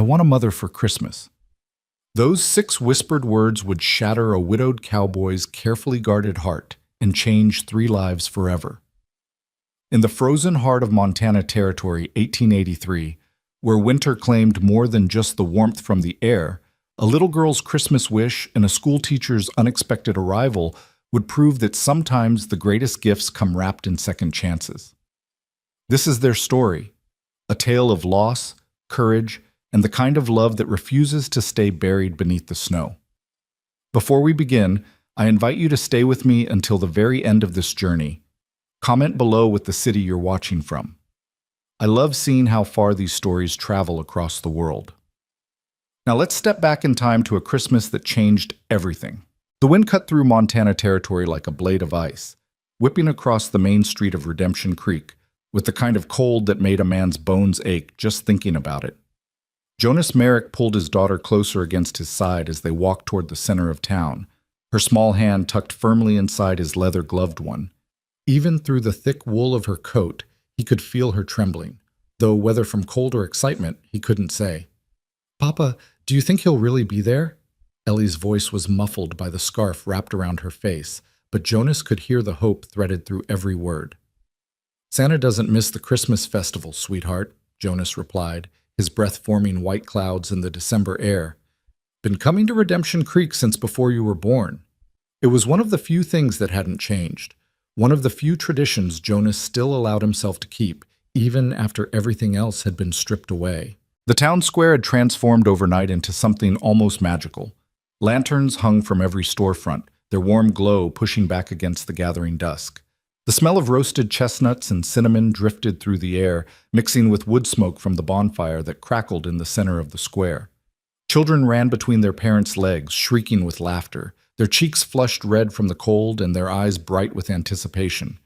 I want a mother for Christmas." Those 6 whispered words would shatter a widowed cowboy's carefully guarded heart and change 3 lives forever. In the frozen heart of Montana Territory, 1883, where winter claimed more than just the warmth from the air, a little girl's Christmas wish and a schoolteacher's unexpected arrival would prove that sometimes the greatest gifts come wrapped in second chances. This is their story, a tale of loss, courage, and the kind of love that refuses to stay buried beneath the snow. Before we begin, I invite you to stay with me until the very end of this journey. Comment below with the city you're watching from. I love seeing how far these stories travel across the world. Now let's step back in time to a Christmas that changed everything. The wind cut through Montana Territory like a blade of ice, whipping across the main street of Redemption Creek, with the kind of cold that made a man's bones ache just thinking about it. Jonas Merrick pulled his daughter closer against his side as they walked toward the center of town, her small hand tucked firmly inside his leather-gloved one. Even through the thick wool of her coat, he could feel her trembling, though whether from cold or excitement, he couldn't say. "Papa, do you think he'll really be there?" Ellie's voice was muffled by the scarf wrapped around her face, but Jonas could hear the hope threaded through every word. "Santa doesn't miss the Christmas festival, sweetheart," Jonas replied, his breath forming white clouds in the December air. "Been coming to Redemption Creek since before you were born." It was one of the few things that hadn't changed, one of the few traditions Jonas still allowed himself to keep, even after everything else had been stripped away. The town square had transformed overnight into something almost magical. Lanterns hung from every storefront, their warm glow pushing back against the gathering dusk. The smell of roasted chestnuts and cinnamon drifted through the air, mixing with wood smoke from the bonfire that crackled in the center of the square. Children ran between their parents' legs, shrieking with laughter, their cheeks flushed red from the cold and their eyes bright with anticipation.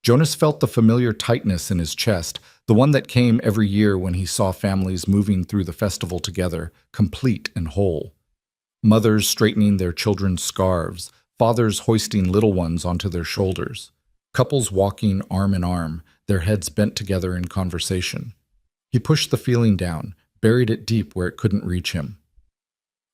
Jonas felt the familiar tightness in his chest, the one that came every year when he saw families moving through the festival together, complete and whole. Mothers straightening their children's scarves, fathers hoisting little ones onto their shoulders. Couples walking arm in arm, their heads bent together in conversation. He pushed the feeling down, buried it deep where it couldn't reach him.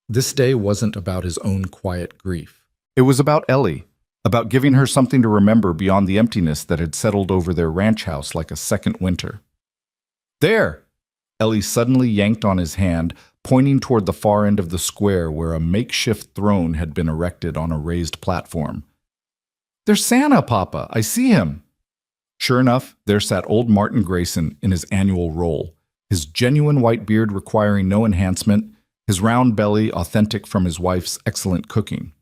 This day wasn't about his own quiet grief. It was about Ellie, about giving her something to remember beyond the emptiness that had settled over their ranch house like a second winter. "There!" Ellie suddenly yanked on his hand, pointing toward the far end of the square where a makeshift throne had been erected on a raised platform. "There's Santa, Papa! I see him!" Sure enough, there sat old Martin Grayson in his annual role, his genuine white beard requiring no enhancement, his round belly authentic from his wife's excellent cooking.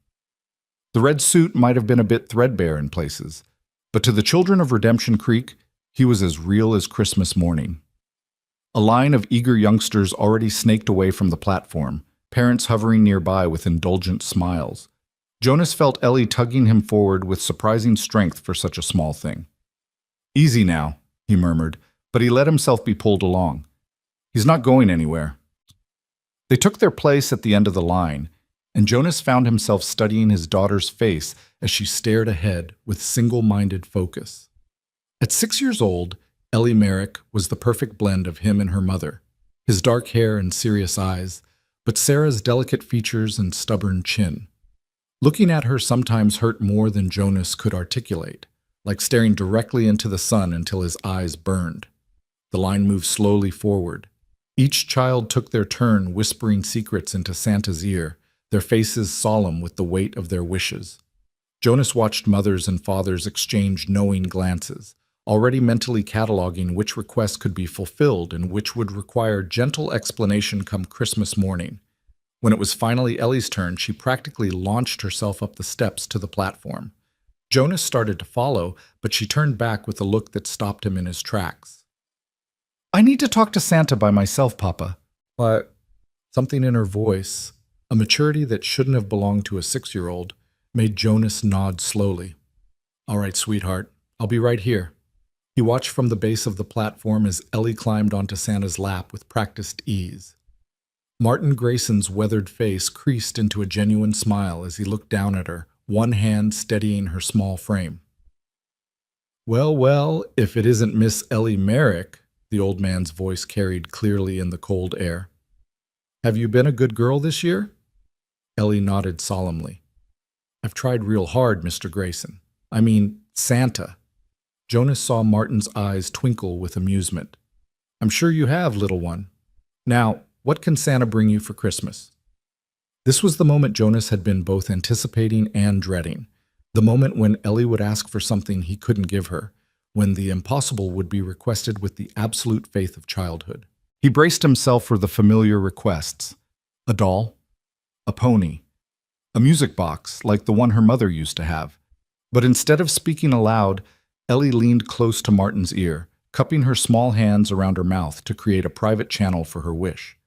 The red suit might have been a bit threadbare in places, but to the children of Redemption Creek, he was as real as Christmas morning. A line of eager youngsters already snaked away from the platform, parents hovering nearby with indulgent smiles. Jonas felt Ellie tugging him forward with surprising strength for such a small thing. "Easy now," he murmured, but he let himself be pulled along. "He's not going anywhere." They took their place at the end of the line, and Jonas found himself studying his daughter's face as she stared ahead with single-minded focus. At 6 years old, Ellie Merrick was the perfect blend of him and her mother, his dark hair and serious eyes, but Sarah's delicate features and stubborn chin. Looking at her sometimes hurt more than Jonas could articulate, like staring directly into the sun until his eyes burned. The line moved slowly forward. Each child took their turn whispering secrets into Santa's ear, their faces solemn with the weight of their wishes. Jonas watched mothers and fathers exchange knowing glances, already mentally cataloging which requests could be fulfilled and which would require gentle explanation come Christmas morning. When it was finally Ellie's turn, she practically launched herself up the steps to the platform. Jonas started to follow, but she turned back with a look that stopped him in his tracks. "I need to talk to Santa by myself, Papa." But something in her voice, a maturity that shouldn't have belonged to a 6-year-old, made Jonas nod slowly. "All right, sweetheart, I'll be right here." He watched from the base of the platform as Ellie climbed onto Santa's lap with practiced ease. Martin Grayson's weathered face creased into a genuine smile as he looked down at her, one hand steadying her small frame. "Well, well, if it isn't Miss Ellie Merrick," the old man's voice carried clearly in the cold air. Have you been a good girl this year? Ellie nodded solemnly. I've tried real hard, Mr. Grayson. I mean, Santa. Jonas saw Martin's eyes twinkle with amusement. I'm sure you have, little one. Now, what can Santa bring you for Christmas? This was the moment Jonas had been both anticipating and dreading. The moment when Ellie would ask for something he couldn't give her, when the impossible would be requested with the absolute faith of childhood. He braced himself for the familiar requests. A doll, a pony, a music box like the one her mother used to have. But instead of speaking aloud, Ellie leaned close to Martin's ear, cupping her small hands around her mouth to create a private channel for her wish.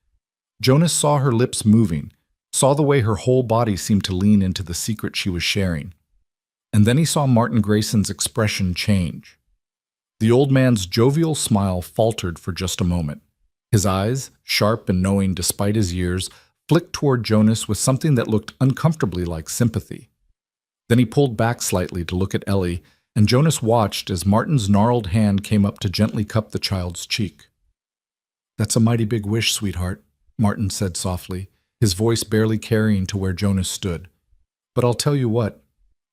Jonas saw her lips moving, saw the way her whole body seemed to lean into the secret she was sharing. And then he saw Martin Grayson's expression change. The old man's jovial smile faltered for just a moment. His eyes, sharp and knowing despite his years, flicked toward Jonas with something that looked uncomfortably like sympathy. Then he pulled back slightly to look at Ellie, and Jonas watched as Martin's gnarled hand came up to gently cup the child's cheek. That's a mighty big wish, sweetheart, Martin said softly, his voice barely carrying to where Jonas stood. But I'll tell you what,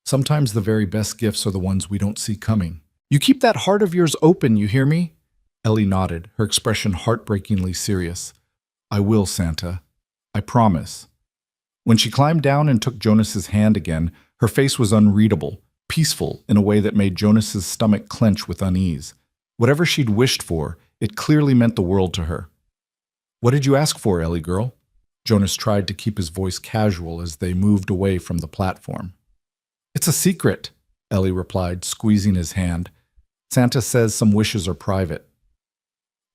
sometimes the very best gifts are the ones we don't see coming. You keep that heart of yours open, you hear me? Ellie nodded, her expression heartbreakingly serious. I will, Santa. I promise. When she climbed down and took Jonas's hand again, her face was unreadable, peaceful in a way that made Jonas's stomach clench with unease. Whatever she'd wished for, it clearly meant the world to her. What did you ask for, Ellie girl? Jonas tried to keep his voice casual as they moved away from the platform. It's a secret, Ellie replied, squeezing his hand. Santa says some wishes are private.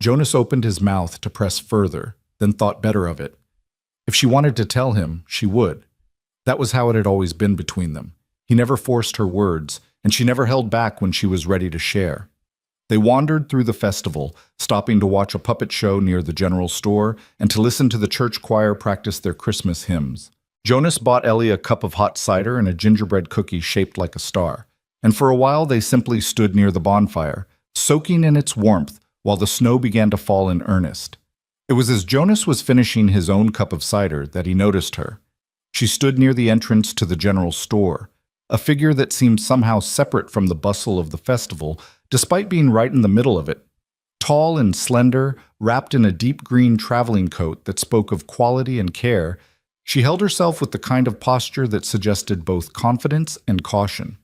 Jonas opened his mouth to press further, then thought better of it. If she wanted to tell him, she would. That was how it had always been between them. He never forced her words, and she never held back when she was ready to share. They wandered through the festival, stopping to watch a puppet show near the general store and to listen to the church choir practice their Christmas hymns. Jonas bought Ellie a cup of hot cider and a gingerbread cookie shaped like a star, and for a while they simply stood near the bonfire, soaking in its warmth while the snow began to fall in earnest. It was as Jonas was finishing his own cup of cider that he noticed her. She stood near the entrance to the general store, a figure that seemed somehow separate from the bustle of the festival, despite being right in the middle of it. Tall and slender, wrapped in a deep green traveling coat that spoke of quality and care, she held herself with the kind of posture that suggested both confidence and caution.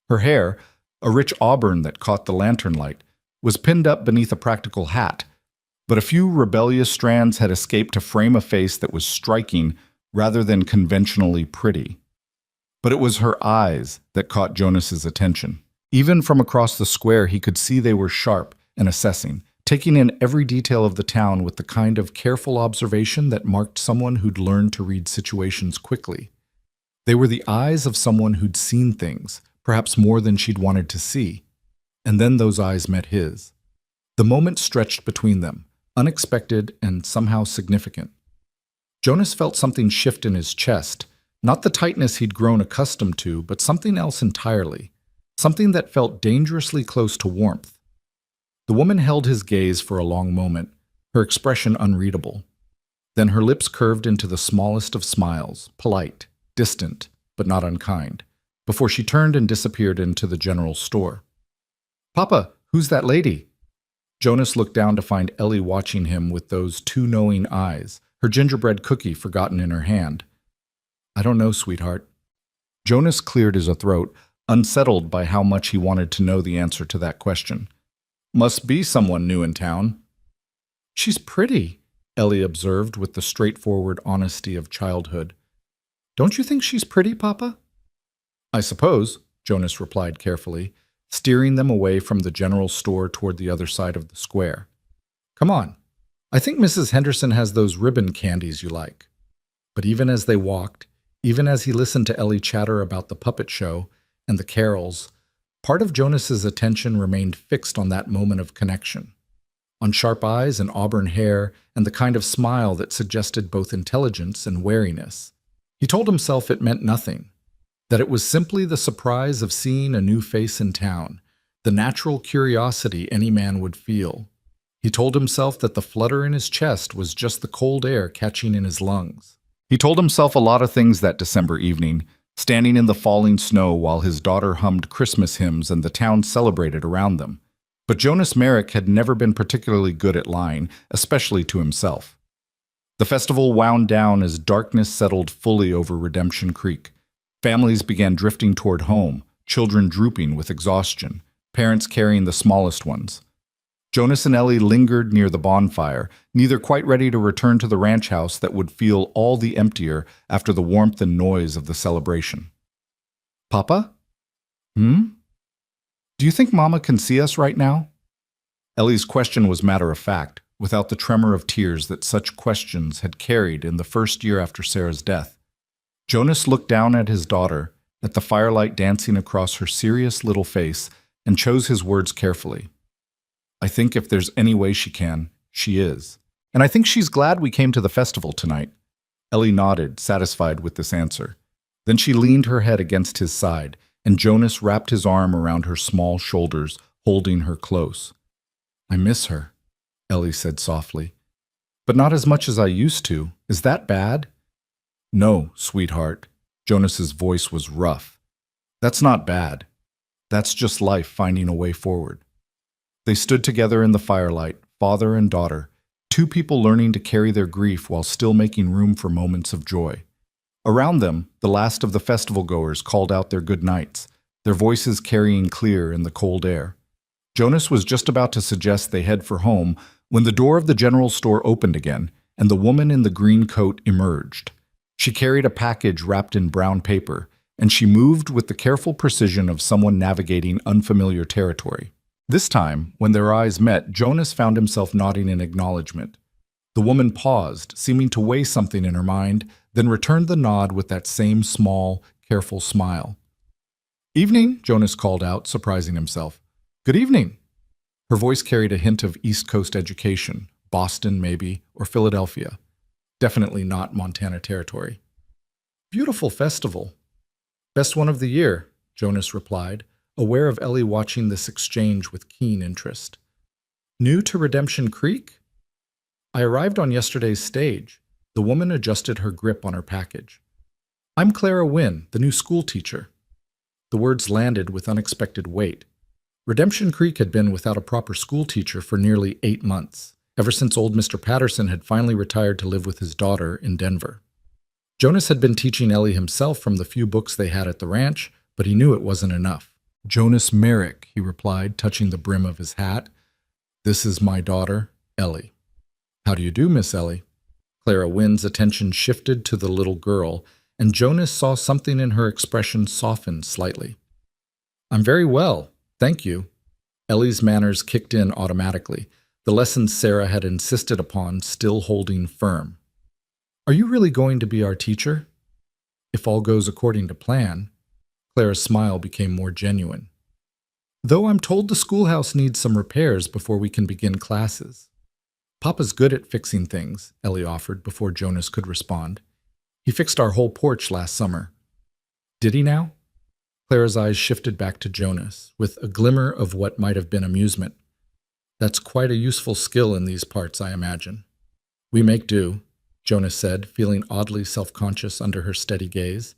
Her hair, a rich auburn that caught the lantern light, was pinned up beneath a practical hat, but a few rebellious strands had escaped to frame a face that was striking rather than conventionally pretty. But it was her eyes that caught Jonas's attention. Even from across the square, he could see they were sharp and assessing, taking in every detail of the town with the kind of careful observation that marked someone who'd learned to read situations quickly. They were the eyes of someone who'd seen things, perhaps more than she'd wanted to see. And then those eyes met his. The moment stretched between them, unexpected and somehow significant. Jonas felt something shift in his chest, not the tightness he'd grown accustomed to, but something else entirely, something that felt dangerously close to warmth. The woman held his gaze for a long moment, her expression unreadable. Then her lips curved into the smallest of smiles, polite, distant, but not unkind, before she turned and disappeared into the general store. Papa, who's that lady? Jonas looked down to find Ellie watching him with those two knowing eyes, her gingerbread cookie forgotten in her hand. I don't know, sweetheart. Jonas cleared his throat, unsettled by how much he wanted to know the answer to that question. Must be someone new in town. She's pretty, Ellie observed with the straightforward honesty of childhood. Don't you think she's pretty, Papa? I suppose, Jonas replied carefully, steering them away from the general store toward the other side of the square. Come on. I think Mrs. Henderson has those ribbon candies you like. But even as they walked, even as he listened to Ellie chatter about the puppet show and the carols, part of Jonas's attention remained fixed on that moment of connection, on sharp eyes and auburn hair and the kind of smile that suggested both intelligence and wariness. He told himself it meant nothing, that it was simply the surprise of seeing a new face in town, the natural curiosity any man would feel. He told himself that the flutter in his chest was just the cold air catching in his lungs. He told himself a lot of things that December evening, standing in the falling snow while his daughter hummed Christmas hymns and the town celebrated around them. But Jonas Merrick had never been particularly good at lying, especially to himself. The festival wound down as darkness settled fully over Redemption Creek. Families began drifting toward home, children drooping with exhaustion, parents carrying the smallest ones. Jonas and Ellie lingered near the bonfire, neither quite ready to return to the ranch house that would feel all the emptier after the warmth and noise of the celebration. "Papa? Do you think Mama can see us right now?" Ellie's question was matter of fact, without the tremor of tears that such questions had carried in the first year after Sarah's death. Jonas looked down at his daughter, at the firelight dancing across her serious little face, and chose his words carefully. "I think if there's any way she can, she is. And I think she's glad we came to the festival tonight." Ellie nodded, satisfied with this answer. Then she leaned her head against his side, and Jonas wrapped his arm around her small shoulders, holding her close. "I miss her," Ellie said softly. "But not as much as I used to. Is that bad?" "No, sweetheart." Jonas's voice was rough. "That's not bad. That's just life finding a way forward." They stood together in the firelight, father and daughter, two people learning to carry their grief while still making room for moments of joy. Around them, the last of the festival goers called out their good nights, their voices carrying clear in the cold air. Jonas was just about to suggest they head for home when the door of the general store opened again, and the woman in the green coat emerged. She carried a package wrapped in brown paper, and she moved with the careful precision of someone navigating unfamiliar territory. This time, when their eyes met, Jonas found himself nodding in acknowledgement. The woman paused, seeming to weigh something in her mind, then returned the nod with that same small, careful smile. "Evening," Jonas called out, surprising himself. "Good evening." Her voice carried a hint of East Coast education, Boston maybe, or Philadelphia. Definitely not Montana territory. "Beautiful festival. Best one of the year," Jonas replied, aware of Ellie watching this exchange with keen interest. "New to Redemption Creek?" "I arrived on yesterday's stage." The woman adjusted her grip on her package. "I'm Clara Wynn, the new school teacher." The words landed with unexpected weight. Redemption Creek had been without a proper school teacher for nearly 8 months, ever since old Mr. Patterson had finally retired to live with his daughter in Denver. Jonas had been teaching Ellie himself from the few books they had at the ranch, but he knew it wasn't enough. "Jonas Merrick," he replied, touching the brim of his hat. "This is my daughter, Ellie." "How do you do, Miss Ellie?" Clara Wynn's attention shifted to the little girl, and Jonas saw something in her expression soften slightly. "I'm very well, thank you." Ellie's manners kicked in automatically, the lessons Sarah had insisted upon still holding firm. "Are you really going to be our teacher?" "If all goes according to plan." Clara's smile became more genuine. "Though I'm told the schoolhouse needs some repairs before we can begin classes." "Papa's good at fixing things," Ellie offered before Jonas could respond. "He fixed our whole porch last summer." "Did he now?" Clara's eyes shifted back to Jonas, with a glimmer of what might have been amusement. "That's quite a useful skill in these parts, I imagine." "We make do," Jonas said, feeling oddly self-conscious under her steady gaze.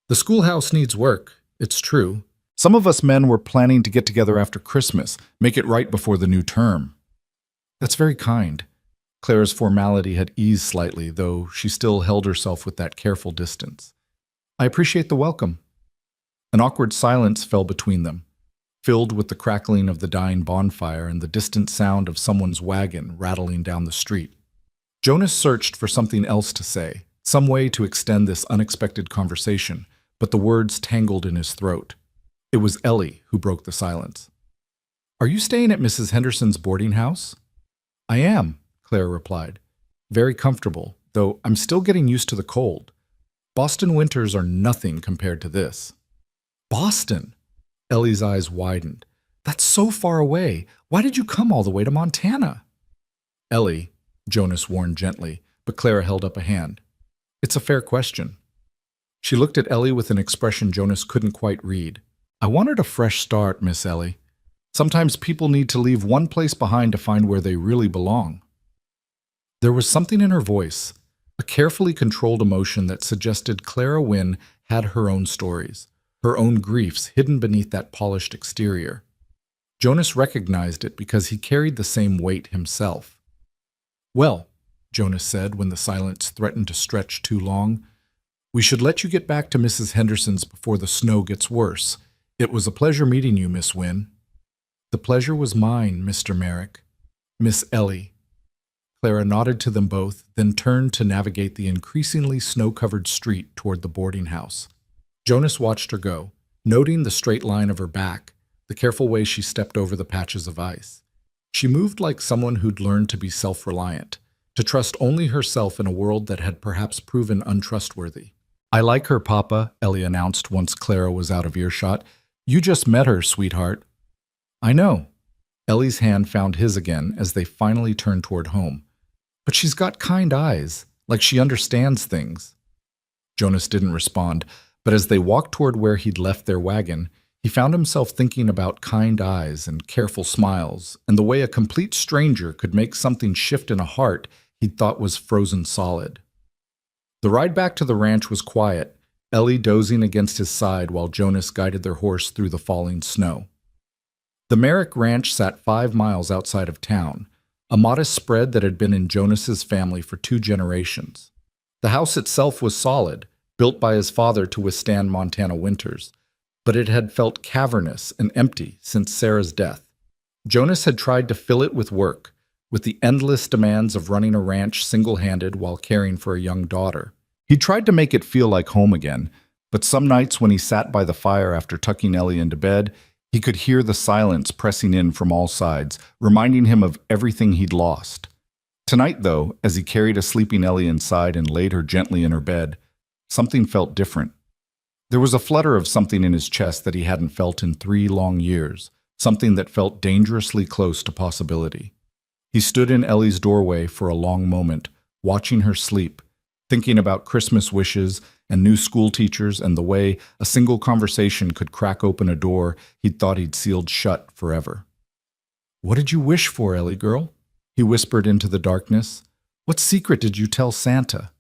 "The schoolhouse needs work, it's true. Some of us men were planning to get together after Christmas, make it right before the new term." "That's very kind." Clara's formality had eased slightly, though she still held herself with that careful distance. "I appreciate the welcome." An awkward silence fell between them, filled with the crackling of the dying bonfire and the distant sound of someone's wagon rattling down the street. Jonas searched for something else to say, some way to extend this unexpected conversation, but the words tangled in his throat. It was Ellie who broke the silence. "Are you staying at Mrs. Henderson's boarding house?" "I am," Clara replied. "Very comfortable, though I'm still getting used to the cold. Boston winters are nothing compared to this." "Boston?" Ellie's eyes widened. "That's so far away. Why did you come all the way to Montana?" "Ellie," Jonas warned gently, but Clara held up a hand. "It's a fair question." She looked at Ellie with an expression Jonas couldn't quite read. "I wanted a fresh start, Miss Ellie. Sometimes people need to leave one place behind to find where they really belong. There was something in her voice, a carefully controlled emotion that suggested Clara Wynne had her own stories, her own griefs hidden beneath that polished exterior. Jonas recognized it because he carried the same weight himself. "Well," Jonas said when the silence threatened to stretch too long, "we should let you get back to Mrs. Henderson's before the snow gets worse. It was a pleasure meeting you, Miss Wynne." "The pleasure was mine, Mr. Merrick." "Miss Ellie." Clara nodded to them both, then turned to navigate the increasingly snow-covered street toward the boarding house. Jonas watched her go, noting the straight line of her back, the careful way she stepped over the patches of ice. She moved like someone who'd learned to be self-reliant, to trust only herself in a world that had perhaps proven untrustworthy. "I like her, Papa," Ellie announced once Clara was out of earshot. "You just met her, sweetheart." "I know." Ellie's hand found his again as they finally turned toward home. "But she's got kind eyes, like she understands things." Jonas didn't respond, but as they walked toward where he'd left their wagon, he found himself thinking about kind eyes and careful smiles, and the way a complete stranger could make something shift in a heart he'd thought was frozen solid. The ride back to the ranch was quiet, Ellie dozing against his side while Jonas guided their horse through the falling snow. The Merrick Ranch sat 5 miles outside of town, a modest spread that had been in Jonas's family for 2 generations. The house itself was solid, built by his father to withstand Montana winters, but it had felt cavernous and empty since Sarah's death. Jonas had tried to fill it with work, with the endless demands of running a ranch single-handed while caring for a young daughter. He tried to make it feel like home again, but some nights when he sat by the fire after tucking Ellie into bed, he could hear the silence pressing in from all sides, reminding him of everything he'd lost. Tonight, though, as he carried a sleeping Ellie inside and laid her gently in her bed, something felt different. There was a flutter of something in his chest that he hadn't felt in 3 long years, something that felt dangerously close to possibility. He stood in Ellie's doorway for a long moment, watching her sleep, thinking about Christmas wishes and new school teachers and the way a single conversation could crack open a door he'd thought he'd sealed shut forever. "What did you wish for, Ellie girl?" he whispered into the darkness. "What secret did you tell Santa?"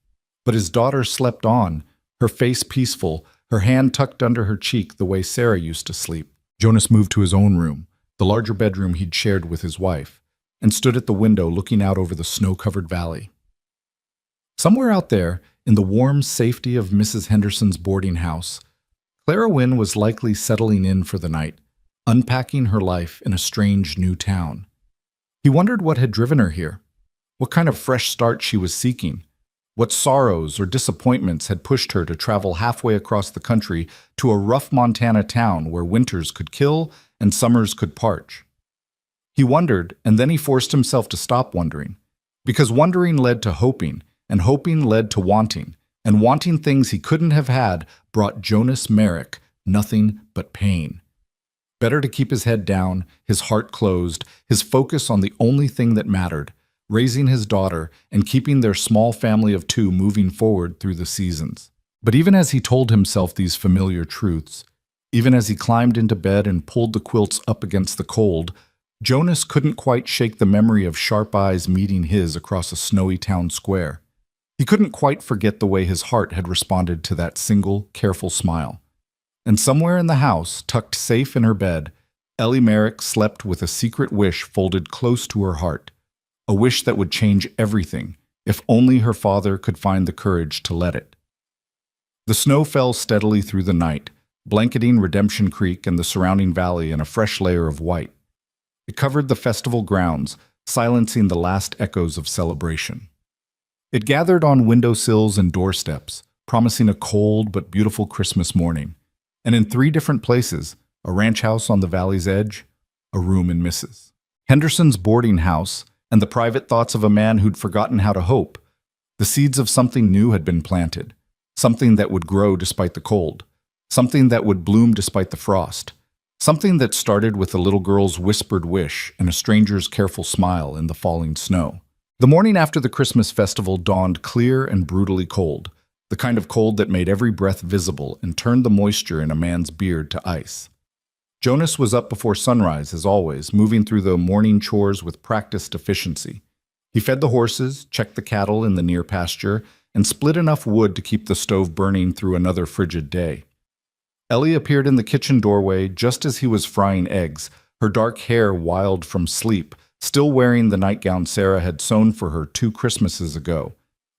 But his daughter slept on, her face peaceful, her hand tucked under her cheek the way Sarah used to sleep. Jonas moved to his own room, the larger bedroom he'd shared with his wife, and stood at the window looking out over the snow-covered valley. Somewhere out there, in the warm safety of Mrs. Henderson's boarding house, Clara Wynne was likely settling in for the night, unpacking her life in a strange new town. He wondered what had driven her here, what kind of fresh start she was seeking, what sorrows or disappointments had pushed her to travel halfway across the country to a rough Montana town where winters could kill and summers could parch. He wondered, and then he forced himself to stop wondering, because wondering led to hoping, and hoping led to wanting, and wanting things he couldn't have had brought Jonas Merrick nothing but pain. Better to keep his head down, his heart closed, his focus on the only thing that mattered, raising his daughter and keeping their small family of 2 moving forward through the seasons. But even as he told himself these familiar truths, even as he climbed into bed and pulled the quilts up against the cold, Jonas couldn't quite shake the memory of sharp eyes meeting his across a snowy town square. He couldn't quite forget the way his heart had responded to that single, careful smile. And somewhere in the house, tucked safe in her bed, Ellie Merrick slept with a secret wish folded close to her heart, a wish that would change everything, if only her father could find the courage to let it. The snow fell steadily through the night, blanketing Redemption Creek and the surrounding valley in a fresh layer of white. It covered the festival grounds, silencing the last echoes of celebration. It gathered on windowsills and doorsteps, promising a cold but beautiful Christmas morning. And in 3 different places, a ranch house on the valley's edge, a room in Mrs. Henderson's boarding house, and the private thoughts of a man who'd forgotten how to hope, the seeds of something new had been planted, something that would grow despite the cold, something that would bloom despite the frost, something that started with a little girl's whispered wish and a stranger's careful smile in the falling snow. The morning after the Christmas festival dawned clear and brutally cold, the kind of cold that made every breath visible and turned the moisture in a man's beard to ice. Jonas was up before sunrise, as always, moving through the morning chores with practiced efficiency. He fed the horses, checked the cattle in the near pasture, and split enough wood to keep the stove burning through another frigid day. Ellie appeared in the kitchen doorway just as he was frying eggs, her dark hair wild from sleep, still wearing the nightgown Sarah had sewn for her 2 Christmases ago.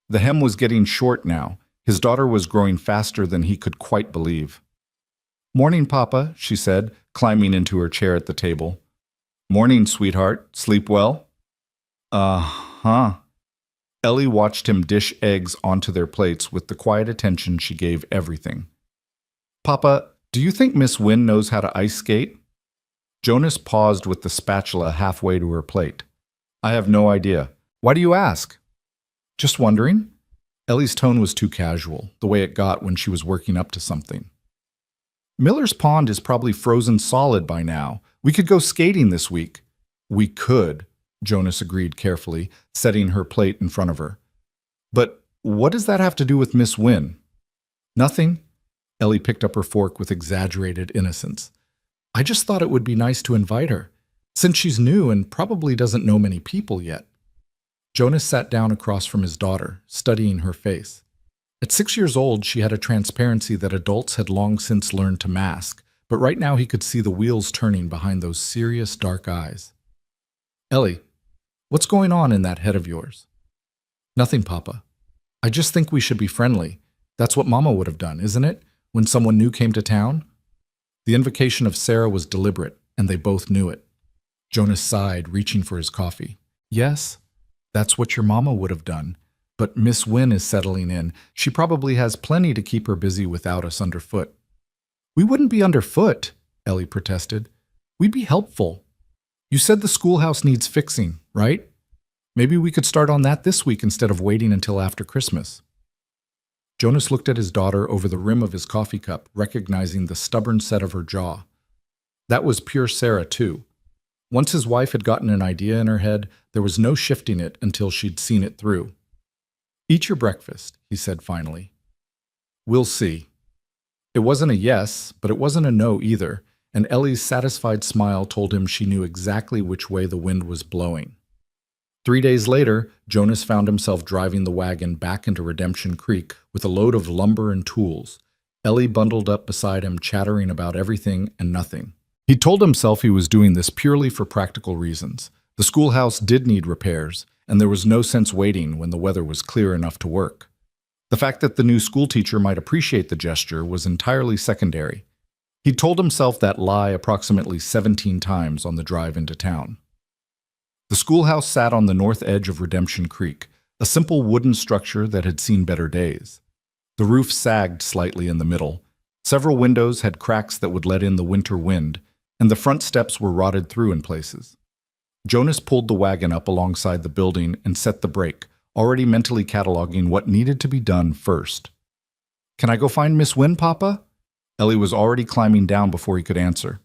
The hem was getting short now. His daughter was growing faster than he could quite believe. "Morning, Papa," she said, climbing into her chair at the table. "Morning, sweetheart. Sleep well?" "Uh-huh." Ellie watched him dish eggs onto their plates with the quiet attention she gave everything. "Papa, do you think Miss Wynne knows how to ice skate?" Jonas paused with the spatula halfway to her plate. "I have no idea. Why do you ask?" "Just wondering." Ellie's tone was too casual, the way it got when she was working up to something. "Miller's Pond is probably frozen solid by now. We could go skating this week." "We could," Jonas agreed carefully, setting her plate in front of her. "But what does that have to do with Miss Wynne?" "Nothing." Ellie picked up her fork with exaggerated innocence. "I just thought it would be nice to invite her, since she's new and probably doesn't know many people yet." Jonas sat down across from his daughter, studying her face. At 6 years old, she had a transparency that adults had long since learned to mask, but right now he could see the wheels turning behind those serious dark eyes. "Ellie, what's going on in that head of yours?" "Nothing, Papa. I just think we should be friendly. That's what Mama would have done, isn't it, when someone new came to town?" The invocation of Sarah was deliberate, and they both knew it. Jonas sighed, reaching for his coffee. "Yes, that's what your Mama would have done. But Miss Wynne is settling in. She probably has plenty to keep her busy without us underfoot." "We wouldn't be underfoot," Ellie protested. "We'd be helpful. You said the schoolhouse needs fixing, right? Maybe we could start on that this week instead of waiting until after Christmas." Jonas looked at his daughter over the rim of his coffee cup, recognizing the stubborn set of her jaw. That was pure Sarah, too. Once his wife had gotten an idea in her head, there was no shifting it until she'd seen it through. "Eat your breakfast," he said finally. "We'll see." It wasn't a yes, but it wasn't a no either, and Ellie's satisfied smile told him she knew exactly which way the wind was blowing. 3 days later, Jonas found himself driving the wagon back into Redemption Creek with a load of lumber and tools, Ellie bundled up beside him, chattering about everything and nothing. He told himself he was doing this purely for practical reasons. The schoolhouse did need repairs, and there was no sense waiting when the weather was clear enough to work. The fact that the new schoolteacher might appreciate the gesture was entirely secondary. He told himself that lie approximately 17 times on the drive into town. The schoolhouse sat on the north edge of Redemption Creek, a simple wooden structure that had seen better days. The roof sagged slightly in the middle. Several windows had cracks that would let in the winter wind, and the front steps were rotted through in places. Jonas pulled the wagon up alongside the building and set the brake, already mentally cataloging what needed to be done first. "Can I go find Miss Wynne, Papa?" Ellie was already climbing down before he could answer.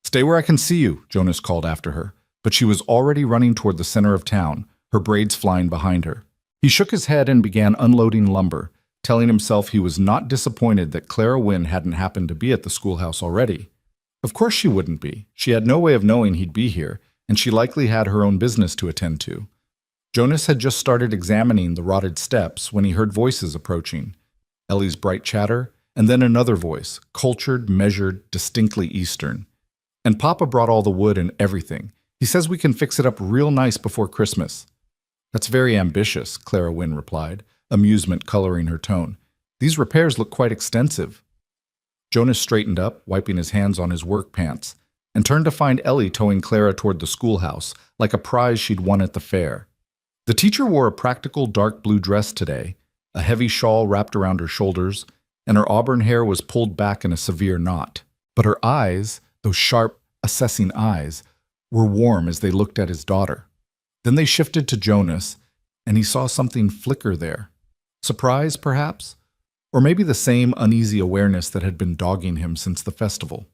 "Stay where I can see you," Jonas called after her, but she was already running toward the center of town, her braids flying behind her. He shook his head and began unloading lumber, telling himself he was not disappointed that Clara Wynne hadn't happened to be at the schoolhouse already. Of course she wouldn't be. She had no way of knowing he'd be here, and she likely had her own business to attend to. Jonas had just started examining the rotted steps when he heard voices approaching. Ellie's bright chatter, and then another voice, cultured, measured, distinctly Eastern. "And Papa brought all the wood and everything. He says we can fix it up real nice before Christmas." "That's very ambitious," Clara Wynne replied, amusement coloring her tone. "These repairs look quite extensive." Jonas straightened up, wiping his hands on his work pants, and turned to find Ellie towing Clara toward the schoolhouse, like a prize she'd won at the fair. The teacher wore a practical dark blue dress today, a heavy shawl wrapped around her shoulders, and her auburn hair was pulled back in a severe knot. But her eyes, those sharp, assessing eyes, were warm as they looked at his daughter. Then they shifted to Jonas, and he saw something flicker there. Surprise, perhaps? Or maybe the same uneasy awareness that had been dogging him since the festival.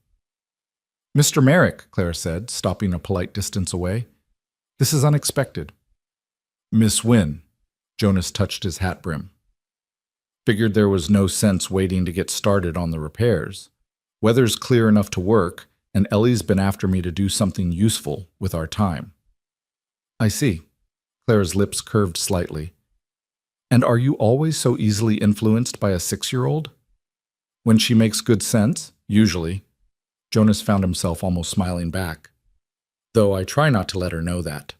"Mr. Merrick," Clara said, stopping a polite distance away. "This is unexpected." "Miss Wynne," Jonas touched his hat brim. Figured there was no sense waiting to get started on the repairs. Weather's clear enough to work, and Ellie's been after me to do something useful with our time." "I see." Clara's lips curved slightly. "And are you always so easily influenced by a 6-year-old?" "When she makes good sense, usually." Jonas found himself almost smiling back. "Though I try not to let her know that."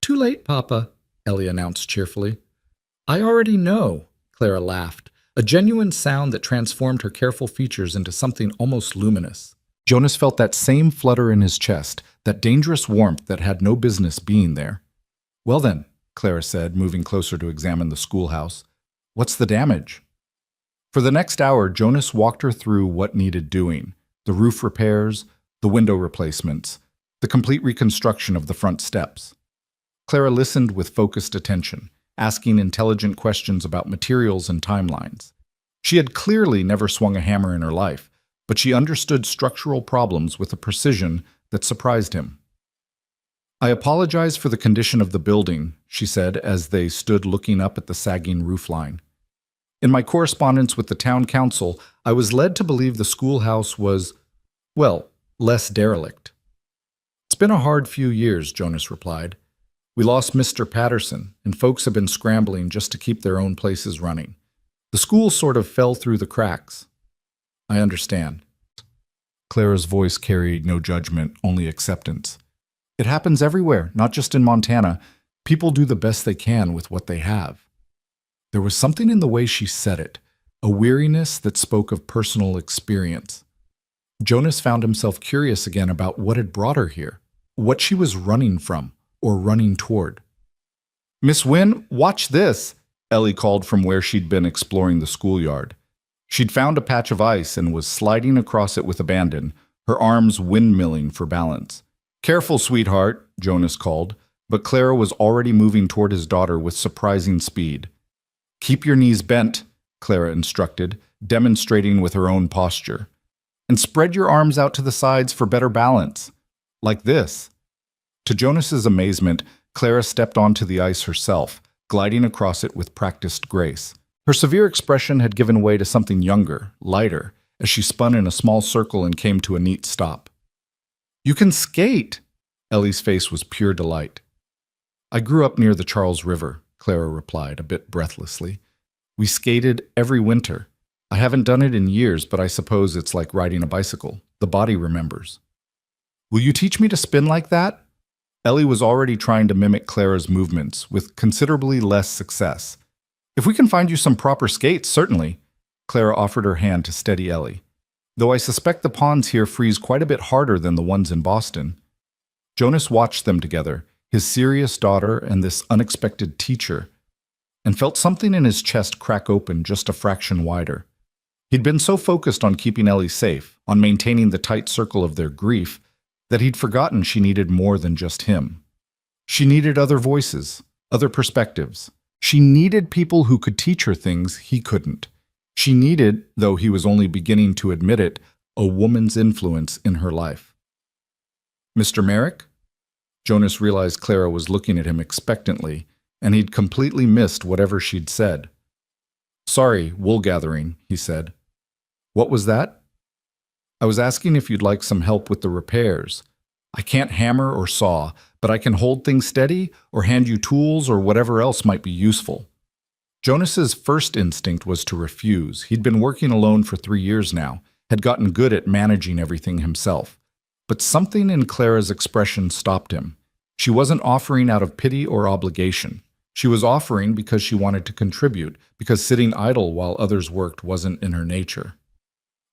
"Too late, Papa," Ellie announced cheerfully. "I already know," Clara laughed, a genuine sound that transformed her careful features into something almost luminous. Jonas felt that same flutter in his chest, that dangerous warmth that had no business being there. "Well then," Clara said, moving closer to examine the schoolhouse, "what's the damage?" For the next hour, Jonas walked her through what needed doing: the roof repairs, the window replacements, the complete reconstruction of the front steps. Clara listened with focused attention, asking intelligent questions about materials and timelines. She had clearly never swung a hammer in her life, but she understood structural problems with a precision that surprised him. "I apologize for the condition of the building," she said as they stood looking up at the sagging roofline. "In my correspondence with the town council, I was led to believe the schoolhouse was, well, less derelict." "It's been a hard few years," Jonas replied. "We lost Mr. Patterson, and folks have been scrambling just to keep their own places running. The school sort of fell through the cracks." "I understand." Clara's voice carried no judgment, only acceptance. "It happens everywhere, not just in Montana. People do the best they can with what they have." There was something in the way she said it, a weariness that spoke of personal experience. Jonas found himself curious again about what had brought her here, what she was running from, or running toward. "Miss Wynne, watch this," Ellie called from where she'd been exploring the schoolyard. She'd found a patch of ice and was sliding across it with abandon, her arms windmilling for balance. "Careful, sweetheart," Jonas called, but Clara was already moving toward his daughter with surprising speed. "Keep your knees bent," Clara instructed, demonstrating with her own posture. "And spread your arms out to the sides for better balance. Like this." To Jonas's amazement, Clara stepped onto the ice herself, gliding across it with practiced grace. Her severe expression had given way to something younger, lighter, as she spun in a small circle and came to a neat stop. "You can skate!" Ellie's face was pure delight. "I grew up near the Charles River," Clara replied, a bit breathlessly. "We skated every winter. I haven't done it in years, but I suppose it's like riding a bicycle. The body remembers." "Will you teach me to spin like that?" Ellie was already trying to mimic Clara's movements, with considerably less success. "If we can find you some proper skates, certainly." Clara offered her hand to steady Ellie. "Though I suspect the ponds here freeze quite a bit harder than the ones in Boston." Jonas watched them together, his serious daughter and this unexpected teacher, and felt something in his chest crack open just a fraction wider. He'd been so focused on keeping Ellie safe, on maintaining the tight circle of their grief, that he'd forgotten she needed more than just him. She needed other voices, other perspectives. She needed people who could teach her things he couldn't. She needed, though he was only beginning to admit it, a woman's influence in her life. "Mr. Merrick?" Jonas realized Clara was looking at him expectantly, and he'd completely missed whatever she'd said. "Sorry, wool gathering," he said. "What was that?" "I was asking if you'd like some help with the repairs. I can't hammer or saw, but I can hold things steady or hand you tools or whatever else might be useful." Jonas's first instinct was to refuse. He'd been working alone for 3 years now, had gotten good at managing everything himself. But something in Clara's expression stopped him. She wasn't offering out of pity or obligation. She was offering because she wanted to contribute, because sitting idle while others worked wasn't in her nature.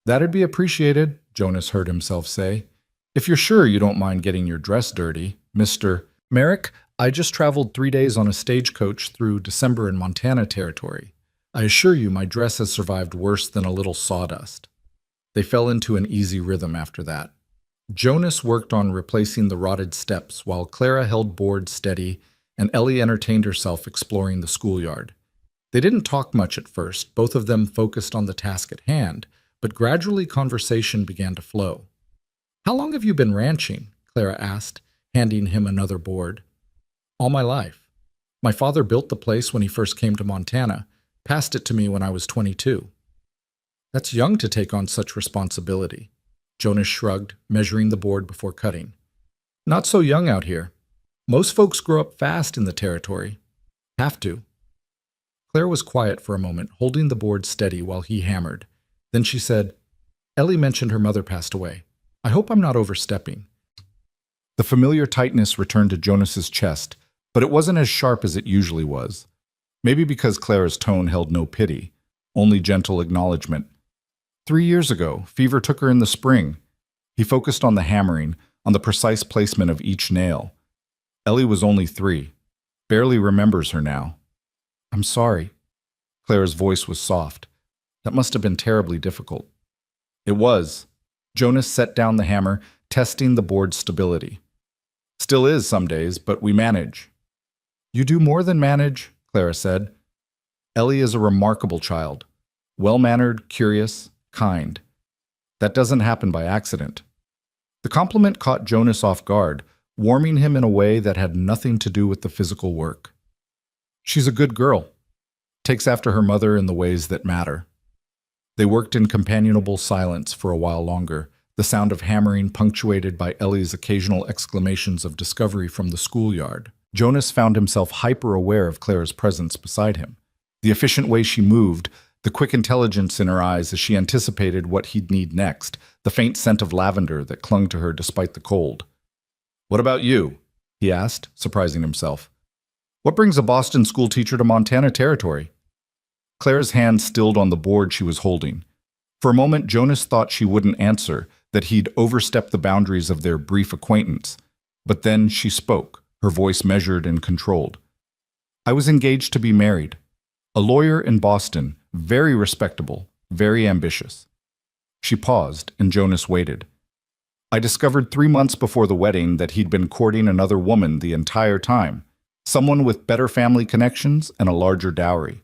"That'd be appreciated," Jonas heard himself say. "If you're sure you don't mind getting your dress dirty, Mr. Merrick, I just traveled 3 days on a stagecoach through December in Montana territory. I assure you my dress has survived worse than a little sawdust." They fell into an easy rhythm after that. Jonas worked on replacing the rotted steps while Clara held board steady and Ellie entertained herself exploring the schoolyard. They didn't talk much at first, both of them focused on the task at hand, but gradually conversation began to flow. "How long have you been ranching?" Clara asked, handing him another board. "All my life. My father built the place when he first came to Montana, passed it to me when I was 22. "That's young to take on such responsibility." Jonas shrugged, measuring the board before cutting. Not so young out here. Most folks grow up fast in the territory. Have to. Claire was quiet for a moment, holding the board steady while he hammered. Then she said, Ellie mentioned her mother passed away. I hope I'm not overstepping. The familiar tightness returned to Jonas's chest, but it wasn't as sharp as it usually was. Maybe because Clara's tone held no pity, only gentle acknowledgement. 3 years ago, fever took her in the spring. He focused on the hammering, on the precise placement of each nail. Ellie was only 3, barely remembers her now. I'm sorry. Clara's voice was soft. That must have been terribly difficult. It was. Jonas set down the hammer, testing the board's stability. Still is some days, but we manage. You do more than manage, Clara said. Ellie is a remarkable child. Well-mannered, curious, kind. That doesn't happen by accident. The compliment caught Jonas off guard, warming him in a way that had nothing to do with the physical work. She's a good girl. Takes after her mother in the ways that matter. They worked in companionable silence for a while longer, the sound of hammering punctuated by Ellie's occasional exclamations of discovery from the schoolyard. Jonas found himself hyper-aware of Clara's presence beside him. The efficient way she moved, the quick intelligence in her eyes as she anticipated what he'd need next, the faint scent of lavender that clung to her despite the cold. What about you? He asked, surprising himself. What brings a Boston school teacher to Montana territory? Clara's hand stilled on the board she was holding. For a moment, Jonas thought she wouldn't answer, that he'd overstepped the boundaries of their brief acquaintance. But then she spoke, her voice measured and controlled. I was engaged to be married. A lawyer in Boston, very respectable, very ambitious. She paused, and Jonas waited. I discovered 3 months before the wedding that he'd been courting another woman the entire time, someone with better family connections and a larger dowry.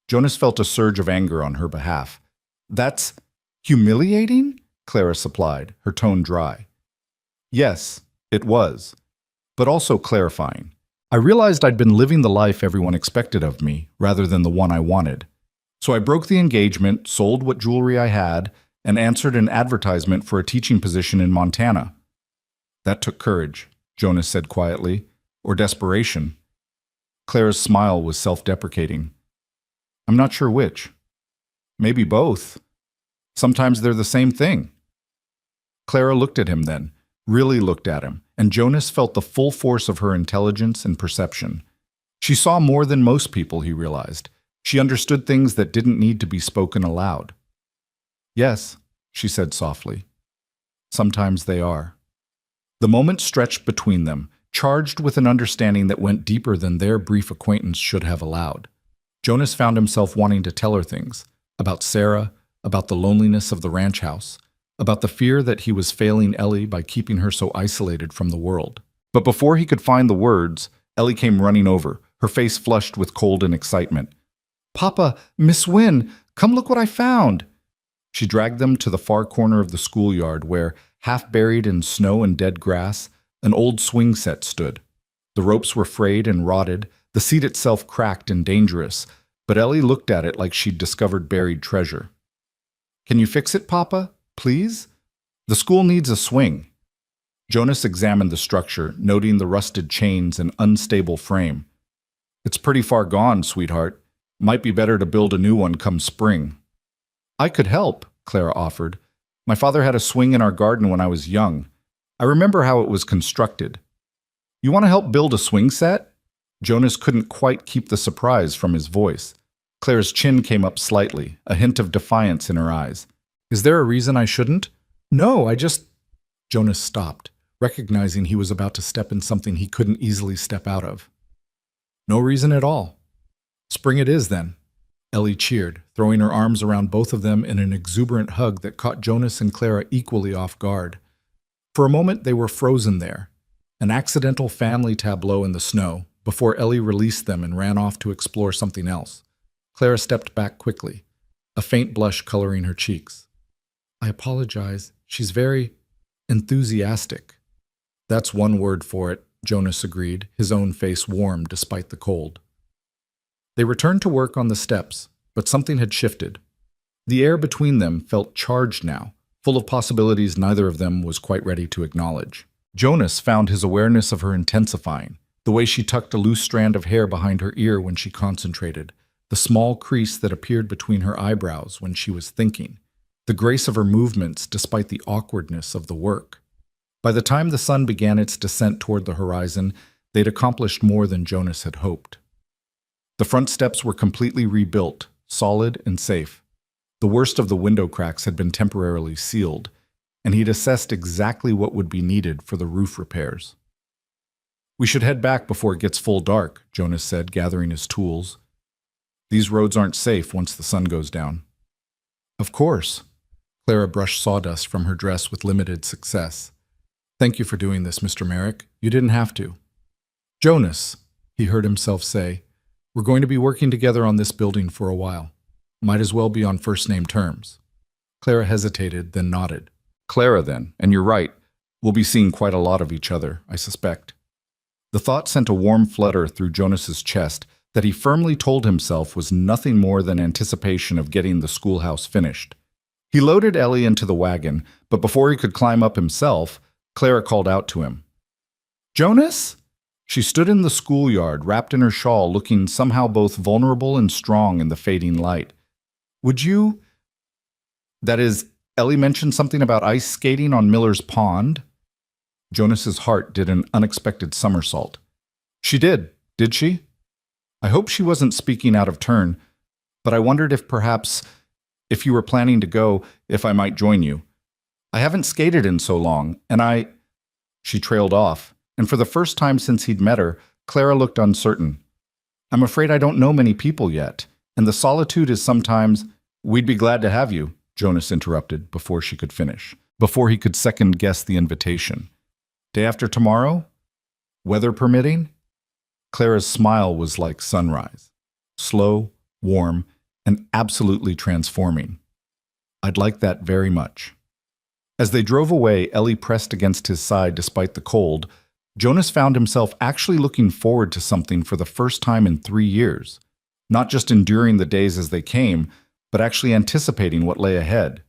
Jonas felt a surge of anger on her behalf. That's humiliating? Clara supplied, her tone dry. Yes, it was, but also clarifying. I realized I'd been living the life everyone expected of me, rather than the one I wanted. So I broke the engagement, sold what jewelry I had, and answered an advertisement for a teaching position in Montana. That took courage, Jonas said quietly, or desperation. Clara's smile was self-deprecating. I'm not sure which. Maybe both. Sometimes they're the same thing. Clara looked at him then, really looked at him, and Jonas felt the full force of her intelligence and perception. She saw more than most people, he realized. She understood things that didn't need to be spoken aloud. Yes, she said softly. Sometimes they are. The moment stretched between them, charged with an understanding that went deeper than their brief acquaintance should have allowed. Jonas found himself wanting to tell her things, about Sarah, about the loneliness of the ranch house, about the fear that he was failing Ellie by keeping her so isolated from the world. But before he could find the words, Ellie came running over, her face flushed with cold and excitement. Papa, Miss Wynne, come look what I found. She dragged them to the far corner of the schoolyard where, half buried in snow and dead grass, an old swing set stood. The ropes were frayed and rotted, the seat itself cracked and dangerous, but Ellie looked at it like she'd discovered buried treasure. Can you fix it, Papa? Please? The school needs a swing. Jonas examined the structure, noting the rusted chains and unstable frame. It's pretty far gone, sweetheart. Might be better to build a new one come spring. I could help, Clara offered. My father had a swing in our garden when I was young. I remember how it was constructed. You want to help build a swing set? Jonas couldn't quite keep the surprise from his voice. Clara's chin came up slightly, a hint of defiance in her eyes. Is there a reason I shouldn't? No, I just... Jonas stopped, recognizing he was about to step in something he couldn't easily step out of. No reason at all. Spring it is, then. Ellie cheered, throwing her arms around both of them in an exuberant hug that caught Jonas and Clara equally off guard. For a moment they were frozen there, an accidental family tableau in the snow, before Ellie released them and ran off to explore something else. Clara stepped back quickly, a faint blush coloring her cheeks. I apologize. She's very enthusiastic. That's one word for it, Jonas agreed, his own face warm despite the cold. They returned to work on the steps, but something had shifted. The air between them felt charged now, full of possibilities neither of them was quite ready to acknowledge. Jonas found his awareness of her intensifying, the way she tucked a loose strand of hair behind her ear when she concentrated, the small crease that appeared between her eyebrows when she was thinking, the grace of her movements despite the awkwardness of the work. By the time the sun began its descent toward the horizon, they'd accomplished more than Jonas had hoped. The front steps were completely rebuilt, solid and safe. The worst of the window cracks had been temporarily sealed, and he'd assessed exactly what would be needed for the roof repairs. "We should head back before it gets full dark," Jonas said, gathering his tools. "These roads aren't safe once the sun goes down." "Of course." Clara brushed sawdust from her dress with limited success. "Thank you for doing this, Mr. Merrick. You didn't have to." "Jonas," he heard himself say, "we're going to be working together on this building for a while. Might as well be on first-name terms." Clara hesitated, then nodded. "Clara, then, and you're right. We'll be seeing quite a lot of each other, I suspect." The thought sent a warm flutter through Jonas's chest that he firmly told himself was nothing more than anticipation of getting the schoolhouse finished. He loaded Ellie into the wagon, but before he could climb up himself, Clara called out to him. "Jonas?" She stood in the schoolyard, wrapped in her shawl, looking somehow both vulnerable and strong in the fading light. "Would you—" "That is, Ellie mentioned something about ice skating on Miller's Pond." Jonas's heart did an unexpected somersault. "She did she? I hope she wasn't speaking out of turn, but I wondered if perhaps, if you were planning to go, if I might join you. I haven't skated in so long, and She trailed off, and for the first time since he'd met her, Clara looked uncertain. "I'm afraid I don't know many people yet, and the solitude is sometimes—" "We'd be glad to have you," Jonas interrupted before she could finish, before he could second-guess the invitation. "Day after tomorrow? Weather permitting?" Clara's smile was like sunrise, slow, warm, and absolutely transforming. "I'd like that very much." As they drove away, Ellie pressed against his side despite the cold. Jonas found himself actually looking forward to something for the first time in 3 years, not just enduring the days as they came, but actually anticipating what lay ahead.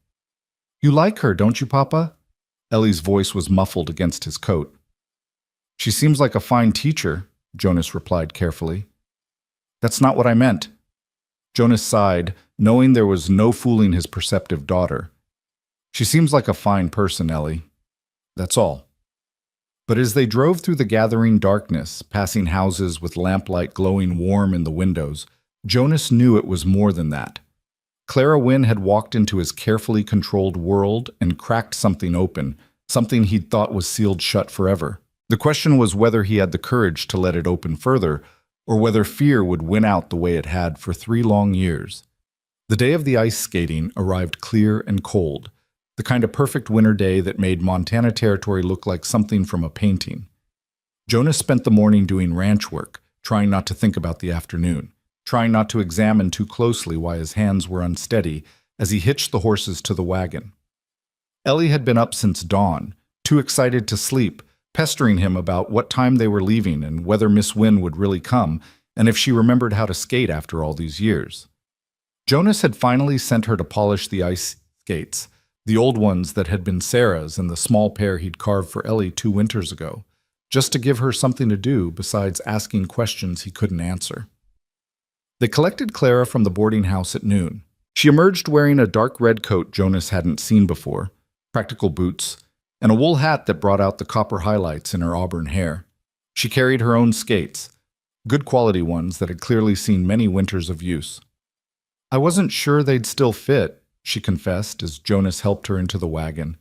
"You like her, don't you, Papa?" Ellie's voice was muffled against his coat. "She seems like a fine teacher," Jonas replied carefully. "That's not what I meant." Jonas sighed, knowing there was no fooling his perceptive daughter. "She seems like a fine person, Ellie. That's all." But as they drove through the gathering darkness, passing houses with lamplight glowing warm in the windows, Jonas knew it was more than that. Clara Wynne had walked into his carefully controlled world and cracked something open, something he'd thought was sealed shut forever. The question was whether he had the courage to let it open further, or whether fear would win out the way it had for 3 long years. The day of the ice skating arrived clear and cold, the kind of perfect winter day that made Montana Territory look like something from a painting. Jonas spent the morning doing ranch work, trying not to think about the afternoon, trying not to examine too closely why his hands were unsteady as he hitched the horses to the wagon. Ellie had been up since dawn, too excited to sleep, pestering him about what time they were leaving and whether Miss Wynne would really come, and if she remembered how to skate after all these years. Jonas had finally sent her to polish the ice skates, the old ones that had been Sarah's and the small pair he'd carved for Ellie 2 winters ago, just to give her something to do besides asking questions he couldn't answer. They collected Clara from the boarding house at noon. She emerged wearing a dark red coat Jonas hadn't seen before, practical boots, and a wool hat that brought out the copper highlights in her auburn hair. She carried her own skates, good quality ones that had clearly seen many winters of use. "I wasn't sure they'd still fit," she confessed as Jonas helped her into the wagon.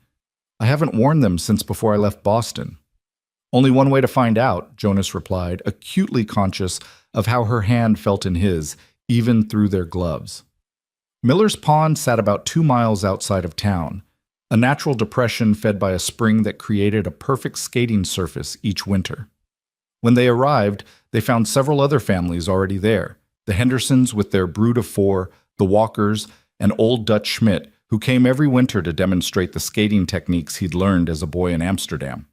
"I haven't worn them since before I left Boston." "Only one way to find out," Jonas replied, acutely conscious of how her hand felt in his, even through their gloves. Miller's Pond sat about 2 miles outside of town, a natural depression fed by a spring that created a perfect skating surface each winter. When they arrived, they found several other families already there, the Hendersons with their brood of 4, the Walkers, and old Dutch Schmidt, who came every winter to demonstrate the skating techniques he'd learned as a boy in Amsterdam.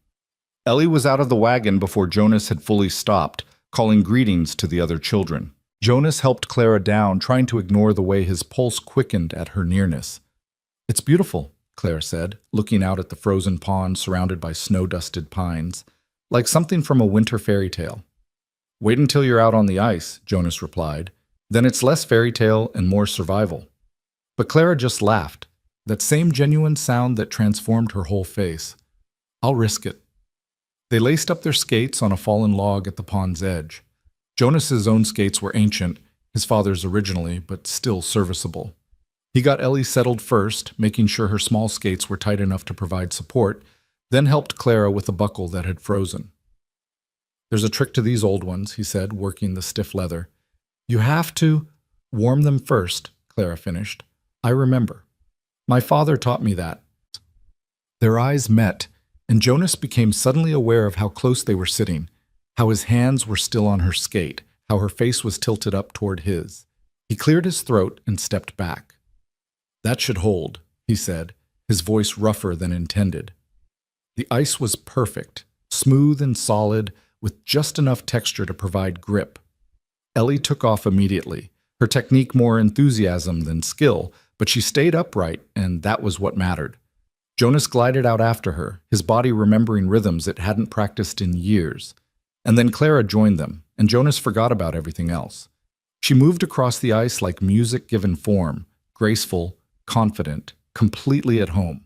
Ellie was out of the wagon before Jonas had fully stopped, calling greetings to the other children. Jonas helped Clara down, trying to ignore the way his pulse quickened at her nearness. "It's beautiful," Claire said, looking out at the frozen pond surrounded by snow-dusted pines, like something from a winter fairy tale. Wait until you're out on the ice, Jonas replied. Then it's less fairy tale and more survival. But Clara just laughed, that same genuine sound that transformed her whole face. I'll risk it. They laced up their skates on a fallen log at the pond's edge. Jonas's own skates were ancient, his father's originally, but still serviceable. He got Ellie settled first, making sure her small skates were tight enough to provide support, then helped Clara with a buckle that had frozen. There's a trick to these old ones, he said, working the stiff leather. You have to warm them first, Clara finished. I remember. My father taught me that. Their eyes met, and Jonas became suddenly aware of how close they were sitting, how his hands were still on her skate, how her face was tilted up toward his. He cleared his throat and stepped back. That should hold, he said, his voice rougher than intended. The ice was perfect, smooth and solid, with just enough texture to provide grip. Ellie took off immediately, her technique more enthusiasm than skill, but she stayed upright, and that was what mattered. Jonas glided out after her, his body remembering rhythms it hadn't practiced in years. And then Clara joined them, and Jonas forgot about everything else. She moved across the ice like music given form, graceful, confident, completely at home.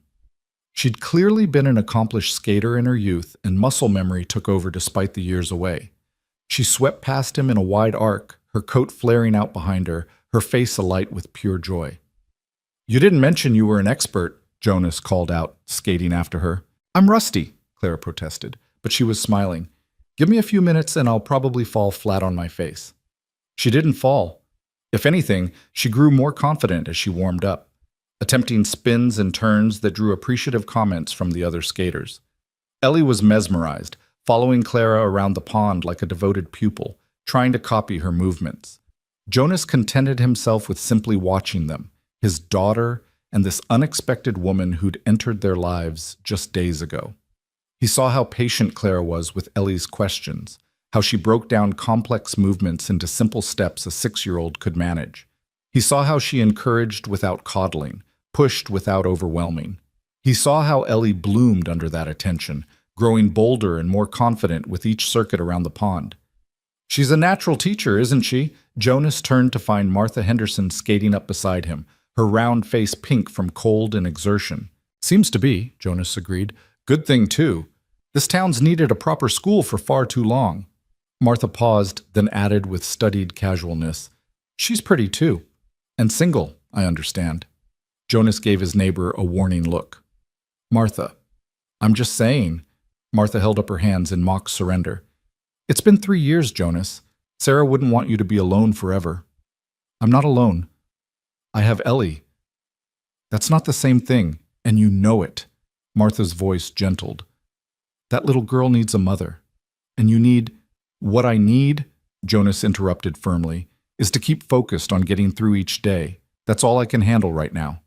She'd clearly been an accomplished skater in her youth, and muscle memory took over despite the years away. She swept past him in a wide arc, her coat flaring out behind her, her face alight with pure joy. You didn't mention you were an expert, Jonas called out, skating after her. I'm rusty, Clara protested, but she was smiling. Give me a few minutes and I'll probably fall flat on my face. She didn't fall. If anything, she grew more confident as she warmed up, attempting spins and turns that drew appreciative comments from the other skaters. Ellie was mesmerized, following Clara around the pond like a devoted pupil, trying to copy her movements. Jonas contented himself with simply watching them, his daughter, and this unexpected woman who'd entered their lives just days ago. He saw how patient Clara was with Ellie's questions, how she broke down complex movements into simple steps a 6-year-old could manage. He saw how she encouraged without coddling, pushed without overwhelming. He saw how Ellie bloomed under that attention, growing bolder and more confident with each circuit around the pond. She's a natural teacher, isn't she? Jonas turned to find Martha Henderson skating up beside him, her round face pink from cold and exertion. Seems to be, Jonas agreed. Good thing, too. This town's needed a proper school for far too long. Martha paused, then added with studied casualness, She's pretty, too. And single, I understand. Jonas gave his neighbor a warning look. Martha, I'm just saying. Martha held up her hands in mock surrender. It's been 3 years, Jonas. Sarah wouldn't want you to be alone forever. I'm not alone. I have Ellie. That's not the same thing, and you know it. Martha's voice gentled. That little girl needs a mother. And you need... What I need, Jonas interrupted firmly, is to keep focused on getting through each day. That's all I can handle right now.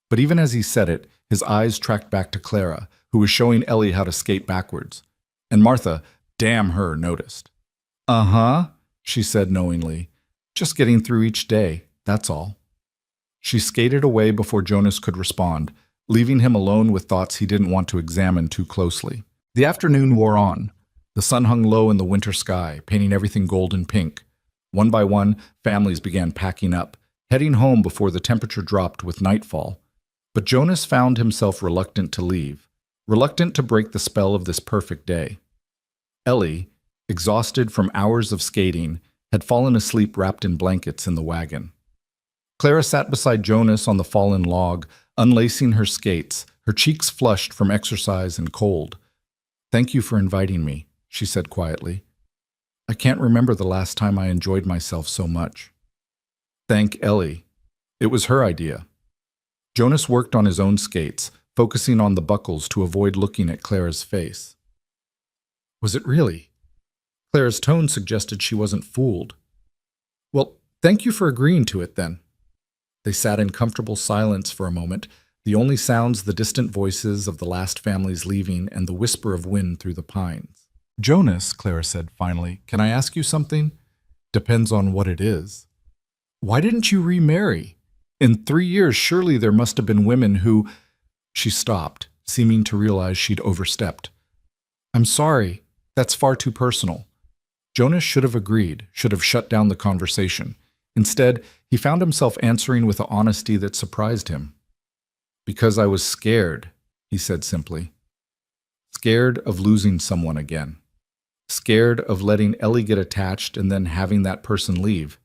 But even as he said it, his eyes tracked back to Clara, who was showing Ellie how to skate backwards. And Martha, damn her, noticed. Uh-huh, she said knowingly. Just getting through each day, that's all. She skated away before Jonas could respond, leaving him alone with thoughts he didn't want to examine too closely. The afternoon wore on. The sun hung low in the winter sky, painting everything gold and pink. One by one, families began packing up, heading home before the temperature dropped with nightfall. But Jonas found himself reluctant to leave, reluctant to break the spell of this perfect day. Ellie, exhausted from hours of skating, had fallen asleep wrapped in blankets in the wagon. Clara sat beside Jonas on the fallen log, unlacing her skates, her cheeks flushed from exercise and cold. Thank you for inviting me, she said quietly. I can't remember the last time I enjoyed myself so much. Thank Ellie. It was her idea. Jonas worked on his own skates, focusing on the buckles to avoid looking at Clara's face. Was it really? Clara's tone suggested she wasn't fooled. Well, thank you for agreeing to it then. They sat in comfortable silence for a moment, the only sounds the distant voices of the last families leaving and the whisper of wind through the pines. Jonas, Clara said finally, can I ask you something? Depends on what it is. Why didn't you remarry? In 3 years, surely there must have been women who... She stopped, seeming to realize she'd overstepped. I'm sorry. That's far too personal. Jonas should have agreed, should have shut down the conversation. Instead, he found himself answering with an honesty that surprised him. Because I was scared, he said simply. Scared of losing someone again. Scared of letting Ellie get attached and then having that person leave.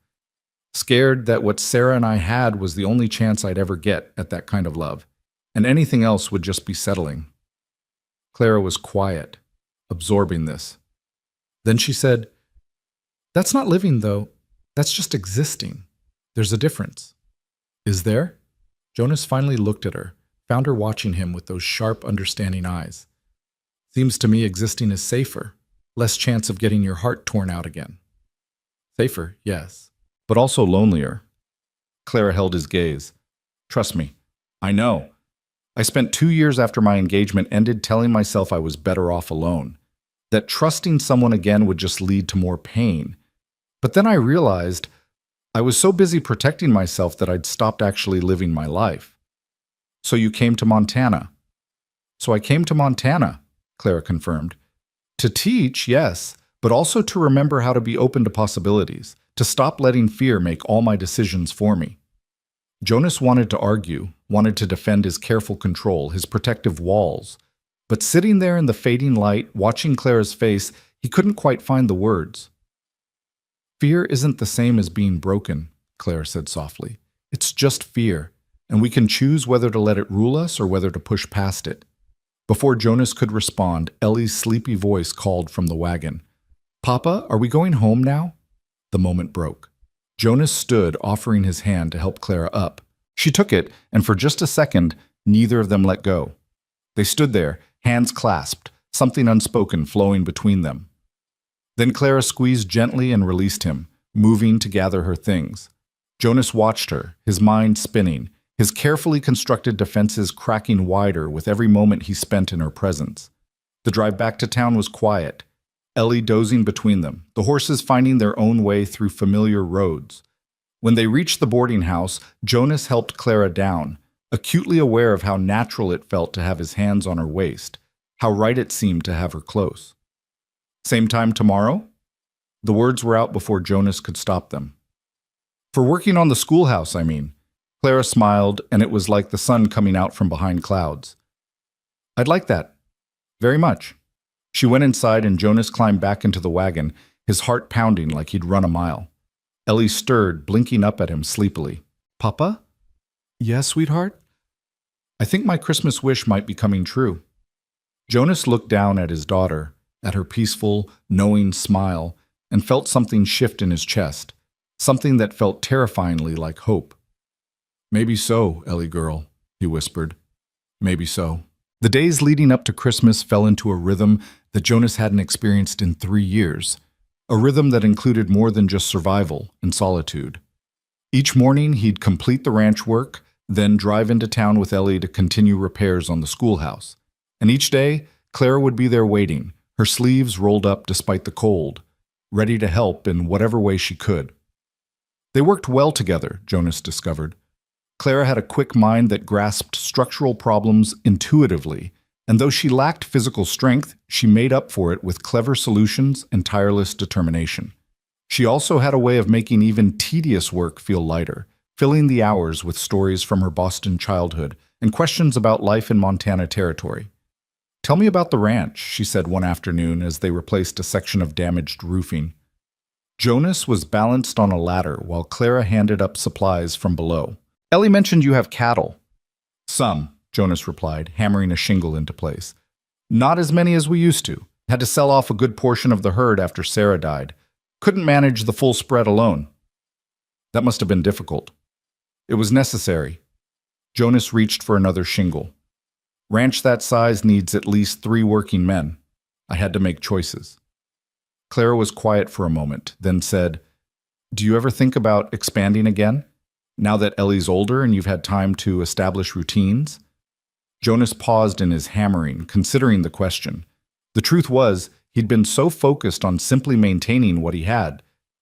Scared that what Sarah and I had was the only chance I'd ever get at that kind of love, and anything else would just be settling. Clara was quiet, absorbing this. Then she said, That's not living, though. That's just existing. There's a difference. Is there? Jonas finally looked at her, found her watching him with those sharp, understanding eyes. Seems to me existing is safer. Less chance of getting your heart torn out again. Safer, yes, but also lonelier. Clara held his gaze. Trust me, I know. I spent 2 years after my engagement ended telling myself I was better off alone, that trusting someone again would just lead to more pain. But then I realized I was so busy protecting myself that I'd stopped actually living my life. So you came to Montana. So I came to Montana, Clara confirmed. To teach, yes, but also to remember how to be open to possibilities, to stop letting fear make all my decisions for me. Jonas wanted to argue, wanted to defend his careful control, his protective walls. But sitting there in the fading light, watching Clara's face, he couldn't quite find the words. Fear isn't the same as being broken, Clara said softly. It's just fear, and we can choose whether to let it rule us or whether to push past it. Before Jonas could respond, Ellie's sleepy voice called from the wagon. Papa, are we going home now? The moment broke. Jonas stood, offering his hand to help Clara up. She took it, and for just a second, neither of them let go. They stood there, hands clasped, something unspoken flowing between them. Then Clara squeezed gently and released him, moving to gather her things. Jonas watched her, his mind spinning, his carefully constructed defenses cracking wider with every moment he spent in her presence. The drive back to town was quiet, Ellie dozing between them, the horses finding their own way through familiar roads. When they reached the boarding house, Jonas helped Clara down, acutely aware of how natural it felt to have his hands on her waist, how right it seemed to have her close. Same time tomorrow? The words were out before Jonas could stop them. For working on the schoolhouse, I mean. Clara smiled, and it was like the sun coming out from behind clouds. I'd like that. Very much. She went inside and Jonas climbed back into the wagon, his heart pounding like he'd run a mile. Ellie stirred, blinking up at him sleepily. Papa? Yes, sweetheart? I think my Christmas wish might be coming true. Jonas looked down at his daughter, at her peaceful, knowing smile, and felt something shift in his chest, something that felt terrifyingly like hope. Maybe so, Ellie girl, he whispered. Maybe so. The days leading up to Christmas fell into a rhythm that Jonas hadn't experienced in 3 years, a rhythm that included more than just survival and solitude. Each morning he'd complete the ranch work, then drive into town with Ellie to continue repairs on the schoolhouse. And each day, Clara would be there waiting, her sleeves rolled up despite the cold, ready to help in whatever way she could. They worked well together, Jonas discovered. Clara had a quick mind that grasped structural problems intuitively, and though she lacked physical strength, she made up for it with clever solutions and tireless determination. She also had a way of making even tedious work feel lighter, filling the hours with stories from her Boston childhood and questions about life in Montana territory. Tell me about the ranch, she said one afternoon as they replaced a section of damaged roofing. Jonas was balanced on a ladder while Clara handed up supplies from below. Ellie mentioned you have cattle. Some, Jonas replied, hammering a shingle into place. Not as many as we used to. Had to sell off a good portion of the herd after Sarah died. Couldn't manage the full spread alone. That must have been difficult. It was necessary. Jonas reached for another shingle. Ranch that size needs at least 3 working men. I had to make choices. Clara was quiet for a moment, then said, Do you ever think about expanding again? Now that Ellie's older and you've had time to establish routines? Jonas paused in his hammering, considering the question. The truth was, he'd been so focused on simply maintaining what he had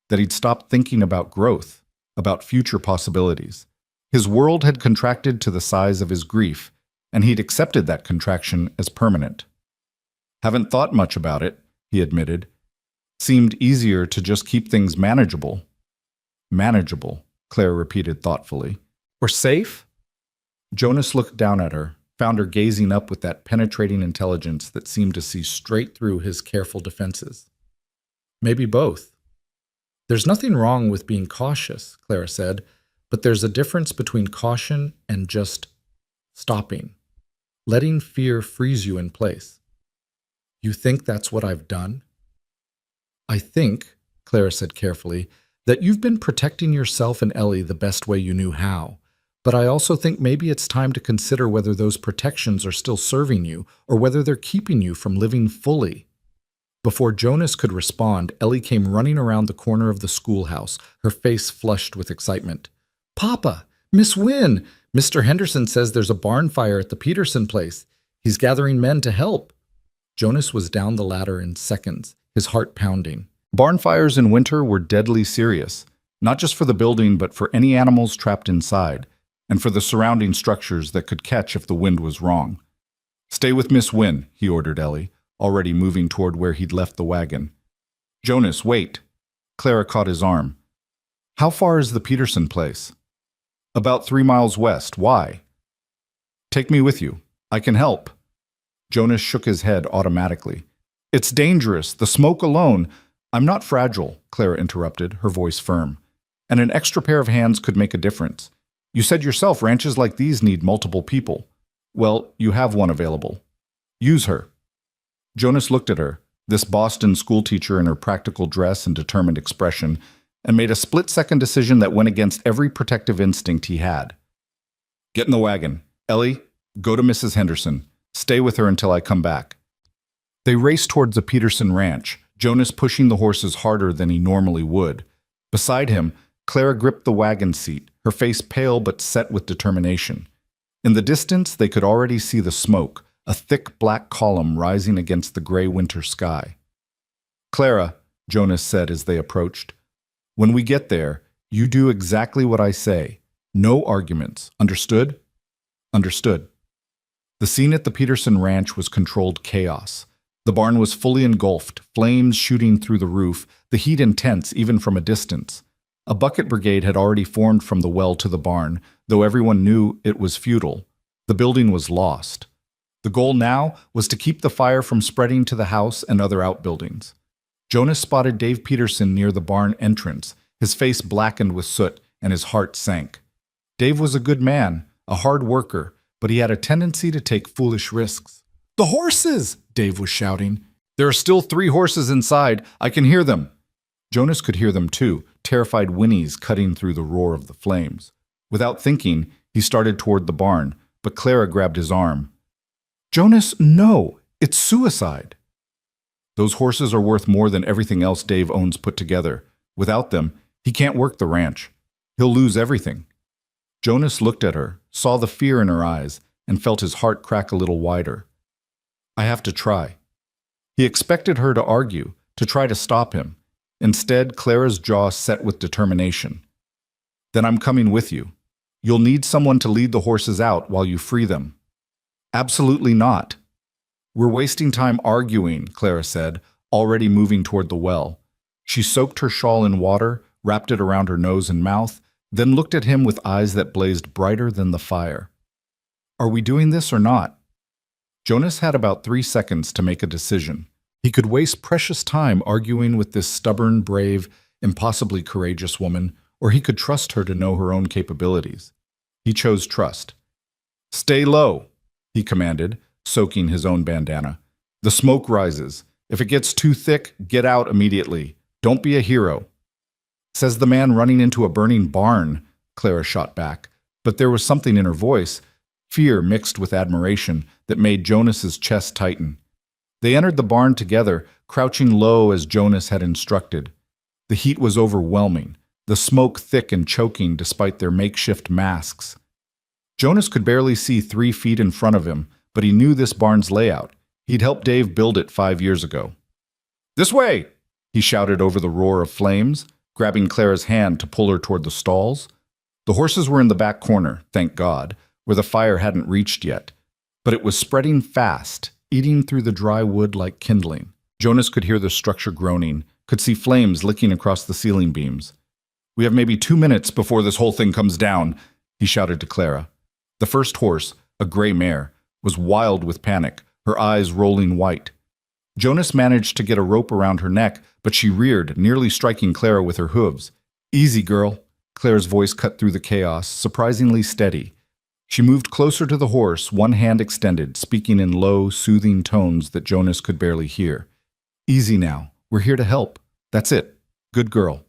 that he'd stopped thinking about growth, about future possibilities. His world had contracted to the size of his grief, and he'd accepted that contraction as permanent. Haven't thought much about it, he admitted. Seemed easier to just keep things manageable. Manageable, Claire repeated thoughtfully. Or safe? Jonas looked down at her, found her gazing up with that penetrating intelligence that seemed to see straight through his careful defenses. Maybe both. There's nothing wrong with being cautious, Clara said, but there's a difference between caution and just stopping, letting fear freeze you in place. You think that's what I've done? I think, Clara said carefully, that you've been protecting yourself and Ellie the best way you knew how, but I also think maybe it's time to consider whether those protections are still serving you or whether they're keeping you from living fully. Before Jonas could respond, Ellie came running around the corner of the schoolhouse, her face flushed with excitement. Papa! Miss Wynne! Mr. Henderson says there's a barn fire at the Peterson place. He's gathering men to help. Jonas was down the ladder in seconds, his heart pounding. Barn fires in winter were deadly serious, not just for the building but for any animals trapped inside, and for the surrounding structures that could catch if the wind was wrong. Stay with Miss Wynne, he ordered Ellie, already moving toward where he'd left the wagon. Jonas, wait. Clara caught his arm. How far is the Peterson place? About 3 miles west. Why? Take me with you. I can help. Jonas shook his head automatically. It's dangerous. The smoke alone. I'm not fragile, Clara interrupted, her voice firm. And an extra pair of hands could make a difference. You said yourself ranches like these need multiple people. Well, you have one available. Use her. Jonas looked at her, this Boston schoolteacher in her practical dress and determined expression, and made a split-second decision that went against every protective instinct he had. Get in the wagon. Ellie, go to Mrs. Henderson. Stay with her until I come back. They raced towards the Peterson ranch, Jonas pushing the horses harder than he normally would. Beside him, Clara gripped the wagon seat, her face pale but set with determination. In the distance, they could already see the smoke, a thick black column rising against the gray winter sky. Clara, Jonas said as they approached, when we get there, you do exactly what I say. No arguments. Understood? Understood. The scene at the Peterson ranch was controlled chaos. The barn was fully engulfed, flames shooting through the roof, the heat intense even from a distance. A bucket brigade had already formed from the well to the barn, though everyone knew it was futile. The building was lost. The goal now was to keep the fire from spreading to the house and other outbuildings. Jonas spotted Dave Peterson near the barn entrance, his face blackened with soot, and his heart sank. Dave was a good man, a hard worker, but he had a tendency to take foolish risks. The horses! Dave was shouting. There are still 3 horses inside. I can hear them. Jonas could hear them too, terrified whinnies cutting through the roar of the flames. Without thinking, he started toward the barn, but Clara grabbed his arm. Jonas, no! It's suicide! Those horses are worth more than everything else Dave owns put together. Without them, he can't work the ranch. He'll lose everything. Jonas looked at her, saw the fear in her eyes, and felt his heart crack a little wider. I have to try. He expected her to argue, to try to stop him. Instead, Clara's jaw set with determination. Then I'm coming with you. You'll need someone to lead the horses out while you free them. Absolutely not. We're wasting time arguing, Clara said, already moving toward the well. She soaked her shawl in water, wrapped it around her nose and mouth, then looked at him with eyes that blazed brighter than the fire. Are we doing this or not? Jonas had about 3 seconds to make a decision. He could waste precious time arguing with this stubborn, brave, impossibly courageous woman, or he could trust her to know her own capabilities. He chose trust. Stay low, he commanded, soaking his own bandana. The smoke rises. If it gets too thick, get out immediately. Don't be a hero. Says the man running into a burning barn, Clara shot back, but there was something in her voice, fear mixed with admiration, that made Jonas's chest tighten. They entered the barn together, crouching low as Jonas had instructed. The heat was overwhelming, the smoke thick and choking despite their makeshift masks. Jonas could barely see 3 feet in front of him, but he knew this barn's layout. He'd helped Dave build it 5 years ago. This way! He shouted over the roar of flames, grabbing Clara's hand to pull her toward the stalls. The horses were in the back corner, thank God, where the fire hadn't reached yet. But it was spreading fast, eating through the dry wood like kindling. Jonas could hear the structure groaning, could see flames licking across the ceiling beams. "We have maybe 2 minutes before this whole thing comes down," he shouted to Clara. The first horse, a gray mare, was wild with panic, her eyes rolling white. Jonas managed to get a rope around her neck, but she reared, nearly striking Clara with her hooves. "Easy, girl." Clara's voice cut through the chaos, surprisingly steady. She moved closer to the horse, one hand extended, speaking in low, soothing tones that Jonas could barely hear. "Easy now. We're here to help. That's it. Good girl."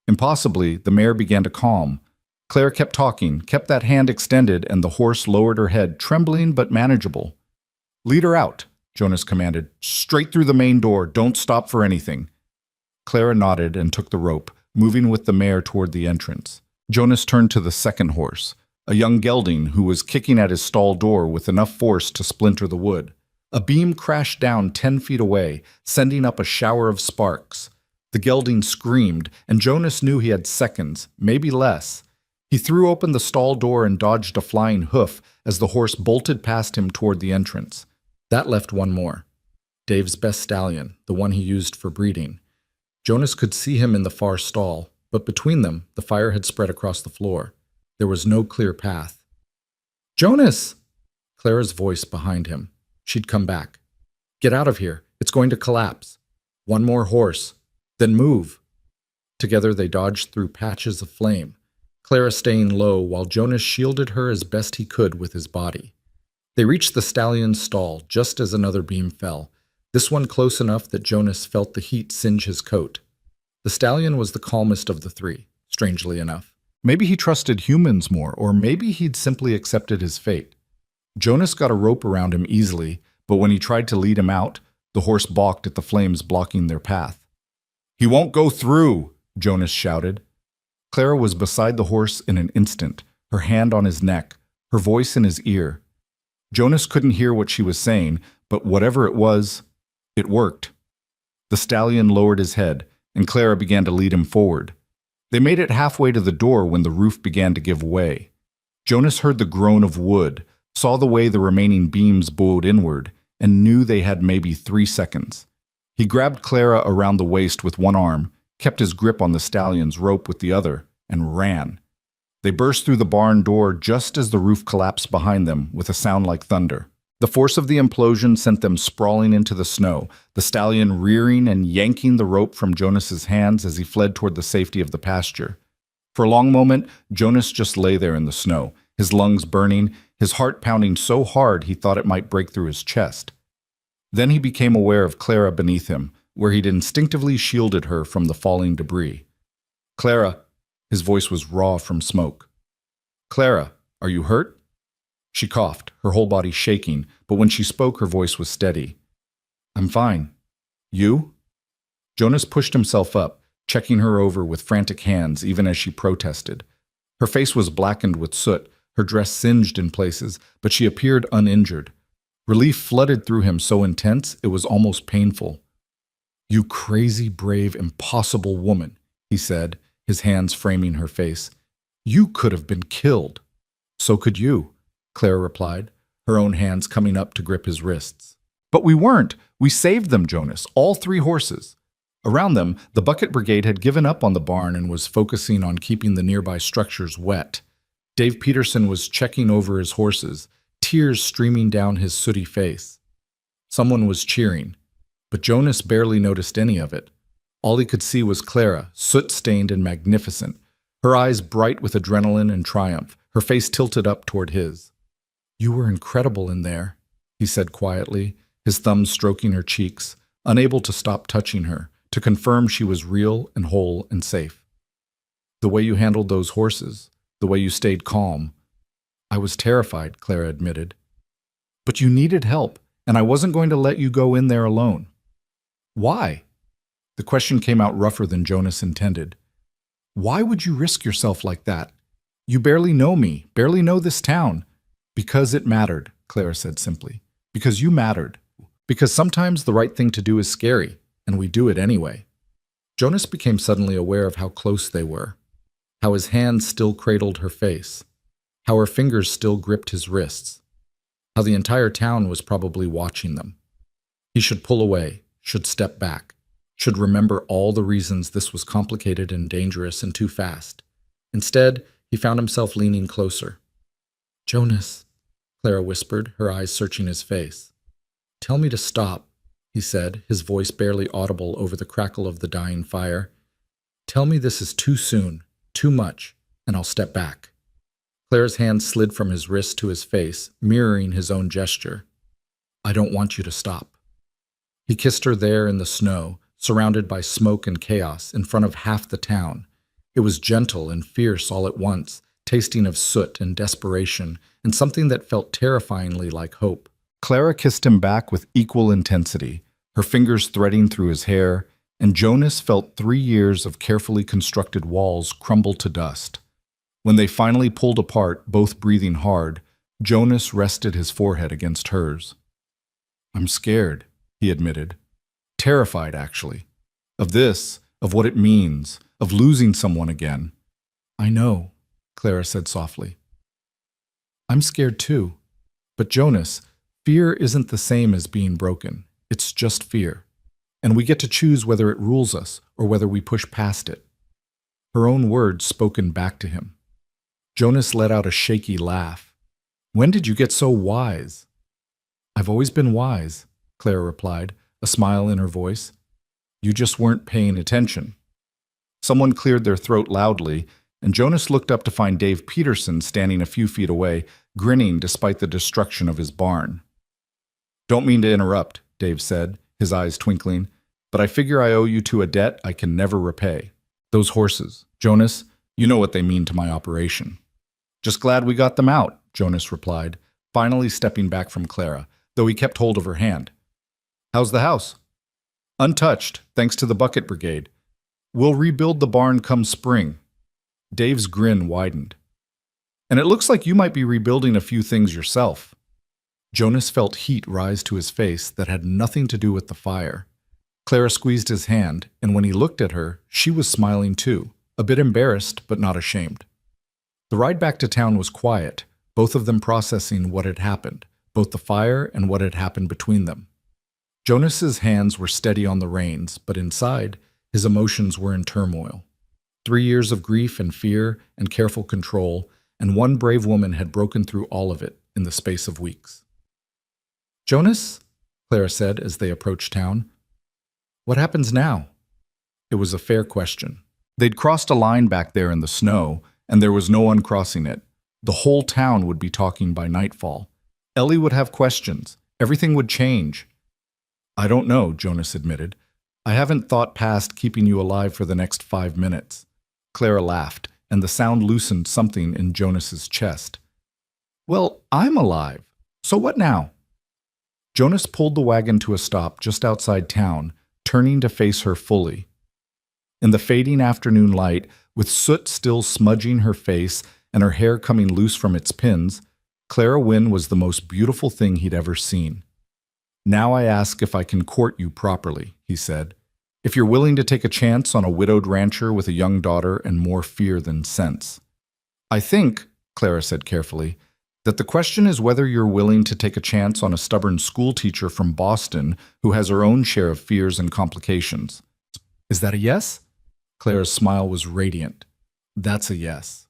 Impossibly, the mare began to calm. Clara kept talking, kept that hand extended, and the horse lowered her head, trembling but manageable. "Lead her out," Jonas commanded. "Straight through the main door. Don't stop for anything." Clara nodded and took the rope, moving with the mare toward the entrance. Jonas turned to the second horse, a young gelding who was kicking at his stall door with enough force to splinter the wood. A beam crashed down 10 feet away, sending up a shower of sparks. The gelding screamed, and Jonas knew he had seconds, maybe less. He threw open the stall door and dodged a flying hoof as the horse bolted past him toward the entrance. That left one more. Dave's best stallion, the one he used for breeding. Jonas could see him in the far stall, but between them, the fire had spread across the floor. There was no clear path. "Jonas!" Clara's voice behind him. She'd come back. "Get out of here. It's going to collapse. One more horse. Then move." Together they dodged through patches of flame, Clara staying low while Jonas shielded her as best he could with his body. They reached the stallion's stall just as another beam fell, this one close enough that Jonas felt the heat singe his coat. The stallion was the calmest of the three, strangely enough. Maybe he trusted humans more, or maybe he'd simply accepted his fate. Jonas got a rope around him easily, but when he tried to lead him out, the horse balked at the flames blocking their path. "He won't go through," Jonas shouted. Clara was beside the horse in an instant, her hand on his neck, her voice in his ear. Jonas couldn't hear what she was saying, but whatever it was, it worked. The stallion lowered his head, and Clara began to lead him forward. They made it halfway to the door when the roof began to give way. Jonas heard the groan of wood, saw the way the remaining beams bowed inward, and knew they had maybe 3 seconds. He grabbed Clara around the waist with one arm, kept his grip on the stallion's rope with the other, and ran. They burst through the barn door just as the roof collapsed behind them with a sound like thunder. The force of the implosion sent them sprawling into the snow, the stallion rearing and yanking the rope from Jonas's hands as he fled toward the safety of the pasture. For a long moment, Jonas just lay there in the snow, his lungs burning, his heart pounding so hard he thought it might break through his chest. Then he became aware of Clara beneath him, where he'd instinctively shielded her from the falling debris. "Clara," his voice was raw from smoke. "Clara, are you hurt?" She coughed, her whole body shaking, but when she spoke her voice was steady. "I'm fine. You?" Jonas pushed himself up, checking her over with frantic hands even as she protested. Her face was blackened with soot, her dress singed in places, but she appeared uninjured. Relief flooded through him so intense it was almost painful. "You crazy, brave, impossible woman," he said, his hands framing her face. "You could have been killed." "So could you," Clara replied, her own hands coming up to grip his wrists. "But we weren't. We saved them, Jonas, all 3 horses." Around them, the bucket brigade had given up on the barn and was focusing on keeping the nearby structures wet. Dave Peterson was checking over his horses, tears streaming down his sooty face. Someone was cheering, but Jonas barely noticed any of it. All he could see was Clara, soot-stained and magnificent, her eyes bright with adrenaline and triumph, her face tilted up toward his. "You were incredible in there," he said quietly, his thumbs stroking her cheeks, unable to stop touching her, to confirm she was real and whole and safe. "The way you handled those horses, the way you stayed calm." "I was terrified," Clara admitted. "But you needed help, and I wasn't going to let you go in there alone." "Why?" The question came out rougher than Jonas intended. "Why would you risk yourself like that? You barely know me, barely know this town." "Because it mattered," Clara said simply. "Because you mattered. Because sometimes the right thing to do is scary, and we do it anyway." Jonas became suddenly aware of how close they were, how his hands still cradled her face, how her fingers still gripped his wrists. how the entire town was probably watching them. He should pull away, should step back, should remember all the reasons this was complicated and dangerous and too fast. Instead, he found himself leaning closer. "Jonas," Clara whispered, her eyes searching his face. "Tell me to stop," he said, his voice barely audible over the crackle of the dying fire. "Tell me this is too soon, too much, and I'll step back." Claire's hand slid from his wrist to his face, mirroring his own gesture. "I don't want you to stop." He kissed her there in the snow, surrounded by smoke and chaos, in front of half the town. It was gentle and fierce all at once, tasting of soot and desperation, and something that felt terrifyingly like hope. Clara kissed him back with equal intensity, her fingers threading through his hair, and Jonas felt 3 years of carefully constructed walls crumble to dust. When they finally pulled apart, both breathing hard, Jonas rested his forehead against hers. "I'm scared," he admitted. "Terrified, actually. Of this, of what it means, of losing someone again." "I know," Clara said softly. "I'm scared too. But Jonas, fear isn't the same as being broken. It's just fear. And we get to choose whether it rules us or whether we push past it." Her own words spoken back to him. Jonas let out a shaky laugh. "When did you get so wise?" "I've always been wise," Clara replied, a smile in her voice. "You just weren't paying attention." Someone cleared their throat loudly, and Jonas looked up to find Dave Peterson standing a few feet away, grinning despite the destruction of his barn. "Don't mean to interrupt," Dave said, his eyes twinkling, "but I figure I owe you to a debt I can never repay. Those horses, Jonas, you know what they mean to my operation." "Just glad we got them out," Jonas replied, finally stepping back from Clara, though he kept hold of her hand. "How's the house?" "Untouched, thanks to the bucket brigade. We'll rebuild the barn come spring." Dave's grin widened. "And it looks like you might be rebuilding a few things yourself." Jonas felt heat rise to his face that had nothing to do with the fire. Clara squeezed his hand, and when he looked at her, she was smiling too, a bit embarrassed but not ashamed. The ride back to town was quiet, both of them processing what had happened, both the fire and what had happened between them. Jonas's hands were steady on the reins, but inside, his emotions were in turmoil. 3 years of grief and fear and careful control, and one brave woman had broken through all of it in the space of weeks. "Jonas," Clara said as they approached town, "what happens now?" It was a fair question. They'd crossed a line back there in the snow, and there was no uncrossing it. The whole town would be talking by nightfall. Ellie would have questions. Everything would change. "I don't know," Jonas admitted. "I haven't thought past keeping you alive for the next 5 minutes." Clara laughed, and the sound loosened something in Jonas's chest. "Well, I'm alive. So what now?" Jonas pulled the wagon to a stop just outside town, turning to face her fully. In the fading afternoon light, with soot still smudging her face and her hair coming loose from its pins, Clara Wynne was the most beautiful thing he'd ever seen. "Now I ask if I can court you properly," he said. "If you're willing to take a chance on a widowed rancher with a young daughter and more fear than sense." "I think," Clara said carefully, "that the question is whether you're willing to take a chance on a stubborn schoolteacher from Boston who has her own share of fears and complications." "Is that a yes?" Clara's smile was radiant. "That's a yes."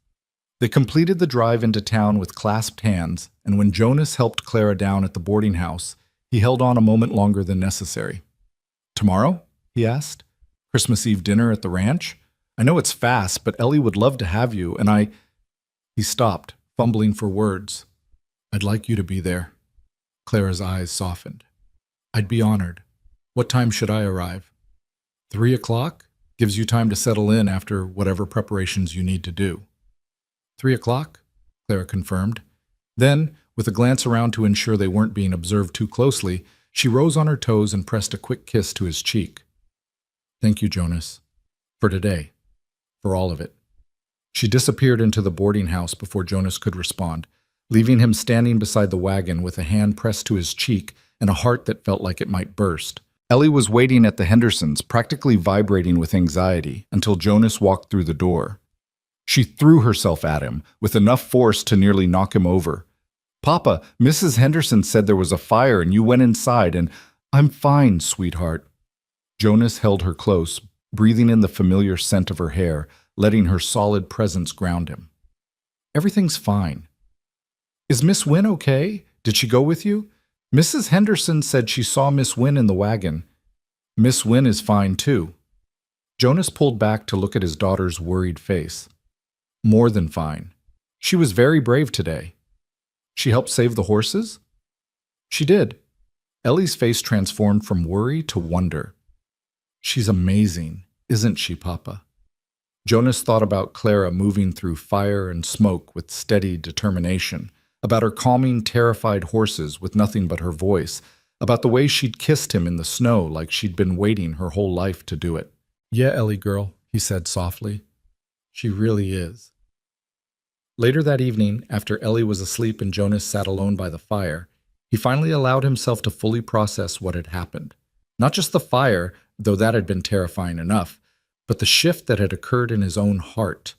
They completed the drive into town with clasped hands, and when Jonas helped Clara down at the boarding house, he held on a moment longer than necessary. "Tomorrow?" he asked. "Christmas Eve dinner at the ranch? I know it's fast, but Ellie would love to have you, and I—" He stopped, fumbling for words. "I'd like you to be there." Clara's eyes softened. "I'd be honored. What time should I arrive?" 3 o'clock? Gives you time to settle in after whatever preparations you need to do." 3 o'clock, Clara confirmed. Then, with a glance around to ensure they weren't being observed too closely, she rose on her toes and pressed a quick kiss to his cheek. "Thank you, Jonas. For today. For all of it." She disappeared into the boarding house before Jonas could respond, leaving him standing beside the wagon with a hand pressed to his cheek and a heart that felt like it might burst. Ellie was waiting at the Hendersons, practically vibrating with anxiety, until Jonas walked through the door. She threw herself at him, with enough force to nearly knock him over. Papa, Mrs. Henderson said there was a fire and you went inside and I'm fine, sweetheart. Jonas held her close, breathing in the familiar scent of her hair, letting her solid presence ground him. Everything's fine. Is Miss Wynne okay? Did she go with you? Mrs. Henderson said she saw Miss Wynne in the wagon. Miss Wynne is fine too. Jonas pulled back to look at his daughter's worried face. More than fine. She was very brave today. She helped save the horses? She did. Ellie's face transformed from worry to wonder. She's amazing, isn't she, Papa? Jonas thought about Clara moving through fire and smoke with steady determination, about her calming, terrified horses with nothing but her voice, about the way she'd kissed him in the snow like she'd been waiting her whole life to do it. Yeah, Ellie girl, he said softly. She really is. Later that evening, after Ellie was asleep and Jonas sat alone by the fire, he finally allowed himself to fully process what had happened. Not just the fire, though that had been terrifying enough, but the shift that had occurred in his own heart.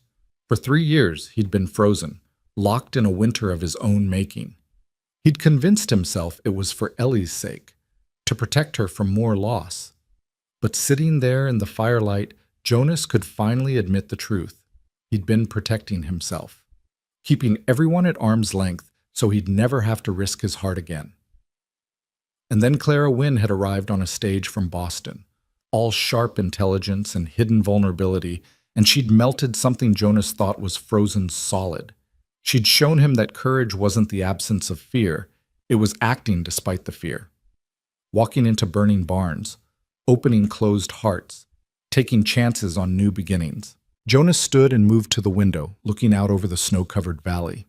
For 3 years, he'd been frozen, locked in a winter of his own making. He'd convinced himself it was for Ellie's sake, to protect her from more loss. But sitting there in the firelight, Jonas could finally admit the truth. He'd been protecting himself, keeping everyone at arm's length so he'd never have to risk his heart again. And then Clara Wynne had arrived on a stage from Boston, all sharp intelligence and hidden vulnerability, and she'd melted something Jonas thought was frozen solid. She'd shown him that courage wasn't the absence of fear, it was acting despite the fear. Walking into burning barns, opening closed hearts, taking chances on new beginnings. Jonas stood and moved to the window, looking out over the snow-covered valley.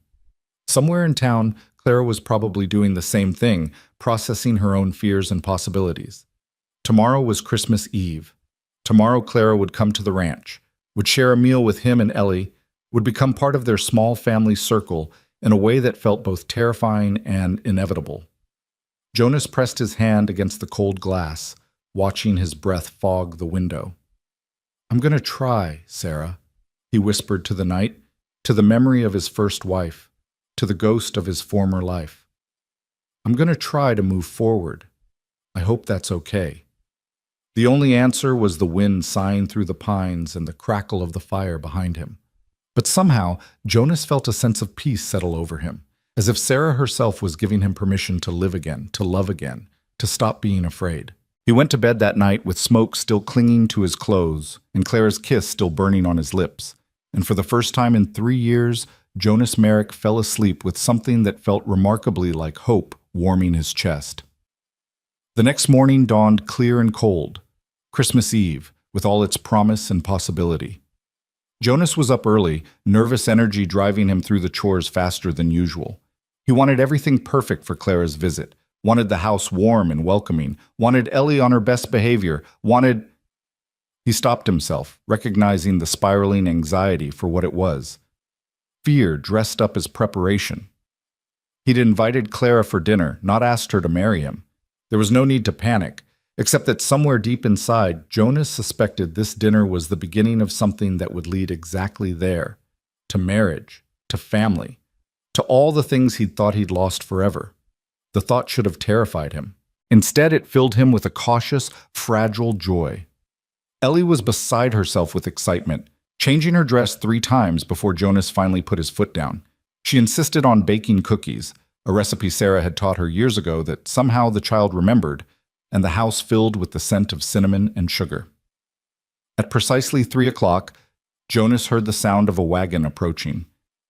Somewhere in town, Clara was probably doing the same thing, processing her own fears and possibilities. Tomorrow was Christmas Eve. Tomorrow Clara would come to the ranch, would share a meal with him and Ellie, would become part of their small family circle in a way that felt both terrifying and inevitable. Jonas pressed his hand against the cold glass, watching his breath fog the window. I'm going to try, Sarah, he whispered to the night, to the memory of his first wife, to the ghost of his former life. I'm going to try to move forward. I hope that's okay. The only answer was the wind sighing through the pines and the crackle of the fire behind him. But somehow, Jonas felt a sense of peace settle over him, as if Sarah herself was giving him permission to live again, to love again, to stop being afraid. He went to bed that night with smoke still clinging to his clothes and Clara's kiss still burning on his lips. And for the first time in 3 years, Jonas Merrick fell asleep with something that felt remarkably like hope warming his chest. The next morning dawned clear and cold, Christmas Eve, with all its promise and possibility. Jonas was up early, nervous energy driving him through the chores faster than usual. He wanted everything perfect for Clara's visit, wanted the house warm and welcoming, wanted Ellie on her best behavior, wanted... He stopped himself, recognizing the spiraling anxiety for what it was. Fear dressed up as preparation. He'd invited Clara for dinner, not asked her to marry him. There was no need to panic, except that somewhere deep inside, Jonas suspected this dinner was the beginning of something that would lead exactly there, to marriage, to family, to all the things he'd thought he'd lost forever. The thought should have terrified him. Instead, it filled him with a cautious, fragile joy. Ellie was beside herself with excitement, changing her dress 3 times before Jonas finally put his foot down. She insisted on baking cookies, a recipe Sarah had taught her years ago that somehow the child remembered, and the house filled with the scent of cinnamon and sugar. At precisely 3 o'clock, Jonas heard the sound of a wagon approaching.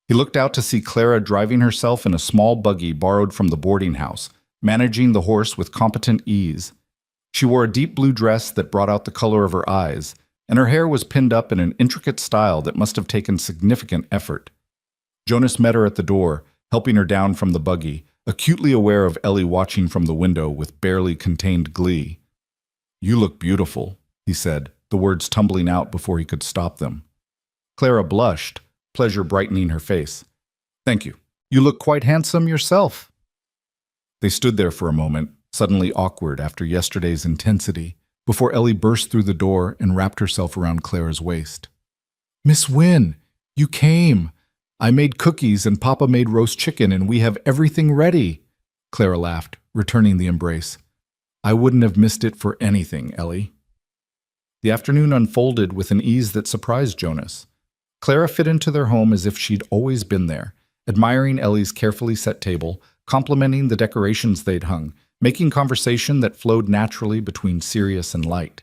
He looked out to see Clara driving herself in a small buggy borrowed from the boarding house, managing the horse with competent ease. She wore a deep blue dress that brought out the color of her eyes, and her hair was pinned up in an intricate style that must have taken significant effort. Jonas met her at the door, helping her down from the buggy, acutely aware of Ellie watching from the window with barely contained glee. "You look beautiful," he said, the words tumbling out before he could stop them. Clara blushed, pleasure brightening her face. "Thank you. You look quite handsome yourself." They stood there for a moment, suddenly awkward after yesterday's intensity, before Ellie burst through the door and wrapped herself around Clara's waist. "Miss Wynne, you came. I made cookies and Papa made roast chicken and we have everything ready. Clara laughed, returning the embrace. I wouldn't have missed it for anything, Ellie. The afternoon unfolded with an ease that surprised Jonas. Clara fit into their home as if she'd always been there, admiring Ellie's carefully set table, complimenting the decorations they'd hung, making conversation that flowed naturally between serious and light.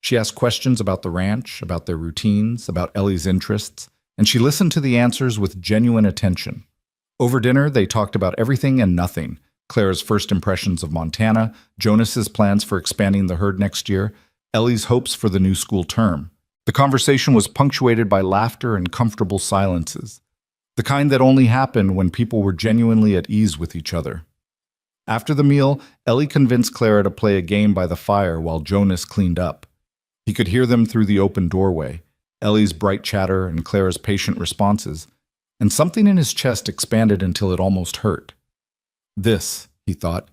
She asked questions about the ranch, about their routines, about Ellie's interests, and she listened to the answers with genuine attention. Over dinner, they talked about everything and nothing. Clara's first impressions of Montana, Jonas's plans for expanding the herd next year, Ellie's hopes for the new school term. The conversation was punctuated by laughter and comfortable silences, the kind that only happened when people were genuinely at ease with each other. After the meal, Ellie convinced Clara to play a game by the fire while Jonas cleaned up. He could hear them through the open doorway, Ellie's bright chatter and Clara's patient responses, and something in his chest expanded until it almost hurt. This, he thought,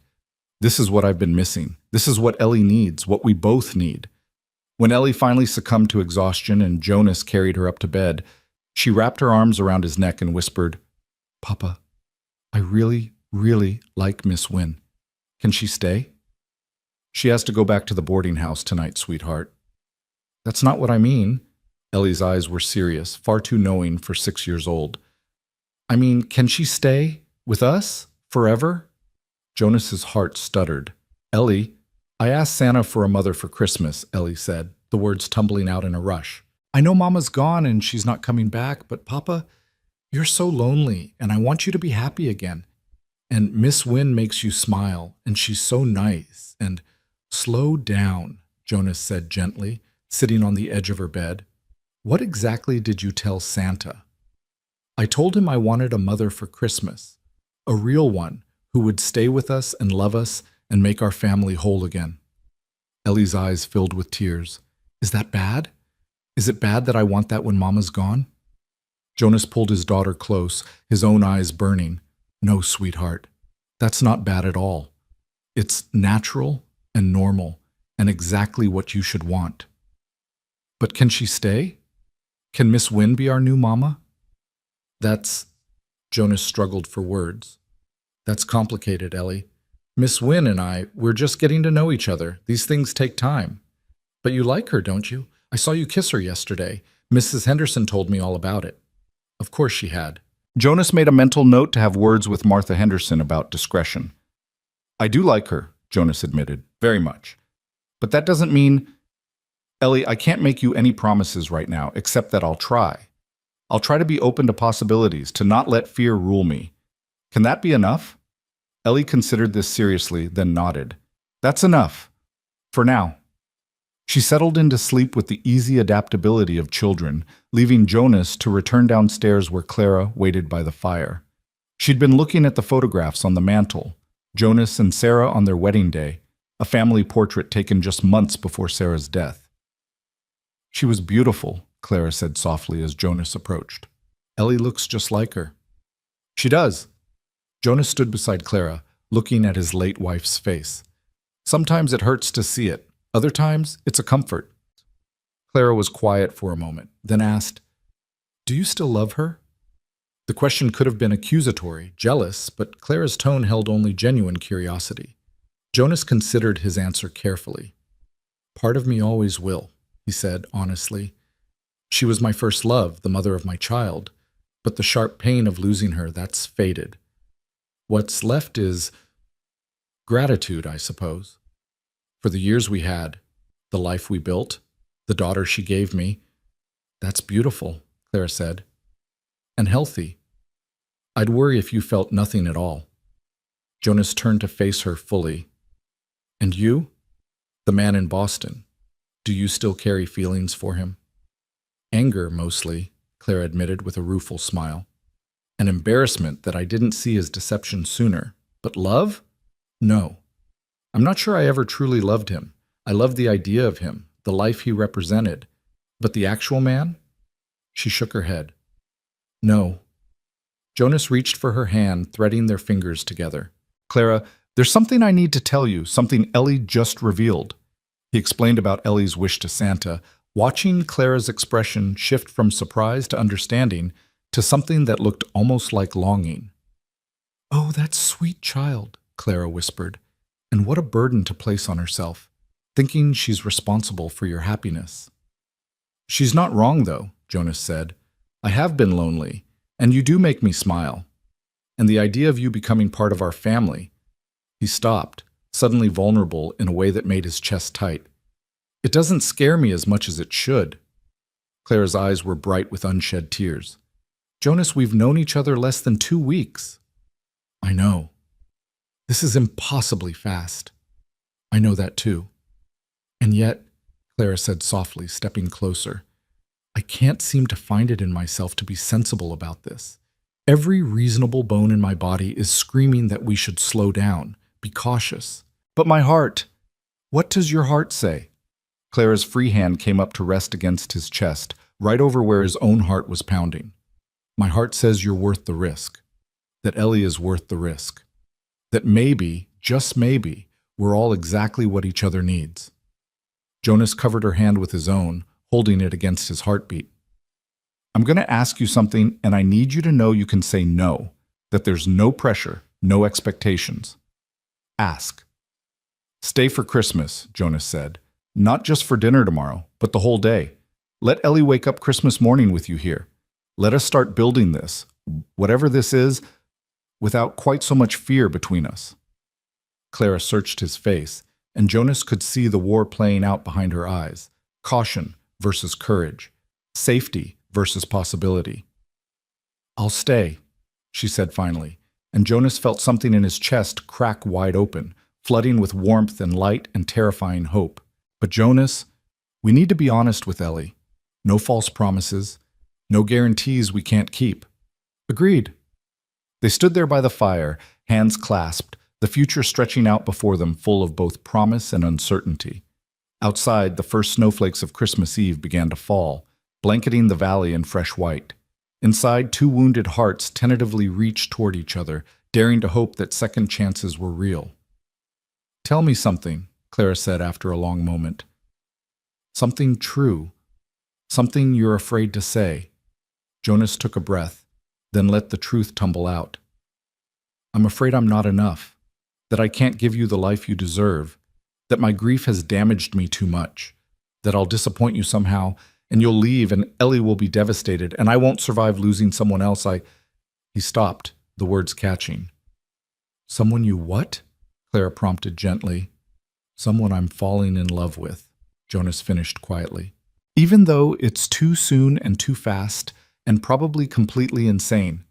this is what I've been missing. This is what Ellie needs, what we both need. When Ellie finally succumbed to exhaustion and Jonas carried her up to bed, she wrapped her arms around his neck and whispered, Papa, I really, really like Miss Wynne. Can she stay? She has to go back to the boarding house tonight, sweetheart. That's not what I mean. Ellie's eyes were serious, far too knowing for 6 years old. I mean, can she stay with us forever? Jonas's heart stuttered. Ellie, I asked Santa for a mother for Christmas, Ellie said, the words tumbling out in a rush. I know Mama's gone and she's not coming back, but Papa, you're so lonely and I want you to be happy again. And Miss Wynne makes you smile and she's so nice. And slow down, Jonas said gently, sitting on the edge of her bed. What exactly did you tell Santa? I told him I wanted a mother for Christmas, a real one who would stay with us and love us and make our family whole again. Ellie's eyes filled with tears. Is that bad? Is it bad that I want that when Mama's gone? Jonas pulled his daughter close, his own eyes burning. No, sweetheart, that's not bad at all. It's natural and normal and exactly what you should want. But can she stay? Can Miss Wynne be our new mama? Jonas struggled for words. That's complicated, Ellie. Miss Wynne and I, we're just getting to know each other. These things take time. But you like her, don't you? I saw you kiss her yesterday. Mrs. Henderson told me all about it. Of course she had. Jonas made a mental note to have words with Martha Henderson about discretion. I do like her, Jonas admitted, very much. But that doesn't mean... Ellie, I can't make you any promises right now, except that I'll try. I'll try to be open to possibilities, to not let fear rule me. Can that be enough? Ellie considered this seriously, then nodded. That's enough. For now. She settled into sleep with the easy adaptability of children, leaving Jonas to return downstairs where Clara waited by the fire. She'd been looking at the photographs on the mantel, Jonas and Sarah on their wedding day, a family portrait taken just months before Sarah's death. She was beautiful, Clara said softly as Jonas approached. Ellie looks just like her. She does. Jonas stood beside Clara, looking at his late wife's face. Sometimes it hurts to see it. Other times, it's a comfort. Clara was quiet for a moment, then asked, Do you still love her? The question could have been accusatory, jealous, but Clara's tone held only genuine curiosity. Jonas considered his answer carefully. Part of me always will, he said honestly. She was my first love, the mother of my child, but the sharp pain of losing her, that's faded. What's left is gratitude, I suppose. For the years we had, the life we built, the daughter she gave me. That's beautiful, Clara said. And healthy. I'd worry if you felt nothing at all. Jonas turned to face her fully. And you? The man in Boston. Do you still carry feelings for him? Anger, mostly, Clara admitted with a rueful smile. An embarrassment that I didn't see as deception sooner. But love? No. I'm not sure I ever truly loved him. I loved the idea of him, the life he represented. But the actual man? She shook her head. No. Jonas reached for her hand, threading their fingers together. Clara, there's something I need to tell you, something Ellie just revealed. He explained about Ellie's wish to Santa. Watching Clara's expression shift from surprise to understanding, to something that looked almost like longing. "Oh, that sweet child," Clara whispered, "and what a burden to place on herself, thinking she's responsible for your happiness." "She's not wrong, though," Jonas said. "I have been lonely, and you do make me smile. And the idea of you becoming part of our family." He stopped, suddenly vulnerable in a way that made his chest tight. "It doesn't scare me as much as it should." Clara's eyes were bright with unshed tears. "Jonas, we've known each other less than 2 weeks." "I know. This is impossibly fast." "I know that too. And yet," Clara said softly, stepping closer, "I can't seem to find it in myself to be sensible about this. Every reasonable bone in my body is screaming that we should slow down, be cautious. But my heart, what does your heart say?" Clara's free hand came up to rest against his chest, right over where his own heart was pounding. "My heart says you're worth the risk, that Ellie is worth the risk, that maybe, just maybe, we're all exactly what each other needs." Jonas covered her hand with his own, holding it against his heartbeat. "I'm going to ask you something, and I need you to know you can say no, that there's no pressure, no expectations. Ask." "Stay for Christmas," Jonas said. "Not just for dinner tomorrow, but the whole day. Let Ellie wake up Christmas morning with you here. Let us start building this, whatever this is, without quite so much fear between us." Clara searched his face, and Jonas could see the war playing out behind her eyes. Caution versus courage. Safety versus possibility. "I'll stay," she said finally, and Jonas felt something in his chest crack wide open, flooding with warmth and light and terrifying hope. "But Jonas, we need to be honest with Ellie. No false promises. No guarantees we can't keep." "Agreed." They stood there by the fire, hands clasped, the future stretching out before them full of both promise and uncertainty. Outside, the first snowflakes of Christmas Eve began to fall, blanketing the valley in fresh white. Inside, 2 wounded hearts tentatively reached toward each other, daring to hope that second chances were real. "Tell me something," Clara said after a long moment. "Something true. Something you're afraid to say." Jonas took a breath, then let the truth tumble out. "I'm afraid I'm not enough, that I can't give you the life you deserve, that my grief has damaged me too much, that I'll disappoint you somehow, and you'll leave, and Ellie will be devastated, and I won't survive losing someone else. He stopped, the words catching. "Someone you what?" Clara prompted gently. "Someone I'm falling in love with," Jonas finished quietly. "Even though it's too soon and too fast, and probably completely insane."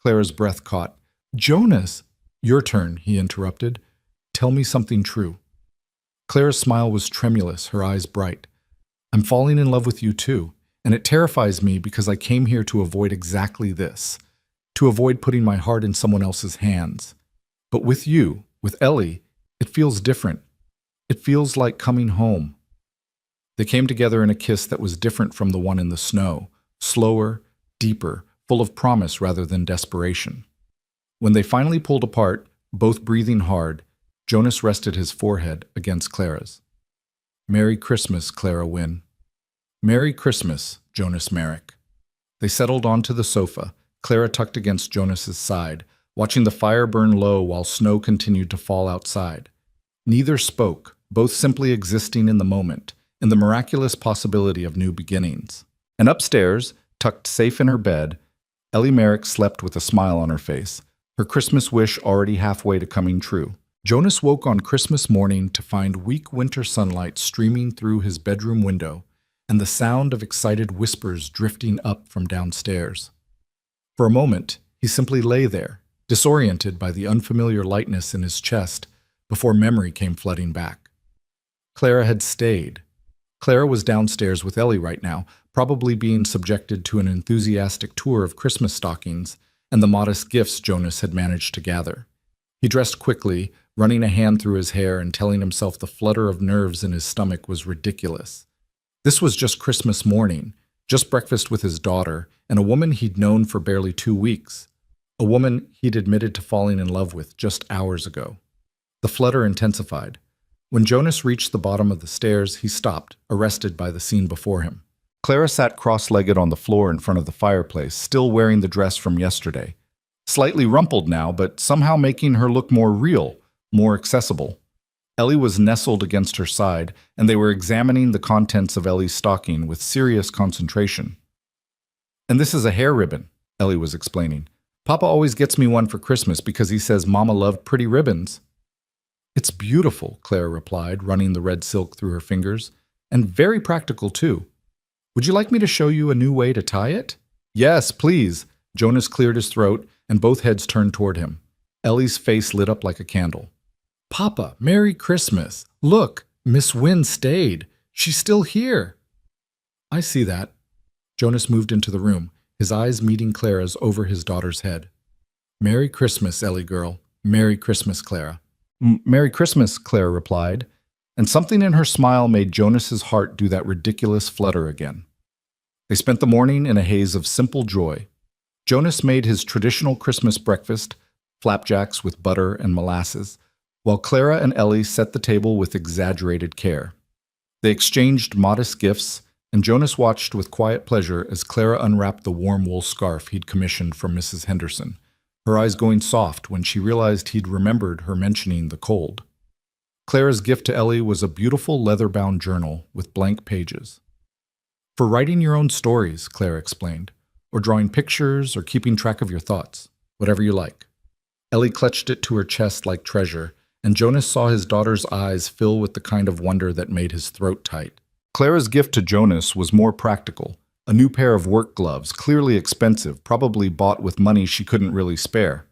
Clara's breath caught. "Jonas!" "Your turn," he interrupted. "Tell me something true." Clara's smile was tremulous, her eyes bright. "I'm falling in love with you too, and it terrifies me because I came here to avoid exactly this, to avoid putting my heart in someone else's hands. But with you, with Ellie, it feels different. It feels like coming home." They came together in a kiss that was different from the one in the snow, slower, deeper, full of promise rather than desperation. When they finally pulled apart, both breathing hard, Jonas rested his forehead against Clara's. "Merry Christmas, Clara Wynne." "Merry Christmas, Jonas Merrick." They settled onto the sofa, Clara tucked against Jonas's side, watching the fire burn low while snow continued to fall outside. Neither spoke, both simply existing in the moment, in the miraculous possibility of new beginnings. And upstairs, tucked safe in her bed, Ellie Merrick slept with a smile on her face, her Christmas wish already halfway to coming true. Jonas woke on Christmas morning to find weak winter sunlight streaming through his bedroom window and the sound of excited whispers drifting up from downstairs. For a moment, he simply lay there, disoriented by the unfamiliar lightness in his chest, before memory came flooding back. Clara had stayed. Clara was downstairs with Ellie right now, probably being subjected to an enthusiastic tour of Christmas stockings and the modest gifts Jonas had managed to gather. He dressed quickly, running a hand through his hair and telling himself the flutter of nerves in his stomach was ridiculous. This was just Christmas morning, just breakfast with his daughter, and a woman he'd known for barely 2 weeks. A woman he'd admitted to falling in love with just hours ago. The flutter intensified. When Jonas reached the bottom of the stairs, he stopped, arrested by the scene before him. Clara sat cross-legged on the floor in front of the fireplace, still wearing the dress from yesterday. Slightly rumpled now, but somehow making her look more real, more accessible. Ellie was nestled against her side, and they were examining the contents of Ellie's stocking with serious concentration. "And this is a hair ribbon," Ellie was explaining. "Papa always gets me one for Christmas because he says Mama loved pretty ribbons." "It's beautiful," Clara replied, running the red silk through her fingers. "And very practical, too. Would you like me to show you a new way to tie it?" "Yes, please." Jonas cleared his throat, and both heads turned toward him. Ellie's face lit up like a candle. "Papa, Merry Christmas. Look, Miss Wynne stayed. She's still here." "I see that." Jonas moved into the room, his eyes meeting Clara's over his daughter's head. "Merry Christmas, Ellie girl. Merry Christmas, Clara." "Merry Christmas," Clara replied, and something in her smile made Jonas's heart do that ridiculous flutter again. They spent the morning in a haze of simple joy. Jonas made his traditional Christmas breakfast, flapjacks with butter and molasses, while Clara and Ellie set the table with exaggerated care. They exchanged modest gifts, and Jonas watched with quiet pleasure as Clara unwrapped the warm wool scarf he'd commissioned from Mrs. Henderson, her eyes going soft when she realized he'd remembered her mentioning the cold. Clara's gift to Ellie was a beautiful leather-bound journal with blank pages. "For writing your own stories," Clara explained, "or drawing pictures or keeping track of your thoughts, whatever you like." Ellie clutched it to her chest like treasure, and Jonas saw his daughter's eyes fill with the kind of wonder that made his throat tight. Clara's gift to Jonas was more practical, a new pair of work gloves, clearly expensive, probably bought with money she couldn't really spare.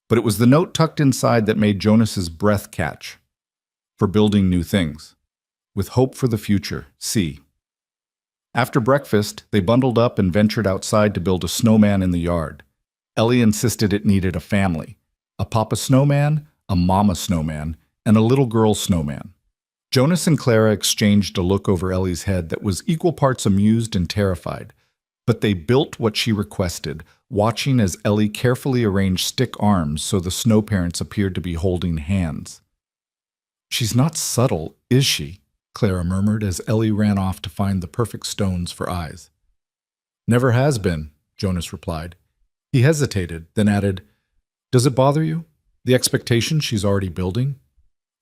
But it was the note tucked inside that made Jonas's breath catch. "For building new things. With hope for the future, see." After breakfast, they bundled up and ventured outside to build a snowman in the yard. Ellie insisted it needed a family: a papa snowman, a mama snowman, and a little girl snowman. Jonas and Clara exchanged a look over Ellie's head that was equal parts amused and terrified, but they built what she requested, watching as Ellie carefully arranged stick arms so the snow parents appeared to be holding hands. "She's not subtle, is she?" Clara murmured as Ellie ran off to find the perfect stones for eyes. "Never has been," Jonas replied. He hesitated, then added, "Does it bother you? The expectation she's already building?"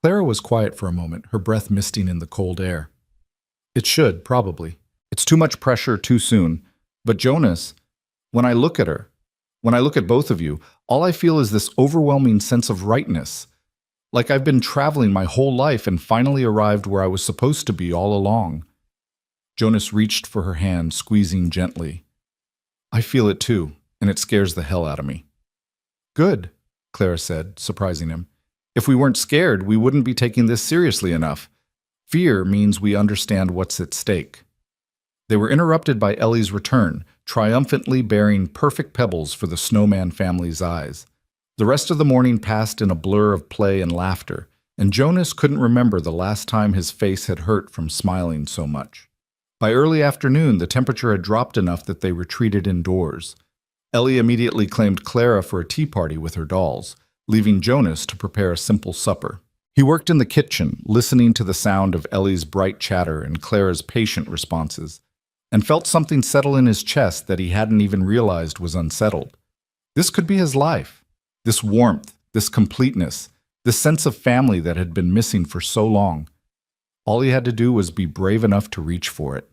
Clara was quiet for a moment, her breath misting in the cold air. "It should, probably. It's too much pressure too soon. But Jonas, when I look at her, when I look at both of you, all I feel is this overwhelming sense of rightness. Like I've been traveling my whole life and finally arrived where I was supposed to be all along." Jonas reached for her hand, squeezing gently. "I feel it too, and it scares the hell out of me." "Good," Clara said, surprising him. "If we weren't scared, we wouldn't be taking this seriously enough. Fear means we understand what's at stake." They were interrupted by Ellie's return, triumphantly bearing perfect pebbles for the snowman family's eyes. The rest of the morning passed in a blur of play and laughter, and Jonas couldn't remember the last time his face had hurt from smiling so much. By early afternoon, the temperature had dropped enough that they retreated indoors. Ellie immediately claimed Clara for a tea party with her dolls, leaving Jonas to prepare a simple supper. He worked in the kitchen, listening to the sound of Ellie's bright chatter and Clara's patient responses, and felt something settle in his chest that he hadn't even realized was unsettled. This could be his life. This warmth, this completeness, this sense of family that had been missing for so long. All he had to do was be brave enough to reach for it.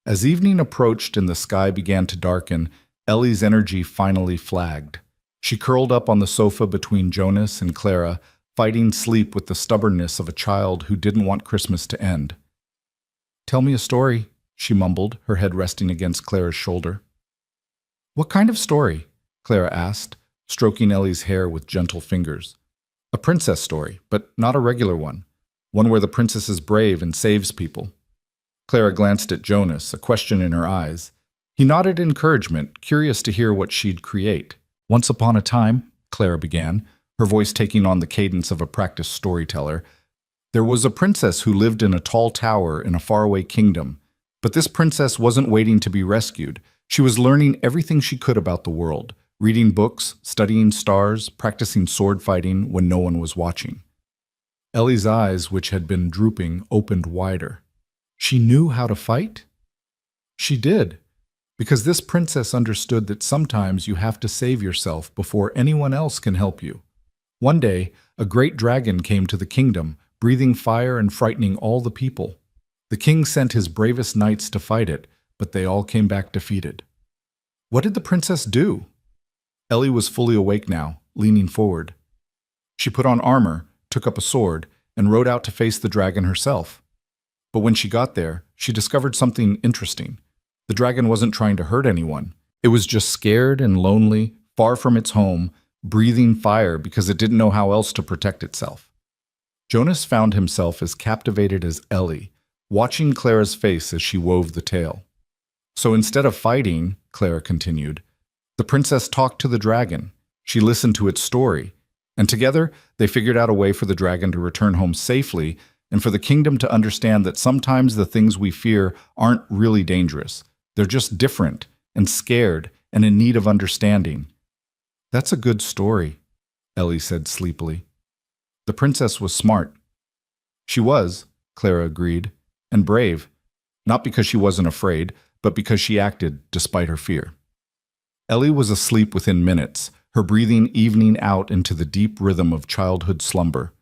As evening approached and the sky began to darken, Ellie's energy finally flagged. She curled up on the sofa between Jonas and Clara, fighting sleep with the stubbornness of a child who didn't want Christmas to end. "Tell me a story," she mumbled, her head resting against Clara's shoulder. "What kind of story?" Clara asked, stroking Ellie's hair with gentle fingers. "A princess story, but not a regular one. One where the princess is brave and saves people." Clara glanced at Jonas, a question in her eyes. He nodded encouragement, curious to hear what she'd create. "Once upon a time," Clara began, her voice taking on the cadence of a practiced storyteller, "there was a princess who lived in a tall tower in a faraway kingdom. But this princess wasn't waiting to be rescued. She was learning everything she could about the world, reading books, studying stars, practicing sword fighting when no one was watching." Ellie's eyes, which had been drooping, opened wider. "She knew how to fight?" She did, because this princess understood that sometimes you have to save yourself before anyone else can help you. One day, a great dragon came to the kingdom, breathing fire and frightening all the people. The king sent his bravest knights to fight it, but they all came back defeated. What did the princess do? Ellie was fully awake now, leaning forward. She put on armor, took up a sword, and rode out to face the dragon herself. But when she got there, she discovered something interesting. The dragon wasn't trying to hurt anyone. It was just scared and lonely, far from its home, breathing fire because it didn't know how else to protect itself. Jonas found himself as captivated as Ellie, watching Clara's face as she wove the tale. So instead of fighting, Clara continued, the princess talked to the dragon. She listened to its story, and together they figured out a way for the dragon to return home safely and for the kingdom to understand that sometimes the things we fear aren't really dangerous. They're just different and scared and in need of understanding. That's a good story, Ellie said sleepily. The princess was smart. She was, Clara agreed, and brave, not because she wasn't afraid, but because she acted despite her fear. Ellie was asleep within minutes, her breathing evening out into the deep rhythm of childhood slumber.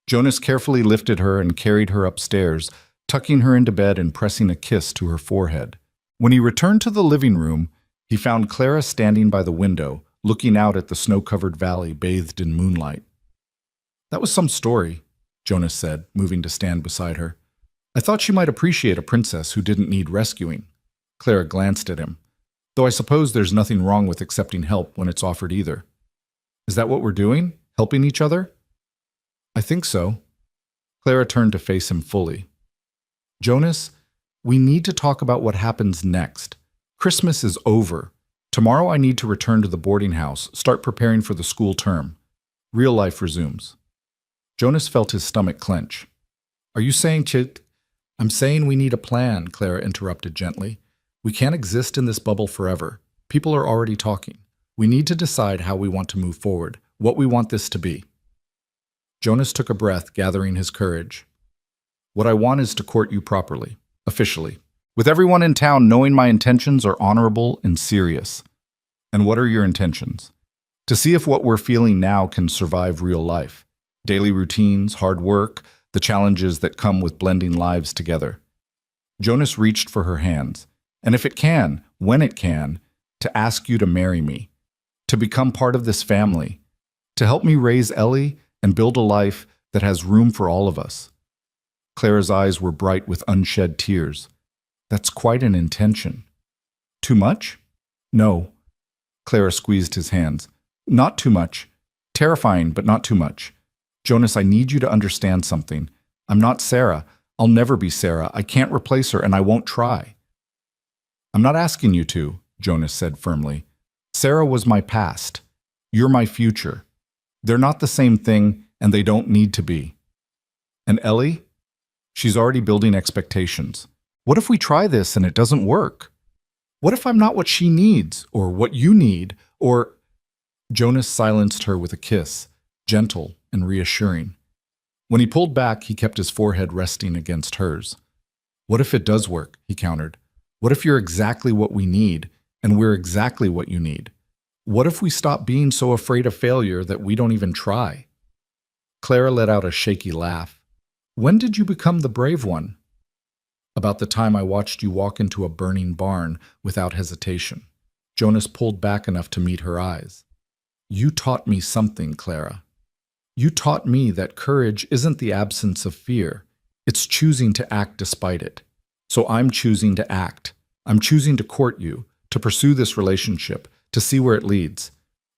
Jonas carefully lifted her and carried her upstairs, tucking her into bed and pressing a kiss to her forehead. When he returned to the living room, he found Clara standing by the window, looking out at the snow-covered valley bathed in moonlight. That was some story, Jonas said, moving to stand beside her. I thought you might appreciate a princess who didn't need rescuing. Clara glanced at him. Though I suppose there's nothing wrong with accepting help when it's offered either. Is that what we're doing? Helping each other? I think so. Clara turned to face him fully. Jonas, we need to talk about what happens next. Christmas is over. Tomorrow I need to return to the boarding house, start preparing for the school term. Real life resumes. Jonas felt his stomach clench. Are you saying, I'm saying we need a plan, Clara interrupted gently. We can't exist in this bubble forever. People are already talking. We need to decide how we want to move forward, what we want this to be. Jonas took a breath, gathering his courage. What I want is to court you properly, officially, with everyone in town knowing my intentions are honorable and serious. And what are your intentions? To see if what we're feeling now can survive real life. Daily routines, hard work, the challenges that come with blending lives together. Jonas reached for her hands. And if it can, when it can, to ask you to marry me, to become part of this family, to help me raise Ellie and build a life that has room for all of us. Clara's eyes were bright with unshed tears. That's quite an intention. Too much? No. Clara squeezed his hands. Not too much. Terrifying, but not too much. Jonas, I need you to understand something. I'm not Sarah. I'll never be Sarah. I can't replace her, and I won't try. I'm not asking you to, Jonas said firmly. Sarah was my past. You're my future. They're not the same thing, and they don't need to be. And Ellie? She's already building expectations. What if we try this and it doesn't work? What if I'm not what she needs, or what you need, or... Jonas silenced her with a kiss, gentle and reassuring. When he pulled back, he kept his forehead resting against hers. What if it does work? He countered. What if you're exactly what we need, and we're exactly what you need? What if we stop being so afraid of failure that we don't even try? Clara let out a shaky laugh. When did you become the brave one? About the time I watched you walk into a burning barn without hesitation. Jonas pulled back enough to meet her eyes. You taught me something, Clara. You taught me that courage isn't the absence of fear. It's choosing to act despite it. So I'm choosing to act. I'm choosing to court you, to pursue this relationship, to see where it leads.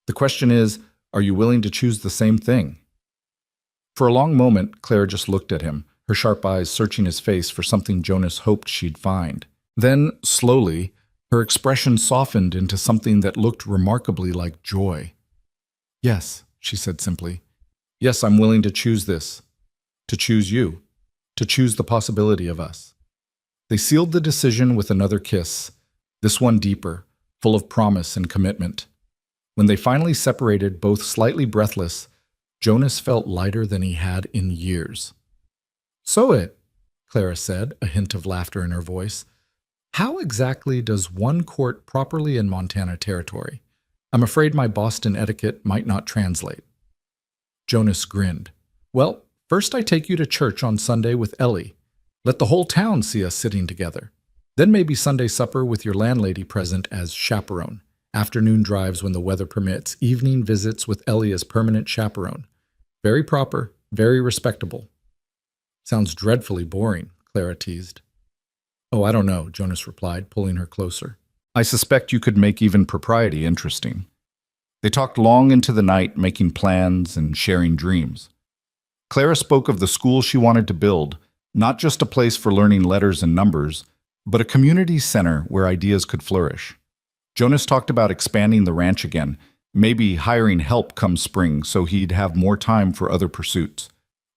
The question is, are you willing to choose the same thing? For a long moment, Claire just looked at him, her sharp eyes searching his face for something Jonas hoped she'd find. Then, slowly, her expression softened into something that looked remarkably like joy. Yes, she said simply. Yes, I'm willing to choose this. To choose you. To choose the possibility of us. They sealed the decision with another kiss, this one deeper, full of promise and commitment. When they finally separated, both slightly breathless, Jonas felt lighter than he had in years. So Clara said, a hint of laughter in her voice. How exactly does one court properly in Montana territory? I'm afraid my Boston etiquette might not translate. Jonas grinned. Well, first I take you to church on Sunday with Ellie. Let the whole town see us sitting together. Then maybe Sunday supper with your landlady present as chaperone. Afternoon drives when the weather permits. Evening visits with Ellie as permanent chaperone. Very proper, very respectable. Sounds dreadfully boring, Clara teased. Oh, I don't know, Jonas replied, pulling her closer. I suspect you could make even propriety interesting. They talked long into the night, making plans and sharing dreams. Clara spoke of the school she wanted to build, not just a place for learning letters and numbers, but a community center where ideas could flourish. Jonas talked about expanding the ranch again, maybe hiring help come spring so he'd have more time for other pursuits.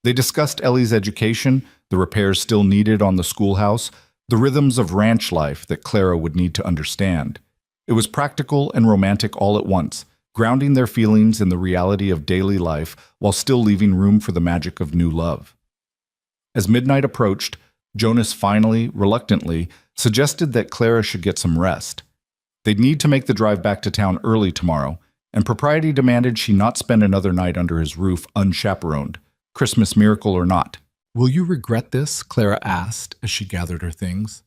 They discussed Ellie's education, the repairs still needed on the schoolhouse, the rhythms of ranch life that Clara would need to understand. It was practical and romantic all at once, grounding their feelings in the reality of daily life while still leaving room for the magic of new love. As midnight approached, Jonas finally, reluctantly, suggested that Clara should get some rest. They'd need to make the drive back to town early tomorrow, and propriety demanded she not spend another night under his roof unchaperoned, Christmas miracle or not. Will you regret this? Clara asked as she gathered her things.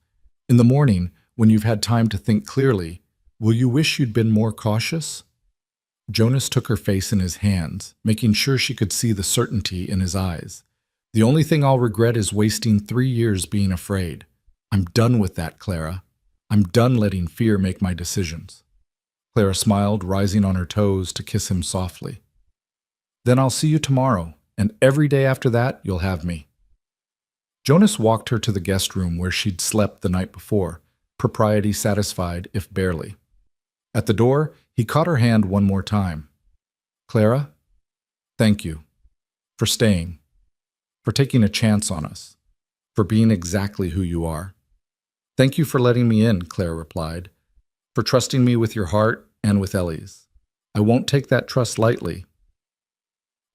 In the morning, when you've had time to think clearly, will you wish you'd been more cautious? Jonas took her face in his hands, making sure she could see the certainty in his eyes. The only thing I'll regret is wasting 3 years being afraid. I'm done with that, Clara. I'm done letting fear make my decisions. Clara smiled, rising on her toes to kiss him softly. Then I'll see you tomorrow, and every day after that, you'll have me. Jonas walked her to the guest room where she'd slept the night before, propriety satisfied, if barely. At the door, he caught her hand one more time. Clara, thank you for staying, for taking a chance on us, for being exactly who you are. Thank you for letting me in, Clara replied, for trusting me with your heart and with Ellie's. I won't take that trust lightly.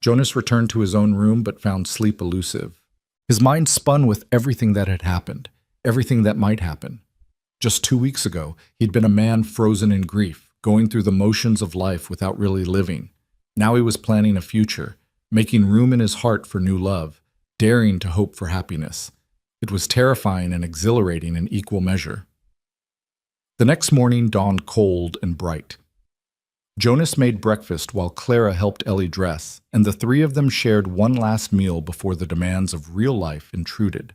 Jonas returned to his own room but found sleep elusive. His mind spun with everything that had happened, everything that might happen. Just 2 weeks ago, he'd been a man frozen in grief, going through the motions of life without really living. Now he was planning a future, making room in his heart for new love, daring to hope for happiness. It was terrifying and exhilarating in equal measure. The next morning dawned cold and bright. Jonas made breakfast while Clara helped Ellie dress, and the three of them shared one last meal before the demands of real life intruded.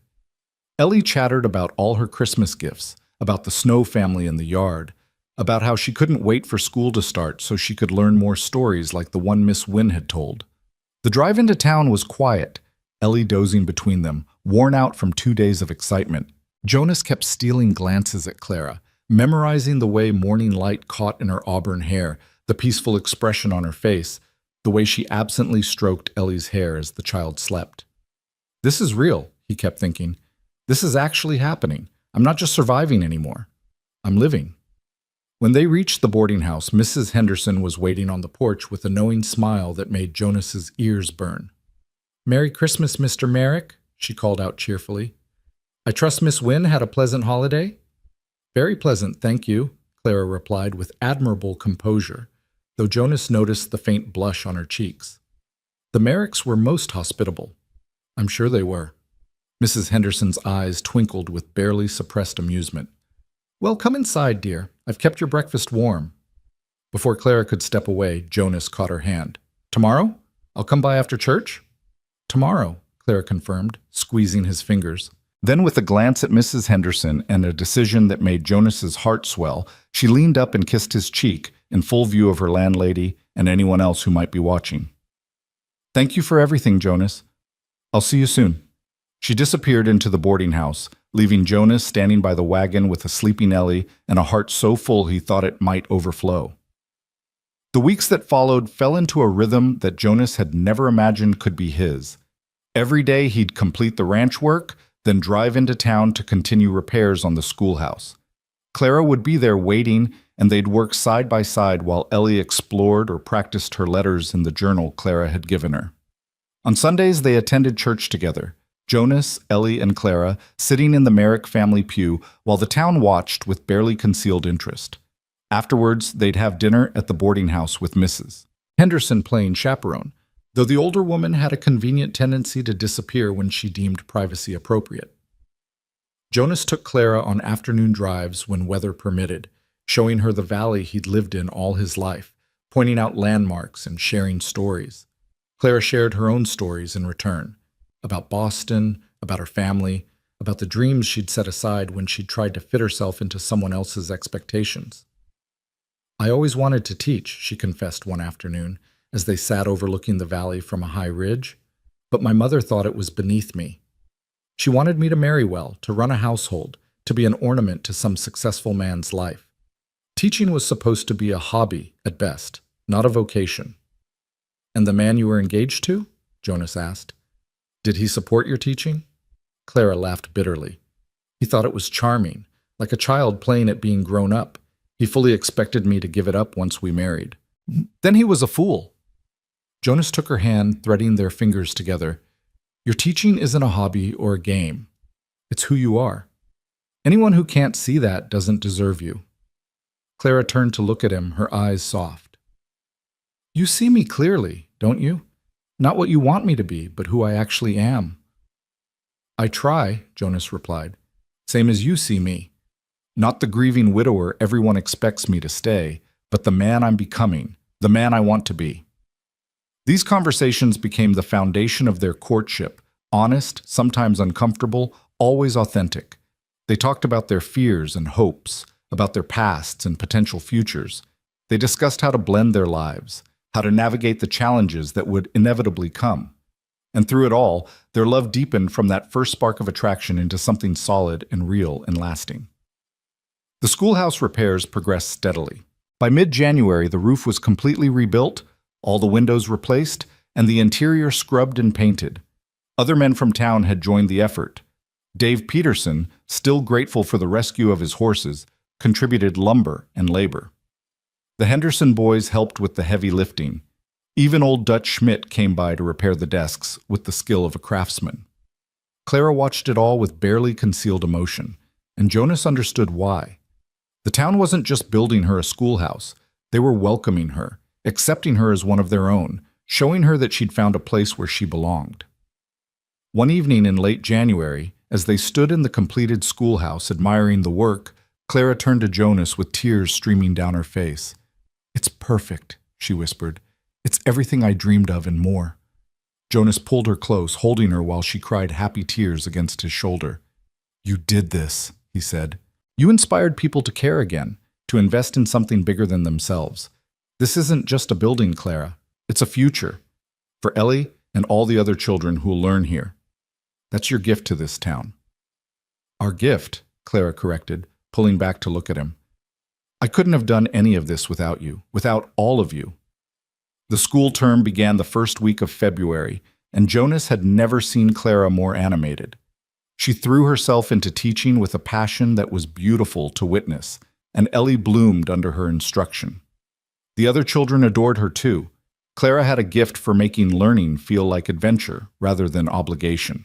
Ellie chattered about all her Christmas gifts, about the Snow family in the yard, about how she couldn't wait for school to start so she could learn more stories like the one Miss Wynne had told. The drive into town was quiet, Ellie dozing between them, worn out from 2 days of excitement. Jonas kept stealing glances at Clara, memorizing the way morning light caught in her auburn hair, the peaceful expression on her face, the way she absently stroked Ellie's hair as the child slept. This is real, he kept thinking. This is actually happening. I'm not just surviving anymore. I'm living. When they reached the boarding house, Mrs. Henderson was waiting on the porch with a knowing smile that made Jonas's ears burn. Merry Christmas, Mr. Merrick, she called out cheerfully. I trust Miss Wynne had a pleasant holiday? Very pleasant, thank you, Clara replied with admirable composure, though Jonas noticed the faint blush on her cheeks. The Merricks were most hospitable. I'm sure they were. Mrs. Henderson's eyes twinkled with barely suppressed amusement. Well, come inside, dear. I've kept your breakfast warm. Before Clara could step away, Jonas caught her hand. Tomorrow? I'll come by after church? Tomorrow, Clara confirmed, squeezing his fingers. Then with a glance at Mrs. Henderson and a decision that made Jonas's heart swell, she leaned up and kissed his cheek in full view of her landlady and anyone else who might be watching. Thank you for everything, Jonas. I'll see you soon. She disappeared into the boarding house, leaving Jonas standing by the wagon with a sleeping Ellie and a heart so full he thought it might overflow. The weeks that followed fell into a rhythm that Jonas had never imagined could be his. Every day he'd complete the ranch work, then drive into town to continue repairs on the schoolhouse. Clara would be there waiting, and they'd work side by side while Ellie explored or practiced her letters in the journal Clara had given her. On Sundays, they attended church together. Jonas, Ellie, and Clara sitting in the Merrick family pew while the town watched with barely concealed interest. Afterwards, they'd have dinner at the boarding house with Mrs. Henderson playing chaperone, though the older woman had a convenient tendency to disappear when she deemed privacy appropriate. Jonas took Clara on afternoon drives when weather permitted, showing her the valley he'd lived in all his life, pointing out landmarks and sharing stories. Clara shared her own stories in return, about Boston, about her family, about the dreams she'd set aside when she'd tried to fit herself into someone else's expectations. "I always wanted to teach," she confessed one afternoon, as they sat overlooking the valley from a high ridge, "but my mother thought it was beneath me. She wanted me to marry well, to run a household, to be an ornament to some successful man's life. Teaching was supposed to be a hobby at best, not a vocation." "And the man you were engaged to?" Jonas asked. "Did he support your teaching?" Clara laughed bitterly. "He thought it was charming, like a child playing at being grown up. He fully expected me to give it up once we married." "Then he was a fool." Jonas took her hand, threading their fingers together. "Your teaching isn't a hobby or a game. It's who you are. Anyone who can't see that doesn't deserve you." Clara turned to look at him, her eyes soft. "You see me clearly, don't you? Not what you want me to be, but who I actually am." "I try," Jonas replied. "Same as you see me. Not the grieving widower everyone expects me to stay, but the man I'm becoming, the man I want to be." These conversations became the foundation of their courtship, honest, sometimes uncomfortable, always authentic. They talked about their fears and hopes, about their pasts and potential futures. They discussed how to blend their lives, how to navigate the challenges that would inevitably come. And through it all, their love deepened from that first spark of attraction into something solid and real and lasting. The schoolhouse repairs progressed steadily. By mid-January, the roof was completely rebuilt, all the windows replaced, and the interior scrubbed and painted. Other men from town had joined the effort. Dave Peterson, still grateful for the rescue of his horses, contributed lumber and labor. The Henderson boys helped with the heavy lifting. Even old Dutch Schmidt came by to repair the desks with the skill of a craftsman. Clara watched it all with barely concealed emotion, and Jonas understood why. The town wasn't just building her a schoolhouse. They were welcoming her, accepting her as one of their own, showing her that she'd found a place where she belonged. One evening in late January, as they stood in the completed schoolhouse admiring the work, Clara turned to Jonas with tears streaming down her face. "It's perfect," she whispered. "It's everything I dreamed of and more." Jonas pulled her close, holding her while she cried happy tears against his shoulder. "You did this," he said. "You inspired people to care again, to invest in something bigger than themselves. This isn't just a building, Clara. It's a future. For Ellie and all the other children who'll learn here. That's your gift to this town." "Our gift," Clara corrected, pulling back to look at him. "I couldn't have done any of this without you, without all of you." The school term began the first week of February, and Jonas had never seen Clara more animated. She threw herself into teaching with a passion that was beautiful to witness, and Ellie bloomed under her instruction. The other children adored her too. Clara had a gift for making learning feel like adventure rather than obligation.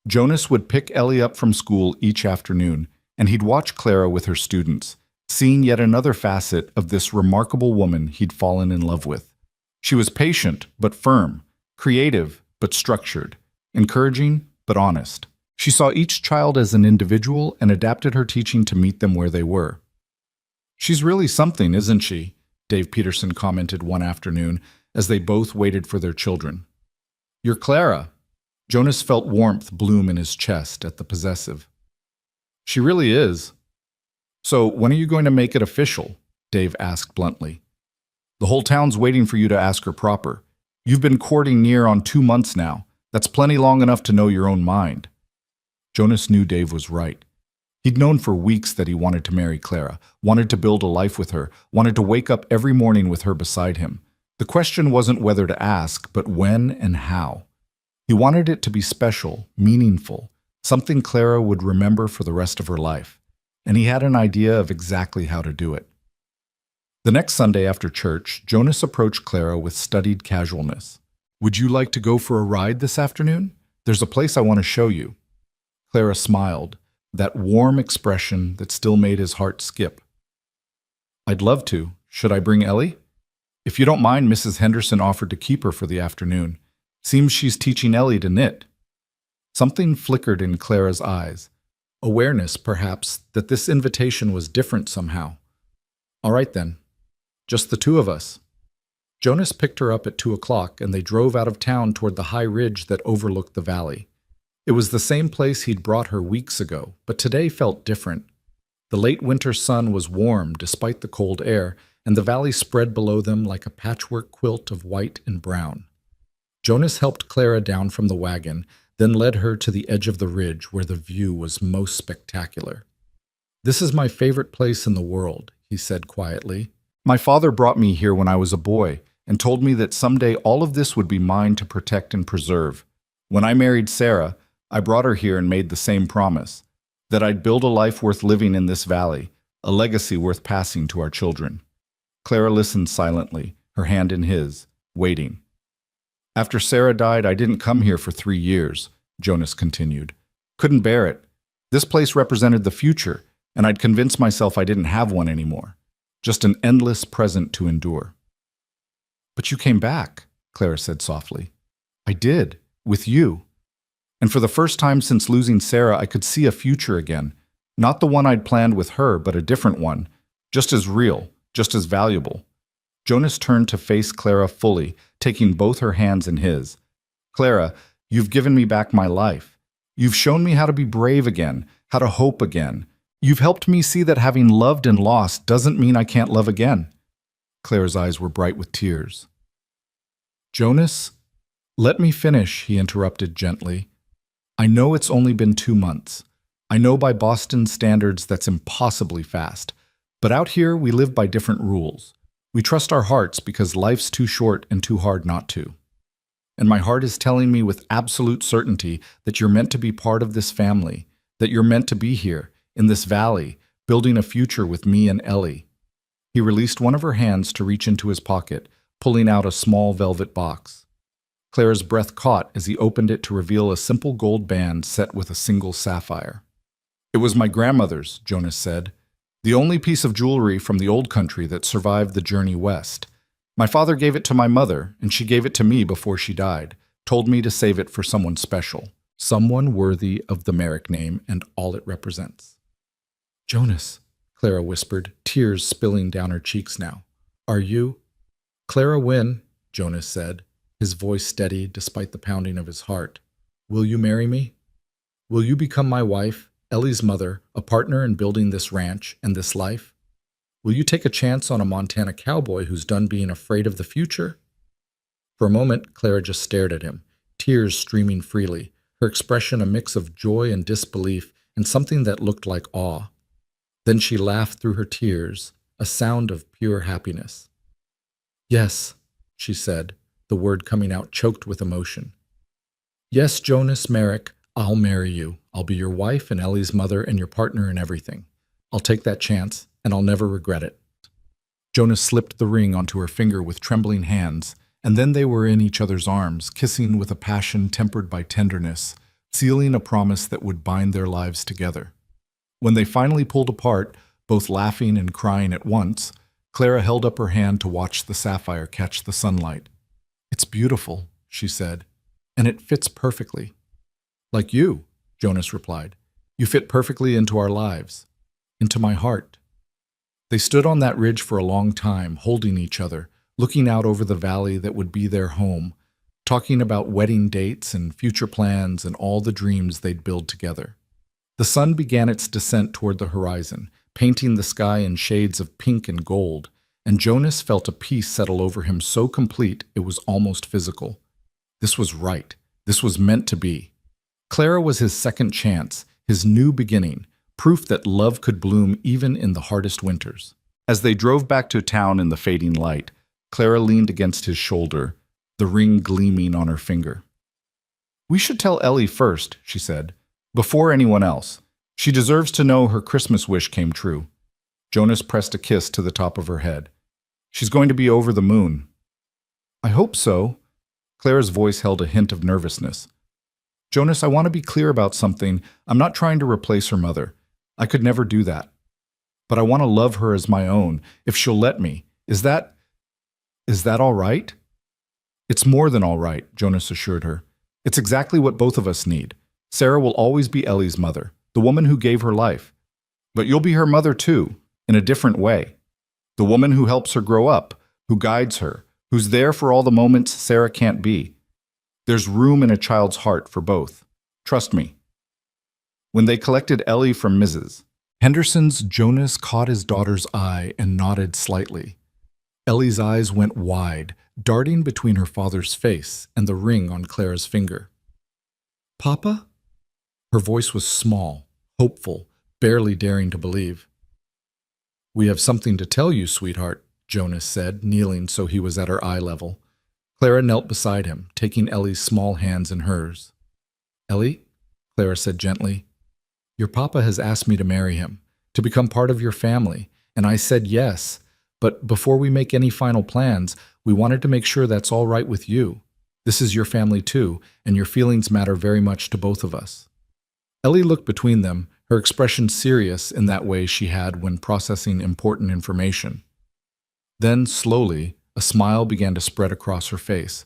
Jonas would pick Ellie up from school each afternoon, and he'd watch Clara with her students, seeing yet another facet of this remarkable woman he'd fallen in love with. She was patient but firm, creative but structured, encouraging but honest. She saw each child as an individual and adapted her teaching to meet them where they were. "She's really something, isn't she?" Dave Peterson commented one afternoon as they both waited for their children. "You're Clara." Jonas felt warmth bloom in his chest at the possessive. "She really is." "So when are you going to make it official?" Dave asked bluntly. "The whole town's waiting for you to ask her proper. You've been courting near on 2 months now. That's plenty long enough to know your own mind." Jonas knew Dave was right. He'd known for weeks that he wanted to marry Clara, wanted to build a life with her, wanted to wake up every morning with her beside him. The question wasn't whether to ask, but when and how. He wanted it to be special, meaningful, something Clara would remember for the rest of her life, and he had an idea of exactly how to do it. The next Sunday after church, Jonas approached Clara with studied casualness. "Would you like to go for a ride this afternoon? There's a place I want to show you." Clara smiled, that warm expression that still made his heart skip. "I'd love to. Should I bring Ellie?" "If you don't mind, Mrs. Henderson offered to keep her for the afternoon. Seems she's teaching Ellie to knit." Something flickered in Clara's eyes. Awareness, perhaps, that this invitation was different somehow. "All right then. Just the two of us." Jonas picked her up at 2 o'clock, and they drove out of town toward the high ridge that overlooked the valley. It was the same place he'd brought her weeks ago, but today felt different. The late winter sun was warm despite the cold air, and the valley spread below them like a patchwork quilt of white and brown. Jonas helped Clara down from the wagon, then led her to the edge of the ridge where the view was most spectacular. "This is my favorite place in the world," he said quietly. "My father brought me here when I was a boy and told me that someday all of this would be mine to protect and preserve. When I married Sarah, I brought her here and made the same promise, that I'd build a life worth living in this valley, a legacy worth passing to our children." Clara listened silently, her hand in his, waiting. "After Sarah died, I didn't come here for 3 years," Jonas continued. "Couldn't bear it. This place represented the future, and I'd convinced myself I didn't have one anymore. Just an endless present to endure." "But you came back," Clara said softly. "I did, with you. And for the first time since losing Sarah, I could see a future again. Not the one I'd planned with her, but a different one. Just as real, just as valuable." Jonas turned to face Clara fully, taking both her hands in his. "Clara, you've given me back my life. You've shown me how to be brave again, how to hope again. You've helped me see that having loved and lost doesn't mean I can't love again." Clara's eyes were bright with tears. "Jonas, let me finish," he interrupted gently. "I know it's only been 2 months. I know by Boston standards that's impossibly fast. But out here, we live by different rules. We trust our hearts because life's too short and too hard not to. And my heart is telling me with absolute certainty that you're meant to be part of this family, that you're meant to be here, in this valley, building a future with me and Ellie." He released one of her hands to reach into his pocket, pulling out a small velvet box. Clara's breath caught as he opened it to reveal a simple gold band set with a single sapphire. "It was my grandmother's," Jonas said. "The only piece of jewelry from the old country that survived the journey west. My father gave it to my mother, and she gave it to me before she died, told me to save it for someone special, someone worthy of the Merrick name and all it represents." "Jonas," Clara whispered, tears spilling down her cheeks now. "Are you—" "Clara Wynne," Jonas said, his voice steady despite the pounding of his heart. "Will you marry me? Will you become my wife, Ellie's mother, a partner in building this ranch and this life? Will you take a chance on a Montana cowboy who's done being afraid of the future?" For a moment, Clara just stared at him, tears streaming freely, her expression a mix of joy and disbelief and something that looked like awe. Then she laughed through her tears, a sound of pure happiness. "Yes," she said, the word coming out choked with emotion. "Yes, Jonas Merrick, I'll marry you. I'll be your wife and Ellie's mother and your partner in everything. I'll take that chance, and I'll never regret it." Jonas slipped the ring onto her finger with trembling hands, and then they were in each other's arms, kissing with a passion tempered by tenderness, sealing a promise that would bind their lives together. When they finally pulled apart, both laughing and crying at once, Clara held up her hand to watch the sapphire catch the sunlight. "It's beautiful," she said, "and it fits perfectly." "Like you," Jonas replied. "You fit perfectly into our lives, into my heart." They stood on that ridge for a long time, holding each other, looking out over the valley that would be their home, talking about wedding dates and future plans and all the dreams they'd build together. The sun began its descent toward the horizon, painting the sky in shades of pink and gold, and Jonas felt a peace settle over him so complete it was almost physical. This was right. This was meant to be. Clara was his second chance, his new beginning, proof that love could bloom even in the hardest winters. As they drove back to town in the fading light, Clara leaned against his shoulder, the ring gleaming on her finger. "We should tell Ellie first," she said, "before anyone else. She deserves to know her Christmas wish came true." Jonas pressed a kiss to the top of her head. "She's going to be over the moon." "I hope so." Clara's voice held a hint of nervousness. Jonas, I want to be clear about something. I'm not trying to replace her mother. I could never do that. But I want to love her as my own, if she'll let me. Is that all right? It's more than all right, Jonas assured her. It's exactly what both of us need. Sarah will always be Ellie's mother, the woman who gave her life. But you'll be her mother too, in a different way. The woman who helps her grow up, who guides her, who's there for all the moments Sarah can't be. There's room in a child's heart for both. Trust me. When they collected Ellie from Mrs. Henderson's, Jonas caught his daughter's eye and nodded slightly. Ellie's eyes went wide, darting between her father's face and the ring on Clara's finger. Papa? Her voice was small, hopeful, barely daring to believe. We have something to tell you, sweetheart, Jonas said, kneeling so he was at her eye level. Clara knelt beside him, taking Ellie's small hands in hers. Ellie, Clara said gently, your papa has asked me to marry him, to become part of your family, and I said yes, but before we make any final plans, we wanted to make sure that's all right with you. This is your family too, and your feelings matter very much to both of us. Ellie looked between them, her expression serious in that way she had when processing important information. Then, slowly, a smile began to spread across her face,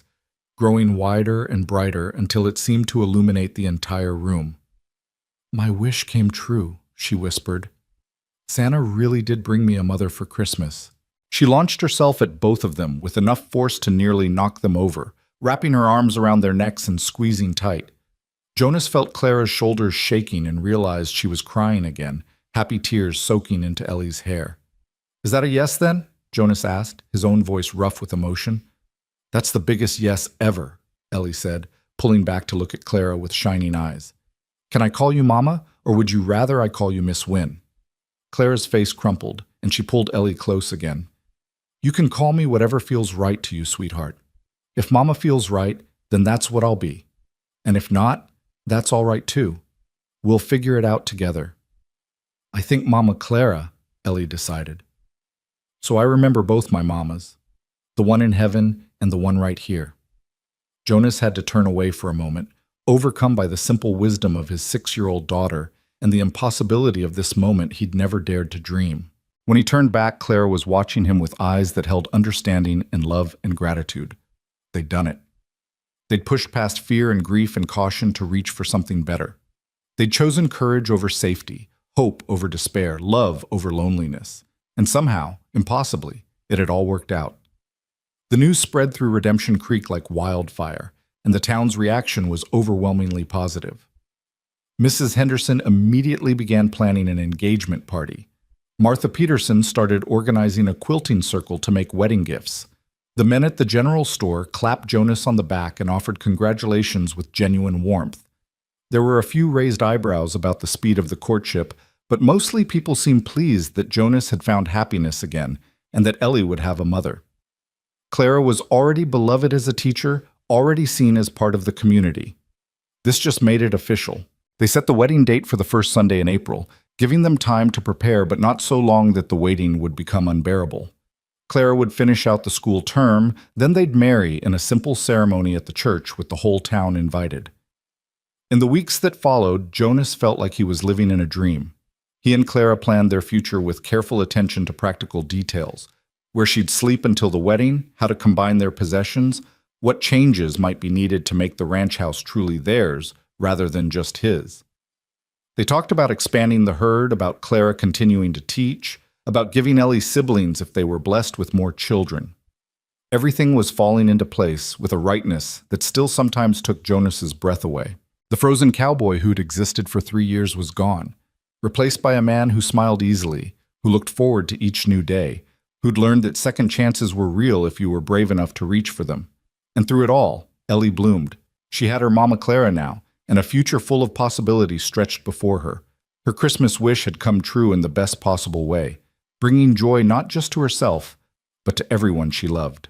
growing wider and brighter until it seemed to illuminate the entire room. My wish came true, she whispered. Santa really did bring me a mother for Christmas. She launched herself at both of them with enough force to nearly knock them over, wrapping her arms around their necks and squeezing tight. Jonas felt Clara's shoulders shaking and realized she was crying again, happy tears soaking into Ellie's hair. Is that a yes then? Jonas asked, his own voice rough with emotion. That's the biggest yes ever, Ellie said, pulling back to look at Clara with shining eyes. Can I call you Mama, or would you rather I call you Miss Wynne? Clara's face crumpled, and she pulled Ellie close again. You can call me whatever feels right to you, sweetheart. If Mama feels right, then that's what I'll be. And if not, that's all right too. We'll figure it out together. I think Mama Clara, Ellie decided. So I remember both my mamas, the one in heaven and the one right here. Jonas had to turn away for a moment, overcome by the simple wisdom of his 6-year-old daughter and the impossibility of this moment he'd never dared to dream. When he turned back, Clara was watching him with eyes that held understanding and love and gratitude. They'd done it. They'd pushed past fear and grief and caution to reach for something better. They'd chosen courage over safety, hope over despair, love over loneliness. And somehow, impossibly, it had all worked out. The news spread through Redemption Creek like wildfire, and the town's reaction was overwhelmingly positive. Mrs. Henderson immediately began planning an engagement party. Martha Peterson started organizing a quilting circle to make wedding gifts. The men at the general store clapped Jonas on the back and offered congratulations with genuine warmth. There were a few raised eyebrows about the speed of the courtship, but mostly people seemed pleased that Jonas had found happiness again and that Ellie would have a mother. Clara was already beloved as a teacher, already seen as part of the community. This just made it official. They set the wedding date for the first Sunday in April, giving them time to prepare but not so long that the waiting would become unbearable. Clara would finish out the school term, then they'd marry in a simple ceremony at the church with the whole town invited. In the weeks that followed, Jonas felt like he was living in a dream. He and Clara planned their future with careful attention to practical details, where she'd sleep until the wedding, how to combine their possessions, what changes might be needed to make the ranch house truly theirs rather than just his. They talked about expanding the herd, about Clara continuing to teach, about giving Ellie siblings if they were blessed with more children. Everything was falling into place with a rightness that still sometimes took Jonas's breath away. The frozen cowboy who'd existed for 3 years was gone, replaced by a man who smiled easily, who looked forward to each new day, who'd learned that second chances were real if you were brave enough to reach for them. And through it all, Ellie bloomed. She had her Mama Clara now, and a future full of possibilities stretched before her. Her Christmas wish had come true in the best possible way, bringing joy not just to herself, but to everyone she loved.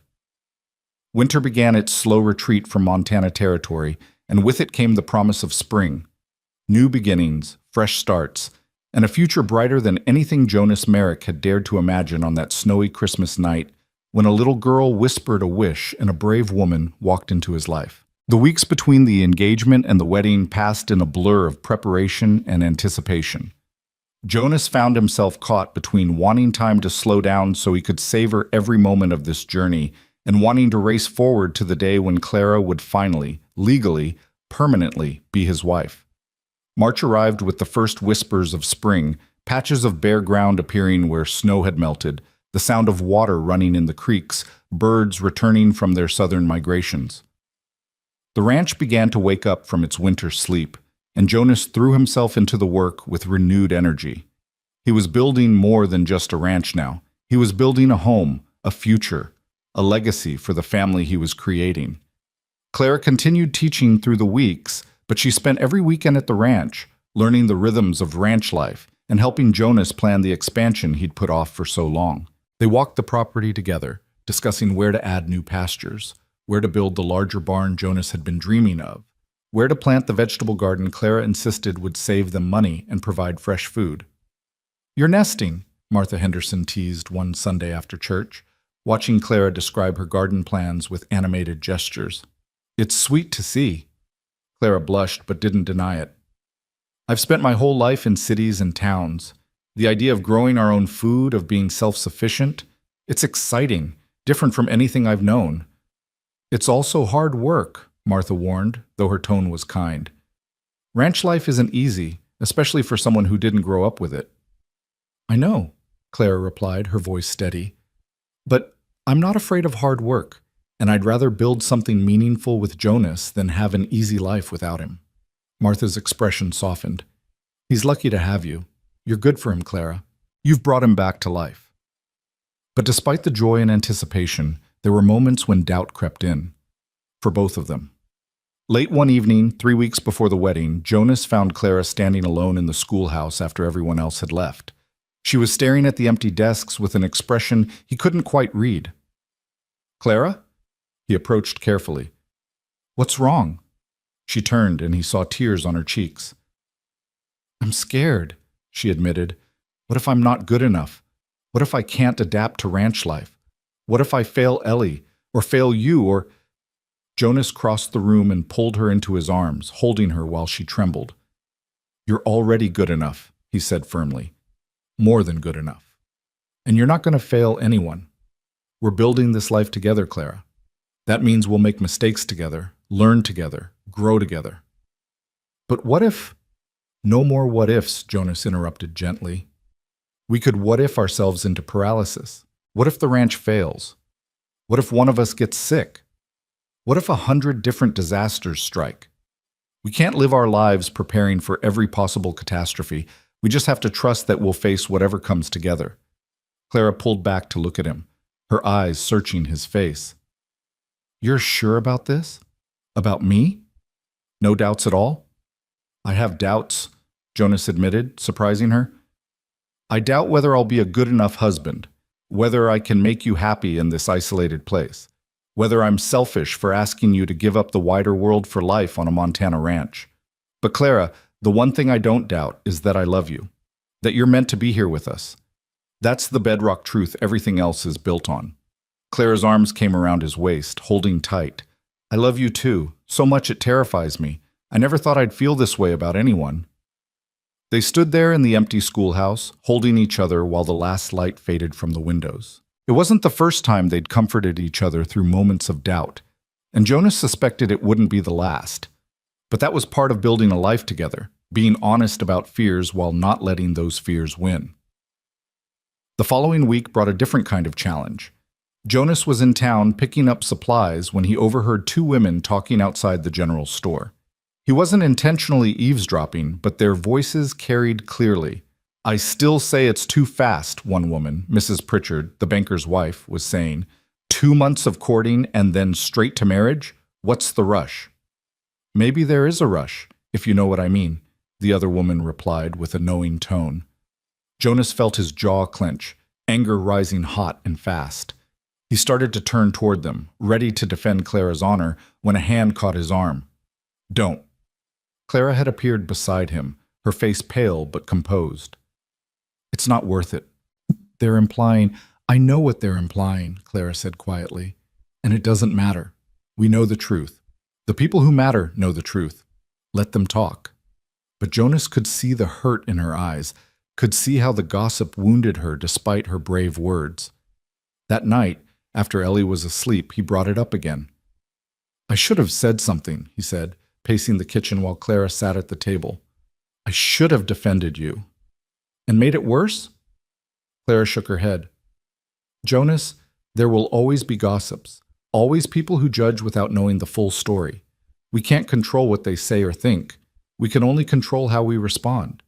Winter began its slow retreat from Montana territory, and with it came the promise of spring. New beginnings, fresh starts, and a future brighter than anything Jonas Merrick had dared to imagine on that snowy Christmas night when a little girl whispered a wish and a brave woman walked into his life. The weeks between the engagement and the wedding passed in a blur of preparation and anticipation. Jonas found himself caught between wanting time to slow down so he could savor every moment of this journey and wanting to race forward to the day when Clara would finally, legally, permanently be his wife. March arrived with the first whispers of spring, patches of bare ground appearing where snow had melted, the sound of water running in the creeks, birds returning from their southern migrations. The ranch began to wake up from its winter sleep, and Jonas threw himself into the work with renewed energy. He was building more than just a ranch now. He was building a home, a future, a legacy for the family he was creating. Clara continued teaching through the weeks, but she spent every weekend at the ranch, learning the rhythms of ranch life and helping Jonas plan the expansion he'd put off for so long. They walked the property together, discussing where to add new pastures, where to build the larger barn Jonas had been dreaming of, where to plant the vegetable garden Clara insisted would save them money and provide fresh food. "You're nesting," Martha Henderson teased one Sunday after church, watching Clara describe her garden plans with animated gestures. "It's sweet to see." Clara blushed but didn't deny it. "I've spent my whole life in cities and towns. The idea of growing our own food, of being self-sufficient, it's exciting, different from anything I've known." "It's also hard work," Martha warned, though her tone was kind. "Ranch life isn't easy, especially for someone who didn't grow up with it." "I know," Clara replied, her voice steady. "But I'm not afraid of hard work, and I'd rather build something meaningful with Jonas than have an easy life without him." Martha's expression softened. "He's lucky to have you. You're good for him, Clara. You've brought him back to life." But despite the joy and anticipation, there were moments when doubt crept in. For both of them. Late one evening, 3 weeks before the wedding, Jonas found Clara standing alone in the schoolhouse after everyone else had left. She was staring at the empty desks with an expression he couldn't quite read. "Clara?" He approached carefully. "What's wrong?" She turned and he saw tears on her cheeks. "I'm scared," she admitted. "What if I'm not good enough? What if I can't adapt to ranch life? What if I fail Ellie, or fail you, or—" Jonas crossed the room and pulled her into his arms, holding her while she trembled. "You're already good enough," he said firmly. "More than good enough. And you're not going to fail anyone. We're building this life together, Clara. That means we'll make mistakes together, learn together, grow together." "But what if—" "No more what ifs," Jonas interrupted gently. "We could what if ourselves into paralysis. What if the ranch fails? What if one of us gets sick? What if 100 different disasters strike? We can't live our lives preparing for every possible catastrophe. We just have to trust that we'll face whatever comes together." Clara pulled back to look at him, her eyes searching his face. "You're sure about this? About me? No doubts at all?" "I have doubts," Jonas admitted, surprising her. "I doubt whether I'll be a good enough husband, whether I can make you happy in this isolated place, whether I'm selfish for asking you to give up the wider world for life on a Montana ranch. But Clara, the one thing I don't doubt is that I love you, that you're meant to be here with us. That's the bedrock truth everything else is built on." Clara's arms came around his waist, holding tight. "I love you too, so much it terrifies me. I never thought I'd feel this way about anyone." They stood there in the empty schoolhouse, holding each other while the last light faded from the windows. It wasn't the first time they'd comforted each other through moments of doubt, and Jonas suspected it wouldn't be the last. But that was part of building a life together, being honest about fears while not letting those fears win. The following week brought a different kind of challenge. Jonas was in town picking up supplies when he overheard 2 women talking outside the general store. He wasn't intentionally eavesdropping, but their voices carried clearly. "I still say it's too fast," one woman, Mrs. Pritchard, the banker's wife, was saying. 2 months of courting and then straight to marriage? What's the rush?" "Maybe there is a rush, if you know what I mean," the other woman replied with a knowing tone. Jonas felt his jaw clench, anger rising hot and fast. He started to turn toward them, ready to defend Clara's honor, when a hand caught his arm. "Don't." Clara had appeared beside him, her face pale but composed. "It's not worth it. They're implying—" "I know what they're implying," Clara said quietly. "And it doesn't matter. We know the truth. The people who matter know the truth. Let them talk. But Jonas could see the hurt in her eyes, could see how the gossip wounded her despite her brave words. That night, after Ellie was asleep, he brought it up again. "I should have said something," he said, pacing the kitchen while Clara sat at the table. "I should have defended you." "And made it worse?" Clara shook her head. "Jonas, there will always be gossips, always people who judge without knowing the full story. We can't control what they say or think. We can only control how we respond.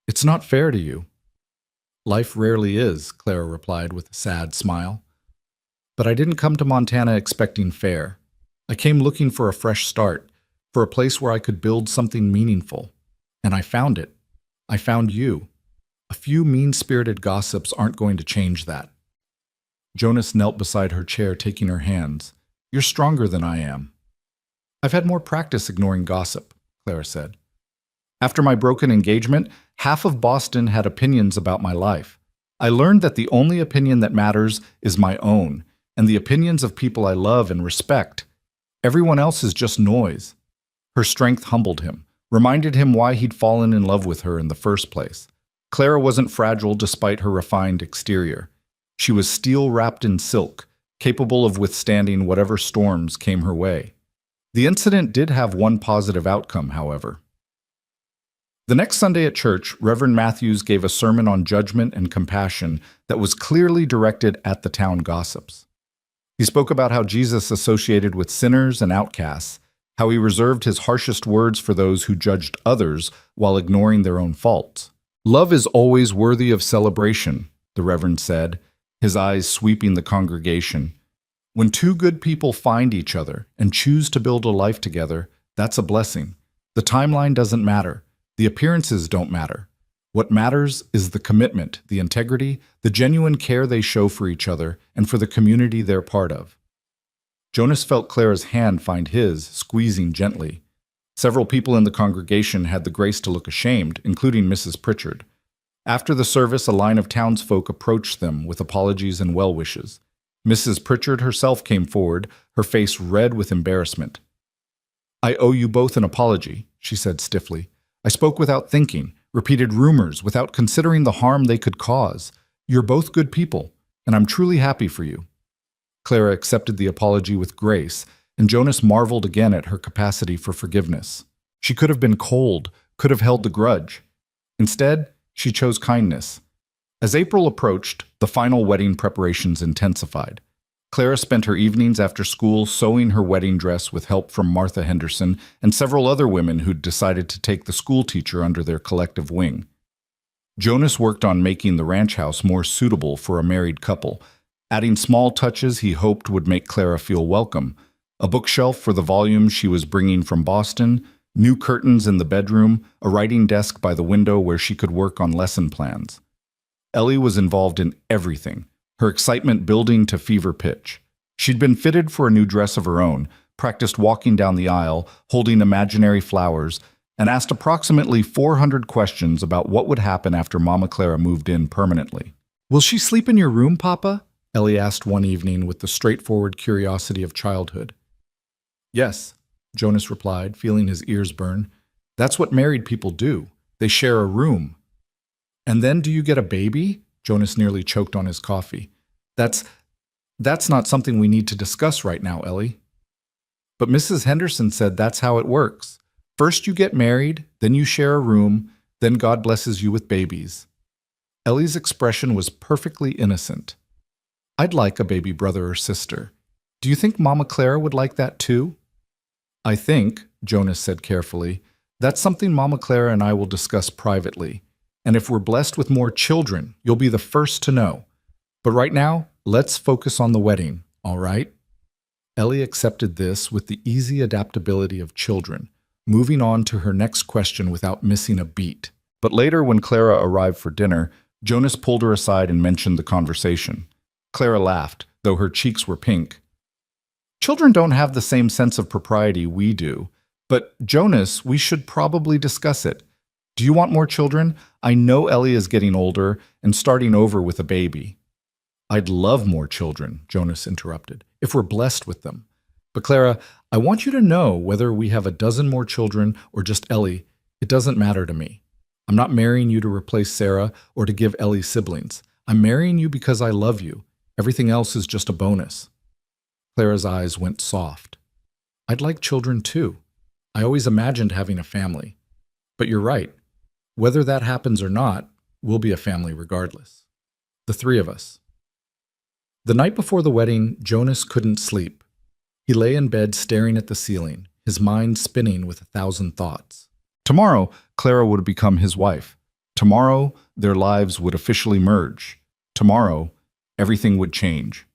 It's not fair to you." "Life rarely is," Clara replied with a sad smile. "But I didn't come to Montana expecting fair. I came looking for a fresh start, for a place where I could build something meaningful. And I found it. I found you. A few mean-spirited gossips aren't going to change that." Jonas knelt beside her chair, taking her hands. "You're stronger than I am." "I've had more practice ignoring gossip," Clara said. "After my broken engagement, half of Boston had opinions about my life. I learned that the only opinion that matters is my own, and the opinions of people I love and respect. Everyone else is just noise." Her strength humbled him, reminded him why he'd fallen in love with her in the first place. Clara wasn't fragile despite her refined exterior. She was steel wrapped in silk, capable of withstanding whatever storms came her way. The incident did have one positive outcome, however. The next Sunday at church, Reverend Matthews gave a sermon on judgment and compassion that was clearly directed at the town gossips. He spoke about how Jesus associated with sinners and outcasts, how he reserved his harshest words for those who judged others while ignoring their own faults. "Love is always worthy of celebration," the Reverend said, his eyes sweeping the congregation. "When two good people find each other and choose to build a life together, that's a blessing. The timeline doesn't matter. The appearances don't matter. What matters is the commitment, the integrity, the genuine care they show for each other and for the community they're part of." Jonas felt Clara's hand find his, squeezing gently. Several people in the congregation had the grace to look ashamed, including Mrs. Pritchard. After the service, a line of townsfolk approached them with apologies and well wishes. Mrs. Pritchard herself came forward, her face red with embarrassment. "I owe you both an apology," she said stiffly. "I spoke without thinking, repeated rumors without considering the harm they could cause. You're both good people, and I'm truly happy for you." Clara accepted the apology with grace, and Jonas marveled again at her capacity for forgiveness. She could have been cold, could have held the grudge. Instead, she chose kindness. As April approached, the final wedding preparations intensified. Clara spent her evenings after school sewing her wedding dress with help from Martha Henderson and several other women who'd decided to take the school teacher under their collective wing. Jonas worked on making the ranch house more suitable for a married couple, adding small touches he hoped would make Clara feel welcome: a bookshelf for the volumes she was bringing from Boston, new curtains in the bedroom, a writing desk by the window where she could work on lesson plans. Ellie was involved in everything, her excitement building to fever pitch. She'd been fitted for a new dress of her own, practiced walking down the aisle, holding imaginary flowers, and asked approximately 400 questions about what would happen after Mama Clara moved in permanently. "Will she sleep in your room, Papa?" Ellie asked one evening with the straightforward curiosity of childhood. "Yes," Jonas replied, feeling his ears burn. "That's what married people do. They share a room." "And then do you get a baby?" Jonas nearly choked on his coffee. That's not something we need to discuss right now, Ellie." "But Mrs. Henderson said that's how it works. First you get married, then you share a room, then God blesses you with babies." Ellie's expression was perfectly innocent. "I'd like a baby brother or sister. Do you think Mama Clara would like that too?" "I think," Jonas said carefully, "that's something Mama Clara and I will discuss privately. And if we're blessed with more children, you'll be the first to know. But right now, let's focus on the wedding, all right?" Ellie accepted this with the easy adaptability of children, moving on to her next question without missing a beat. But later, when Clara arrived for dinner, Jonas pulled her aside and mentioned the conversation. Clara laughed, though her cheeks were pink. "Children don't have the same sense of propriety we do. But, Jonas, we should probably discuss it. Do you want more children? I know Ellie is getting older and starting over with a baby." "I'd love more children," Jonas interrupted, "if we're blessed with them. But Clara, I want you to know whether we have a dozen more children or just Ellie, it doesn't matter to me. I'm not marrying you to replace Sarah or to give Ellie siblings. I'm marrying you because I love you. Everything else is just a bonus. Clara's eyes went soft. I'd like children too. I always imagined having a family. But you're right. Whether that happens or not, we'll be a family regardless. The three of us. The night before the wedding, Jonas couldn't sleep. He lay in bed staring at the ceiling, his mind spinning with 1,000 thoughts. Tomorrow, Clara would become his wife. Tomorrow, their lives would officially merge. Tomorrow, everything would change.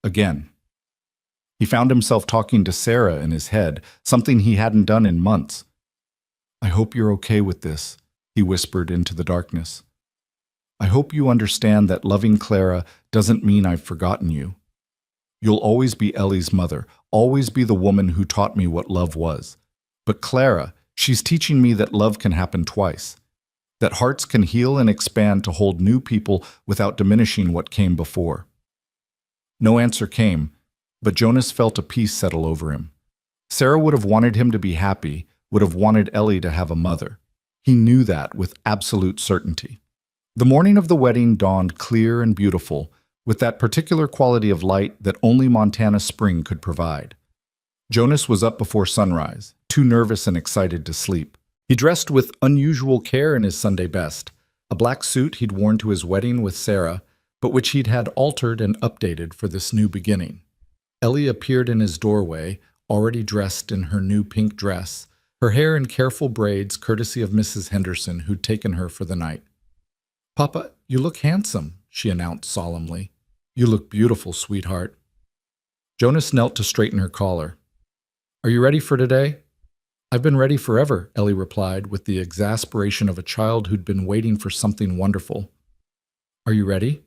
Again. He found himself talking to Sarah in his head, something he hadn't done in months. I hope you're okay with this, he whispered into the darkness. I hope you understand that loving Clara doesn't mean I've forgotten you. You'll always be Ellie's mother, always be the woman who taught me what love was. But Clara, she's teaching me that love can happen twice, that hearts can heal and expand to hold new people without diminishing what came before. No answer came, but Jonas felt a peace settle over him. Sarah would have wanted him to be happy, would have wanted Ellie to have a mother. He knew that with absolute certainty. The morning of the wedding dawned clear and beautiful, with that particular quality of light that only Montana spring could provide. Jonas was up before sunrise, too nervous and excited to sleep. He dressed with unusual care in his Sunday best, a black suit he'd worn to his wedding with Sarah, but which he'd had altered and updated for this new beginning. Ellie appeared in his doorway, already dressed in her new pink dress, her hair in careful braids courtesy of Mrs. Henderson, who'd taken her for the night. Papa, you look handsome, she announced solemnly. You look beautiful, sweetheart. Jonas knelt to straighten her collar. Are you ready for today? I've been ready forever, Ellie replied with the exasperation of a child who'd been waiting for something wonderful. Are you ready?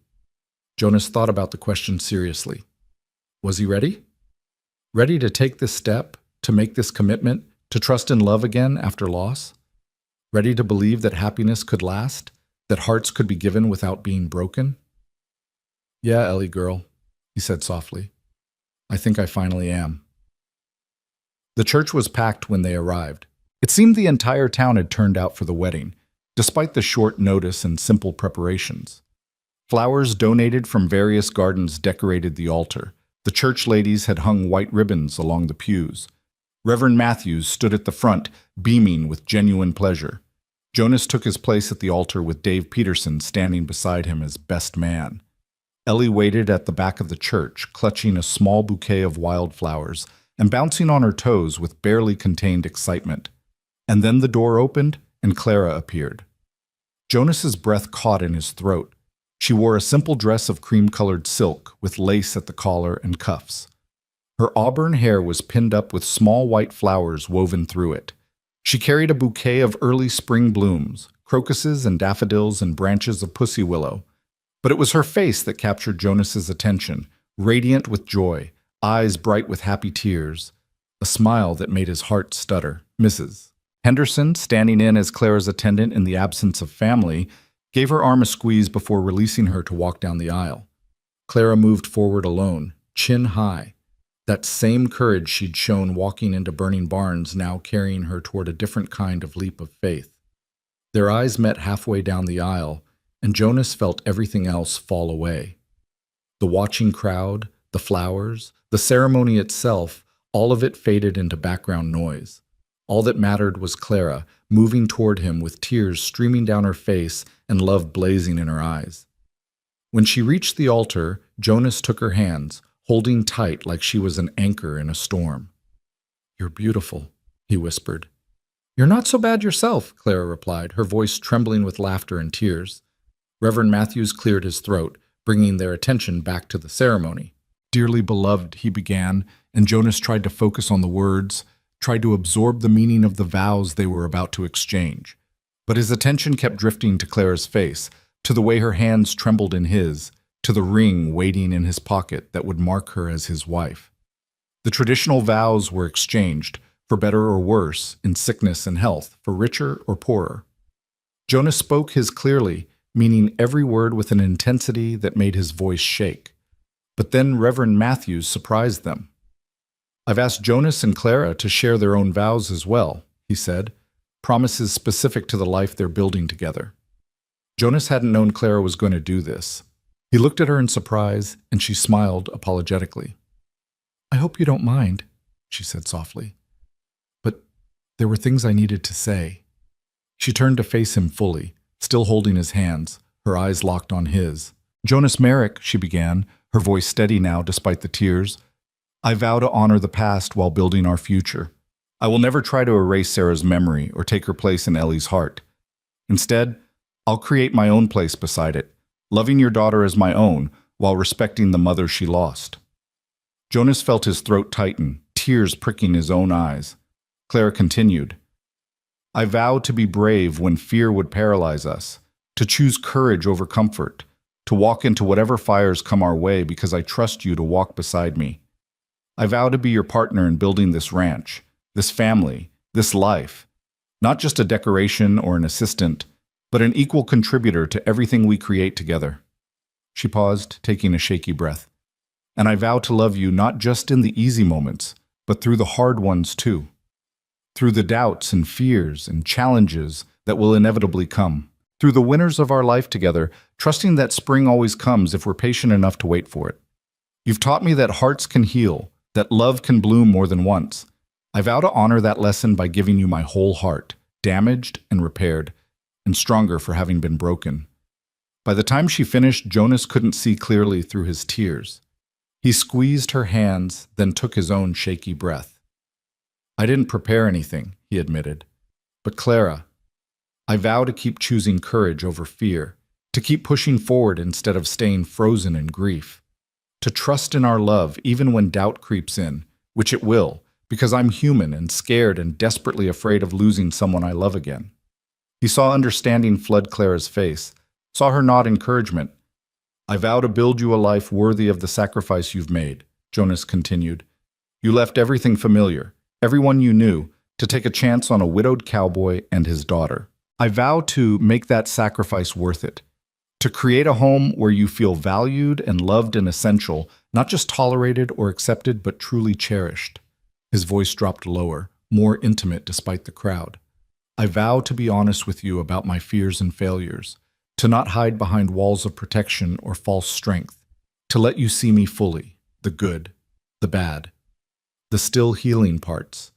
Jonas thought about the question seriously. Was he ready? Ready to take this step, to make this commitment, to trust in love again after loss? Ready to believe that happiness could last, that hearts could be given without being broken? Yeah, Ellie girl, he said softly. I think I finally am. The church was packed when they arrived. It seemed the entire town had turned out for the wedding, despite the short notice and simple preparations. Flowers donated from various gardens decorated the altar. The church ladies had hung white ribbons along the pews. Reverend Matthews stood at the front, beaming with genuine pleasure. Jonas took his place at the altar with Dave Peterson standing beside him as best man. Ellie waited at the back of the church, clutching a small bouquet of wildflowers and bouncing on her toes with barely contained excitement. And then the door opened and Clara appeared. Jonas's breath caught in his throat. She wore a simple dress of cream-colored silk with lace at the collar and cuffs. Her auburn hair was pinned up with small white flowers woven through it. She carried a bouquet of early spring blooms, crocuses and daffodils and branches of pussy willow. But it was her face that captured Jonas's attention, radiant with joy, eyes bright with happy tears, a smile that made his heart stutter. Mrs. Henderson, standing in as Clara's attendant in the absence of family, gave her arm a squeeze before releasing her to walk down the aisle. Clara moved forward alone, chin high. That same courage she'd shown walking into burning barns now carrying her toward a different kind of leap of faith. Their eyes met halfway down the aisle, and Jonas felt everything else fall away. The watching crowd, the flowers, the ceremony itself, all of it faded into background noise. All that mattered was Clara, moving toward him with tears streaming down her face and love blazing in her eyes. When she reached the altar, Jonas took her hands, holding tight like she was an anchor in a storm. You're beautiful, he whispered. You're not so bad yourself, Clara replied, her voice trembling with laughter and tears. Reverend Matthews cleared his throat, bringing their attention back to the ceremony. Dearly beloved, he began, and Jonas tried to focus on the words, tried to absorb the meaning of the vows they were about to exchange. But his attention kept drifting to Clara's face, to the way her hands trembled in his, to the ring waiting in his pocket that would mark her as his wife. The traditional vows were exchanged, for better or worse, in sickness and health, for richer or poorer. Jonas spoke his clearly, meaning every word with an intensity that made his voice shake. But then Reverend Matthews surprised them. I've asked Jonas and Clara to share their own vows as well, he said, promises specific to the life they're building together. Jonas hadn't known Clara was going to do this. He looked at her in surprise, and she smiled apologetically. I hope you don't mind, she said softly. But there were things I needed to say. She turned to face him fully, still holding his hands, her eyes locked on his. Jonas Merrick, she began, her voice steady now despite the tears. I vow to honor the past while building our future. I will never try to erase Sarah's memory or take her place in Ellie's heart. Instead, I'll create my own place beside it, loving your daughter as my own while respecting the mother she lost. Jonas felt his throat tighten, tears pricking his own eyes. Clara continued, I vow to be brave when fear would paralyze us, to choose courage over comfort, to walk into whatever fires come our way because I trust you to walk beside me. I vow to be your partner in building this ranch, this family, this life, not just a decoration or an assistant, but an equal contributor to everything we create together. She paused, taking a shaky breath. And I vow to love you not just in the easy moments, but through the hard ones too. Through the doubts and fears and challenges that will inevitably come. Through the winners of our life together, trusting that spring always comes if we're patient enough to wait for it. You've taught me that hearts can heal, that love can bloom more than once. I vow to honor that lesson by giving you my whole heart, damaged and repaired, and stronger for having been broken. By the time she finished, Jonas couldn't see clearly through his tears. He squeezed her hands, then took his own shaky breath. I didn't prepare anything, he admitted. But Clara, I vow to keep choosing courage over fear, to keep pushing forward instead of staying frozen in grief, to trust in our love even when doubt creeps in, which it will, because I'm human and scared and desperately afraid of losing someone I love again. He saw understanding flood Clara's face, saw her nod encouragement. I vow to build you a life worthy of the sacrifice you've made, Jonas continued. You left everything familiar, everyone you knew, to take a chance on a widowed cowboy and his daughter. I vow to make that sacrifice worth it, to create a home where you feel valued and loved and essential, not just tolerated or accepted, but truly cherished. His voice dropped lower, more intimate despite the crowd. I vow to be honest with you about my fears and failures, to not hide behind walls of protection or false strength, to let you see me fully, the good, the bad, the still healing parts,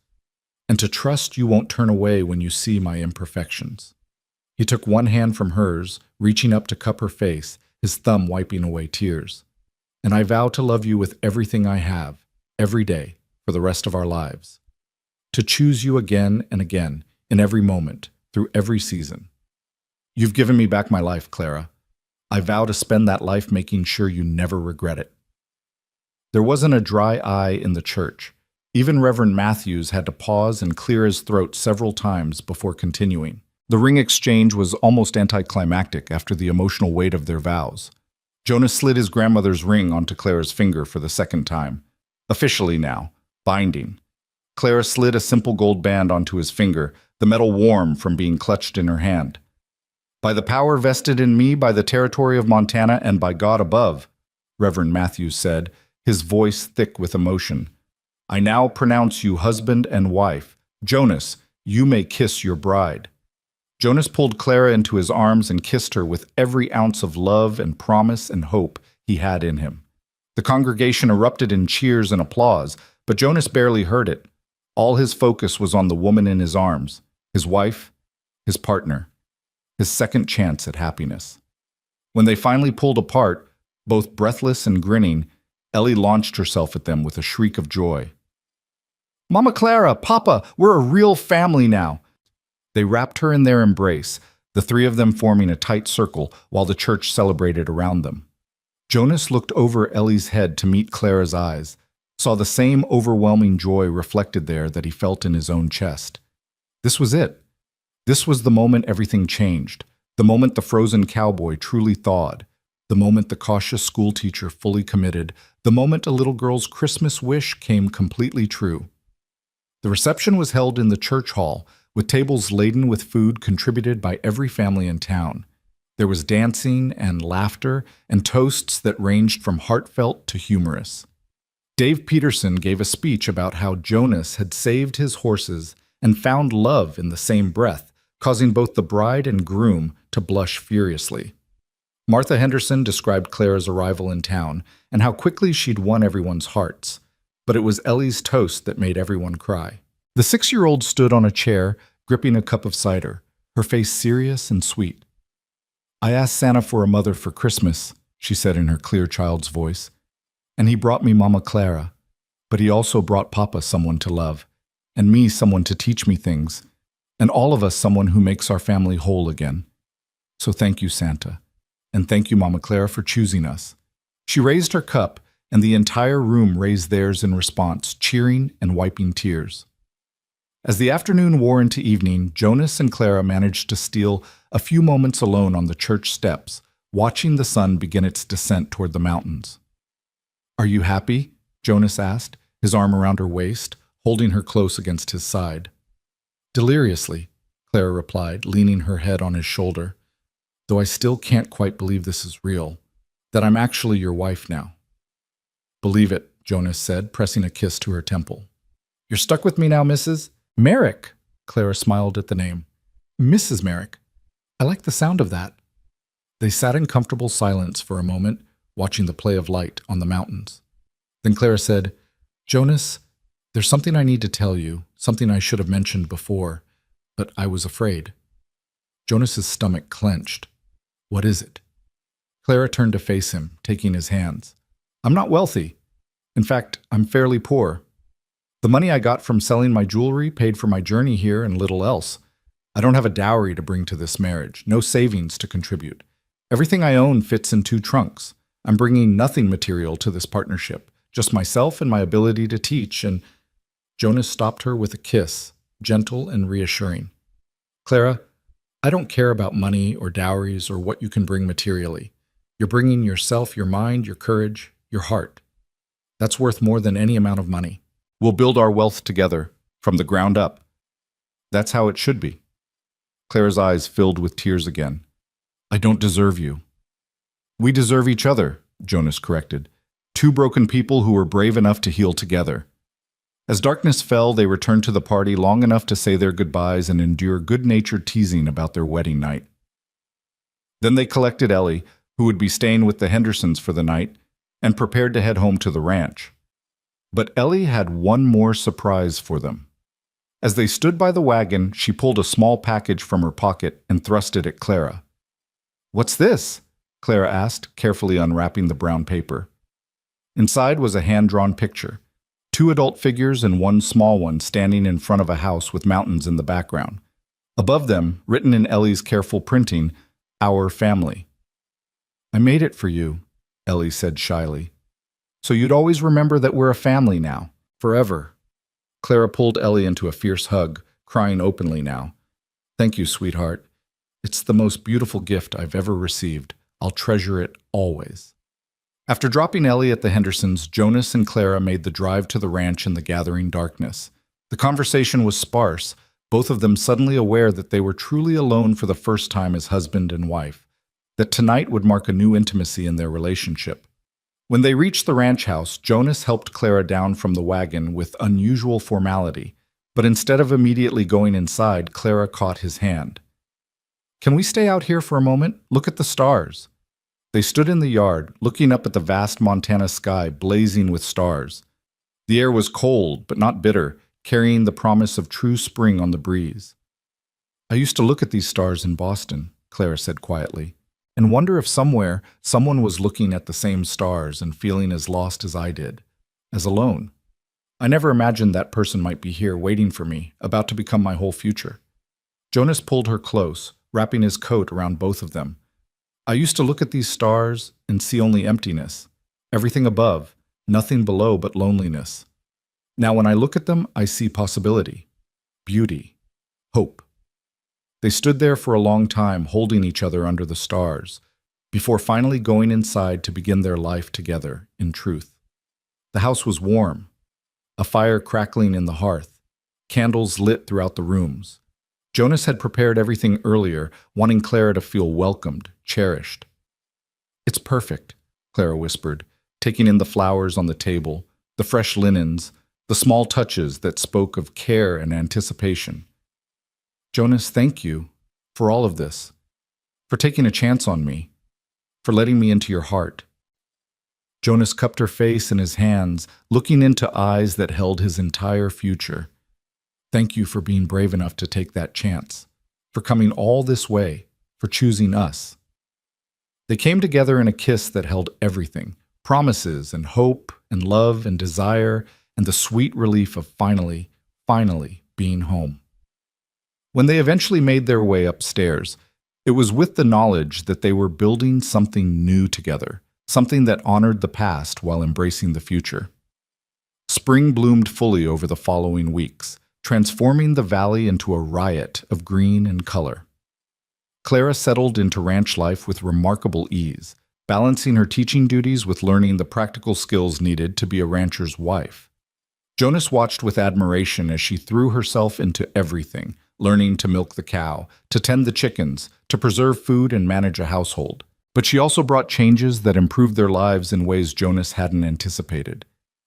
and to trust you won't turn away when you see my imperfections. He took one hand from hers, reaching up to cup her face, his thumb wiping away tears. And I vow to love you with everything I have, every day, for the rest of our lives. To choose you again and again, in every moment, through every season. You've given me back my life, Clara. I vow to spend that life making sure you never regret it. There wasn't a dry eye in the church. Even Reverend Matthews had to pause and clear his throat several times before continuing. The ring exchange was almost anticlimactic after the emotional weight of their vows. Jonas slid his grandmother's ring onto Clara's finger for the second time. Officially now, binding. Clara slid a simple gold band onto his finger, the metal warm from being clutched in her hand. By the power vested in me by the territory of Montana and by God above, Reverend Matthews said, his voice thick with emotion, I now pronounce you husband and wife. Jonas, you may kiss your bride. Jonas pulled Clara into his arms and kissed her with every ounce of love and promise and hope he had in him. The congregation erupted in cheers and applause, but Jonas barely heard it. All his focus was on the woman in his arms, his wife, his partner, his second chance at happiness. When they finally pulled apart, both breathless and grinning, Ellie launched herself at them with a shriek of joy. Mama Clara, Papa, we're a real family now. They wrapped her in their embrace, the three of them forming a tight circle while the church celebrated around them. Jonas looked over Ellie's head to meet Clara's eyes, saw the same overwhelming joy reflected there that he felt in his own chest. This was it. This was the moment everything changed, the moment the frozen cowboy truly thawed, the moment the cautious schoolteacher fully committed, the moment a little girl's Christmas wish came completely true. The reception was held in the church hall, with tables laden with food contributed by every family in town. There was dancing and laughter and toasts that ranged from heartfelt to humorous. Dave Peterson gave a speech about how Jonas had saved his horses and found love in the same breath, causing both the bride and groom to blush furiously. Martha Henderson described Clara's arrival in town and how quickly she'd won everyone's hearts, but it was Ellie's toast that made everyone cry. The 6-year-old stood on a chair, gripping a cup of cider, her face serious and sweet. "I asked Santa for a mother for Christmas," she said in her clear child's voice, "and he brought me Mama Clara, but he also brought Papa someone to love, and me someone to teach me things, and all of us someone who makes our family whole again. So thank you, Santa, and thank you, Mama Clara, for choosing us." She raised her cup, and the entire room raised theirs in response, cheering and wiping tears. As the afternoon wore into evening, Jonas and Clara managed to steal a few moments alone on the church steps, watching the sun begin its descent toward the mountains. "Are you happy?" Jonas asked, his arm around her waist, holding her close against his side. "Deliriously," Clara replied, leaning her head on his shoulder, "though I still can't quite believe this is real, that I'm actually your wife now." "Believe it," Jonas said, pressing a kiss to her temple. "You're stuck with me now, Mrs. Merrick." Clara smiled at the name. "Mrs. Merrick. I like the sound of that." They sat in comfortable silence for a moment, watching the play of light on the mountains. Then Clara said, "Jonas, there's something I need to tell you, something I should have mentioned before, but I was afraid." Jonas's stomach clenched. "What is it?" Clara turned to face him, taking his hands. "I'm not wealthy. In fact, I'm fairly poor. The money I got from selling my jewelry paid for my journey here and little else. I don't have a dowry to bring to this marriage, no savings to contribute. Everything I own fits in 2 trunks. I'm bringing nothing material to this partnership, just myself and my ability to teach," and Jonas stopped her with a kiss, gentle and reassuring. "Clara, I don't care about money or dowries or what you can bring materially. You're bringing yourself, your mind, your courage, your heart. That's worth more than any amount of money. We'll build our wealth together, from the ground up. That's how it should be." Clara's eyes filled with tears again. "I don't deserve you." "We deserve each other," Jonas corrected. 2 broken people who were brave enough to heal together. As darkness fell, they returned to the party long enough to say their goodbyes and endure good-natured teasing about their wedding night. Then they collected Ellie, who would be staying with the Hendersons for the night, and prepared to head home to the ranch. But Ellie had one more surprise for them. As they stood by the wagon, she pulled a small package from her pocket and thrust it at Clara. "What's this?" Clara asked, carefully unwrapping the brown paper. Inside was a hand-drawn picture. 2 adult figures and 1 small one standing in front of a house with mountains in the background. Above them, written in Ellie's careful printing, "Our family." "I made it for you," Ellie said shyly. "So you'd always remember that we're a family now, forever." Clara pulled Ellie into a fierce hug, crying openly now. "Thank you, sweetheart. It's the most beautiful gift I've ever received. I'll treasure it always." After dropping Ellie at the Hendersons, Jonas and Clara made the drive to the ranch in the gathering darkness. The conversation was sparse, both of them suddenly aware that they were truly alone for the first time as husband and wife, that tonight would mark a new intimacy in their relationship. When they reached the ranch house, Jonas helped Clara down from the wagon with unusual formality, but instead of immediately going inside, Clara caught his hand. "Can we stay out here for a moment? Look at the stars." They stood in the yard, looking up at the vast Montana sky blazing with stars. The air was cold, but not bitter, carrying the promise of true spring on the breeze. "I used to look at these stars in Boston," Clara said quietly, "and wonder if somewhere someone was looking at the same stars and feeling as lost as I did, as alone. I never imagined that person might be here waiting for me, about to become my whole future." Jonas pulled her close, wrapping his coat around both of them. "I used to look at these stars and see only emptiness, everything above, nothing below but loneliness. Now when I look at them, I see possibility, beauty, hope." They stood there for a long time, holding each other under the stars, before finally going inside to begin their life together, in truth. The house was warm, a fire crackling in the hearth, candles lit throughout the rooms. Jonas had prepared everything earlier, wanting Clara to feel welcomed, cherished. "It's perfect," Clara whispered, taking in the flowers on the table, the fresh linens, the small touches that spoke of care and anticipation. Jonas, thank you for all of this, for taking a chance on me, for letting me into your heart. Jonas cupped her face in his hands, looking into eyes that held his entire future. Thank you for being brave enough to take that chance, for coming all this way, for choosing us. They came together in a kiss that held everything, promises and hope and love and desire and the sweet relief of finally being home. When they eventually made their way upstairs, it was with the knowledge that they were building something new together, something that honored the past while embracing the future. Spring bloomed fully over the following weeks, transforming the valley into a riot of green and color. Clara settled into ranch life with remarkable ease, balancing her teaching duties with learning the practical skills needed to be a rancher's wife. Jonas watched with admiration as she threw herself into everything, learning to milk the cow, to tend the chickens, to preserve food and manage a household. But she also brought changes that improved their lives in ways Jonas hadn't anticipated.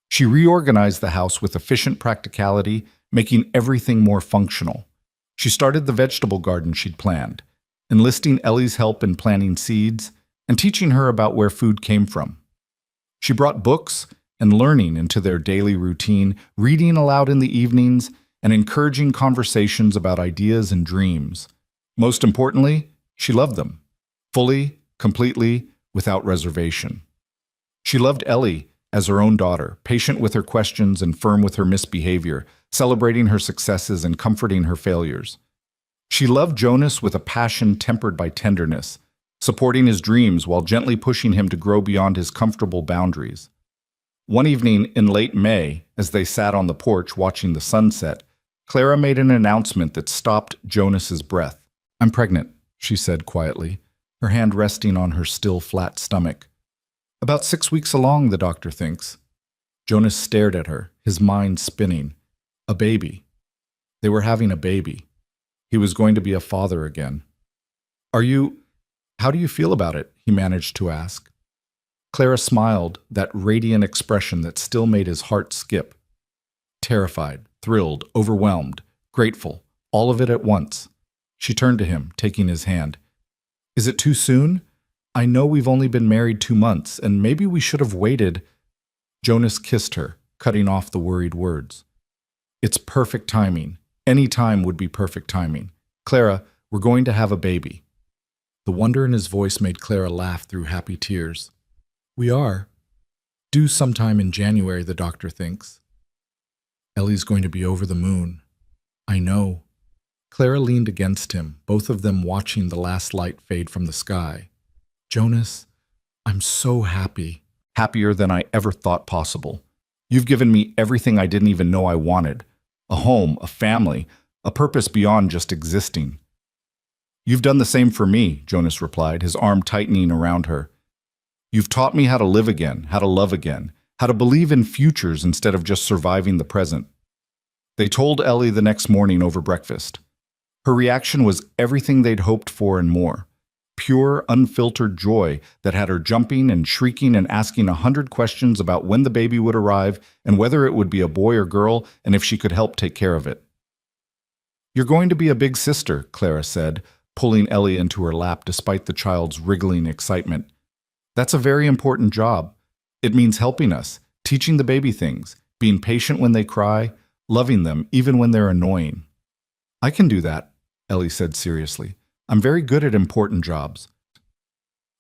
She reorganized the house with efficient practicality, making everything more functional. She started the vegetable garden she'd planned, enlisting Ellie's help in planting seeds and teaching her about where food came from. She brought books and learning into their daily routine, reading aloud in the evenings and encouraging conversations about ideas and dreams. Most importantly, she loved them, fully, completely, without reservation. She loved Ellie as her own daughter, patient with her questions and firm with her misbehavior, celebrating her successes and comforting her failures. She loved Jonas with a passion tempered by tenderness, supporting his dreams while gently pushing him to grow beyond his comfortable boundaries. One evening in late May, as they sat on the porch watching the sunset, Clara made an announcement that stopped Jonas's breath. "I'm pregnant," she said quietly, her hand resting on her still flat stomach. "About 6 weeks along, the doctor thinks." Jonas stared at her, his mind spinning. A baby. They were having a baby. He was going to be a father again. How do you feel about it?" he managed to ask. Clara smiled, that radiant expression that still made his heart skip. Terrified, thrilled, overwhelmed, grateful, all of it at once. She turned to him, taking his hand. "Is it too soon? I know we've only been married 2 months, and maybe we should have waited." Jonas kissed her, cutting off the worried words. "It's perfect timing. Any time would be perfect timing. Clara, we're going to have a baby." The wonder in his voice made Clara laugh through happy tears. "We are. Due sometime in January, the doctor thinks." "Ellie's going to be over the moon." "I know." Clara leaned against him, both of them watching the last light fade from the sky. "Jonas, I'm so happy. Happier than I ever thought possible. You've given me everything I didn't even know I wanted. A home, a family, a purpose beyond just existing." "You've done the same for me," Jonas replied, his arm tightening around her. "You've taught me how to live again, how to love again, how to believe in futures instead of just surviving the present." They told Ellie the next morning over breakfast. Her reaction was everything they'd hoped for and more. Pure, unfiltered joy that had her jumping and shrieking and asking 100 questions about when the baby would arrive and whether it would be a boy or girl and if she could help take care of it. "You're going to be a big sister," Clara said, pulling Ellie into her lap despite the child's wriggling excitement. "That's a very important job. It means helping us, teaching the baby things, being patient when they cry, loving them even when they're annoying." "I can do that," Ellie said seriously. "I'm very good at important jobs."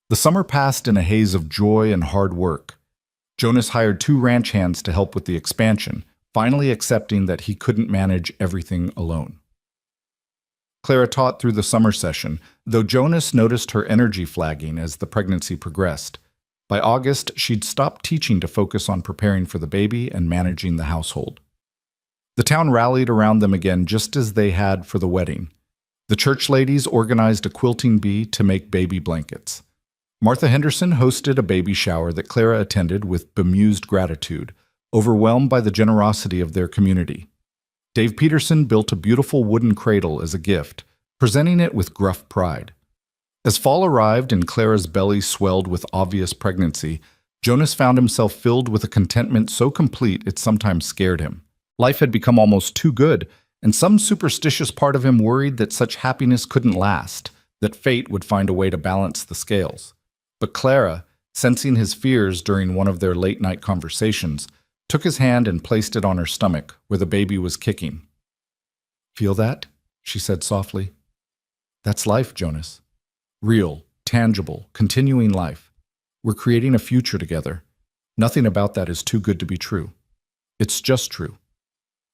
The summer passed in a haze of joy and hard work. Jonas hired 2 ranch hands to help with the expansion, finally accepting that he couldn't manage everything alone. Clara taught through the summer session, though Jonas noticed her energy flagging as the pregnancy progressed. By August, she'd stopped teaching to focus on preparing for the baby and managing the household. The town rallied around them again just as they had for the wedding. The church ladies organized a quilting bee to make baby blankets. Martha Henderson hosted a baby shower that Clara attended with bemused gratitude, overwhelmed by the generosity of their community. Dave Peterson built a beautiful wooden cradle as a gift, presenting it with gruff pride. As fall arrived and Clara's belly swelled with obvious pregnancy, Jonas found himself filled with a contentment so complete it sometimes scared him. Life had become almost too good, and some superstitious part of him worried that such happiness couldn't last, that fate would find a way to balance the scales. But Clara, sensing his fears during one of their late-night conversations, took his hand and placed it on her stomach, where the baby was kicking. "Feel that?" she said softly. "That's life, Jonas. Real, tangible, continuing life. We're creating a future together. Nothing about that is too good to be true. It's just true."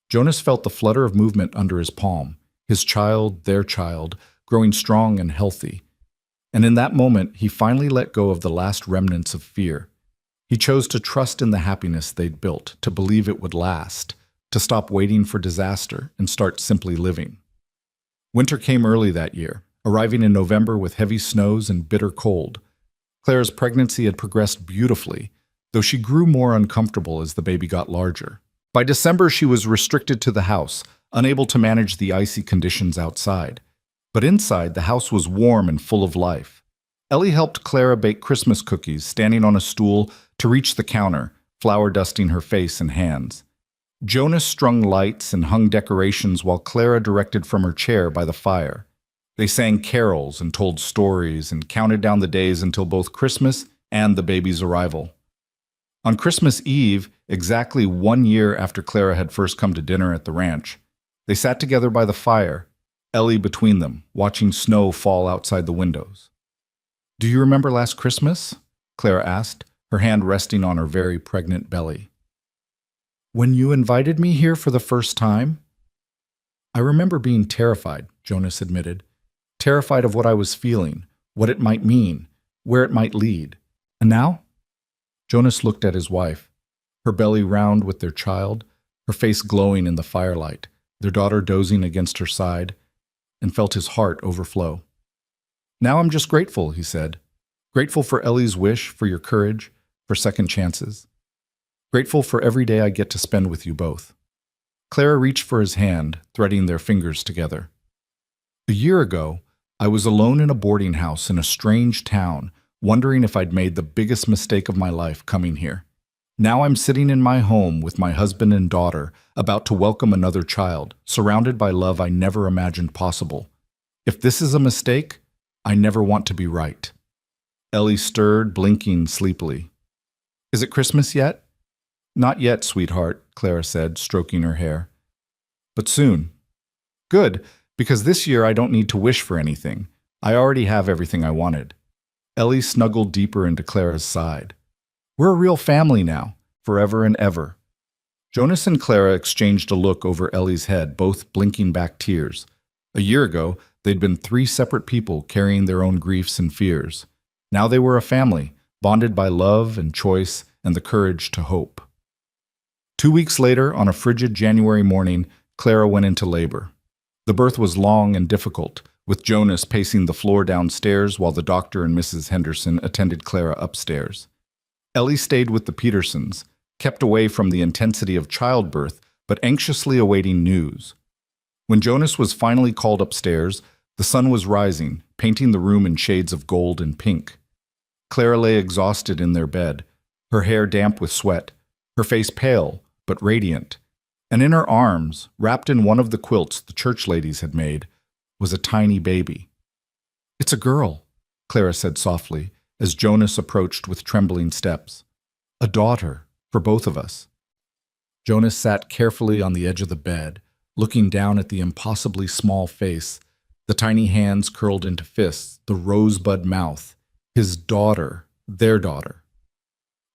Jonas felt the flutter of movement under his palm, his child, their child, growing strong and healthy. And in that moment, he finally let go of the last remnants of fear. He chose to trust in the happiness they'd built, to believe it would last, to stop waiting for disaster and start simply living. Winter came early that year, arriving in November with heavy snows and bitter cold. Clara's pregnancy had progressed beautifully, though she grew more uncomfortable as the baby got larger. By December, she was restricted to the house, unable to manage the icy conditions outside. But inside, the house was warm and full of life. Ellie helped Clara bake Christmas cookies, standing on a stool to reach the counter, flour dusting her face and hands. Jonas strung lights and hung decorations while Clara directed from her chair by the fire. They sang carols and told stories and counted down the days until both Christmas and the baby's arrival. On Christmas Eve, exactly 1 year after Clara had first come to dinner at the ranch, they sat together by the fire, Ellie between them, watching snow fall outside the windows. "Do you remember last Christmas?" Clara asked, her hand resting on her very pregnant belly. "When you invited me here for the first time?" "I remember being terrified," Jonas admitted. "Terrified of what I was feeling, what it might mean, where it might lead. And now?" Jonas looked at his wife, her belly round with their child, her face glowing in the firelight, their daughter dozing against her side, and felt his heart overflow. "Now I'm just grateful," he said. "Grateful for Ellie's wish, for your courage, for second chances. Grateful for every day I get to spend with you both." Clara reached for his hand, threading their fingers together. "A year ago, I was alone in a boarding house in a strange town, wondering if I'd made the biggest mistake of my life coming here. Now I'm sitting in my home with my husband and daughter, about to welcome another child, surrounded by love I never imagined possible. If this is a mistake, I never want to be right." Ellie stirred, blinking sleepily. "Is it Christmas yet?" "Not yet, sweetheart," Clara said, stroking her hair. "But soon." "Good, because this year I don't need to wish for anything. I already have everything I wanted." Ellie snuggled deeper into Clara's side. "We're a real family now, forever and ever." Jonas and Clara exchanged a look over Ellie's head, both blinking back tears. A year ago, they'd been 3 separate people carrying their own griefs and fears. Now they were a family, bonded by love and choice and the courage to hope. 2 weeks later, on a frigid January morning, Clara went into labor. The birth was long and difficult, with Jonas pacing the floor downstairs while the doctor and Mrs. Henderson attended Clara upstairs. Ellie stayed with the Petersons, kept away from the intensity of childbirth, but anxiously awaiting news. When Jonas was finally called upstairs, the sun was rising, painting the room in shades of gold and pink. Clara lay exhausted in their bed, her hair damp with sweat, her face pale but radiant, and in her arms, wrapped in one of the quilts the church ladies had made, was a tiny baby. "It's a girl," Clara said softly, as Jonas approached with trembling steps. "A daughter, for both of us." Jonas sat carefully on the edge of the bed, looking down at the impossibly small face, the tiny hands curled into fists, the rosebud mouth. His daughter, their daughter.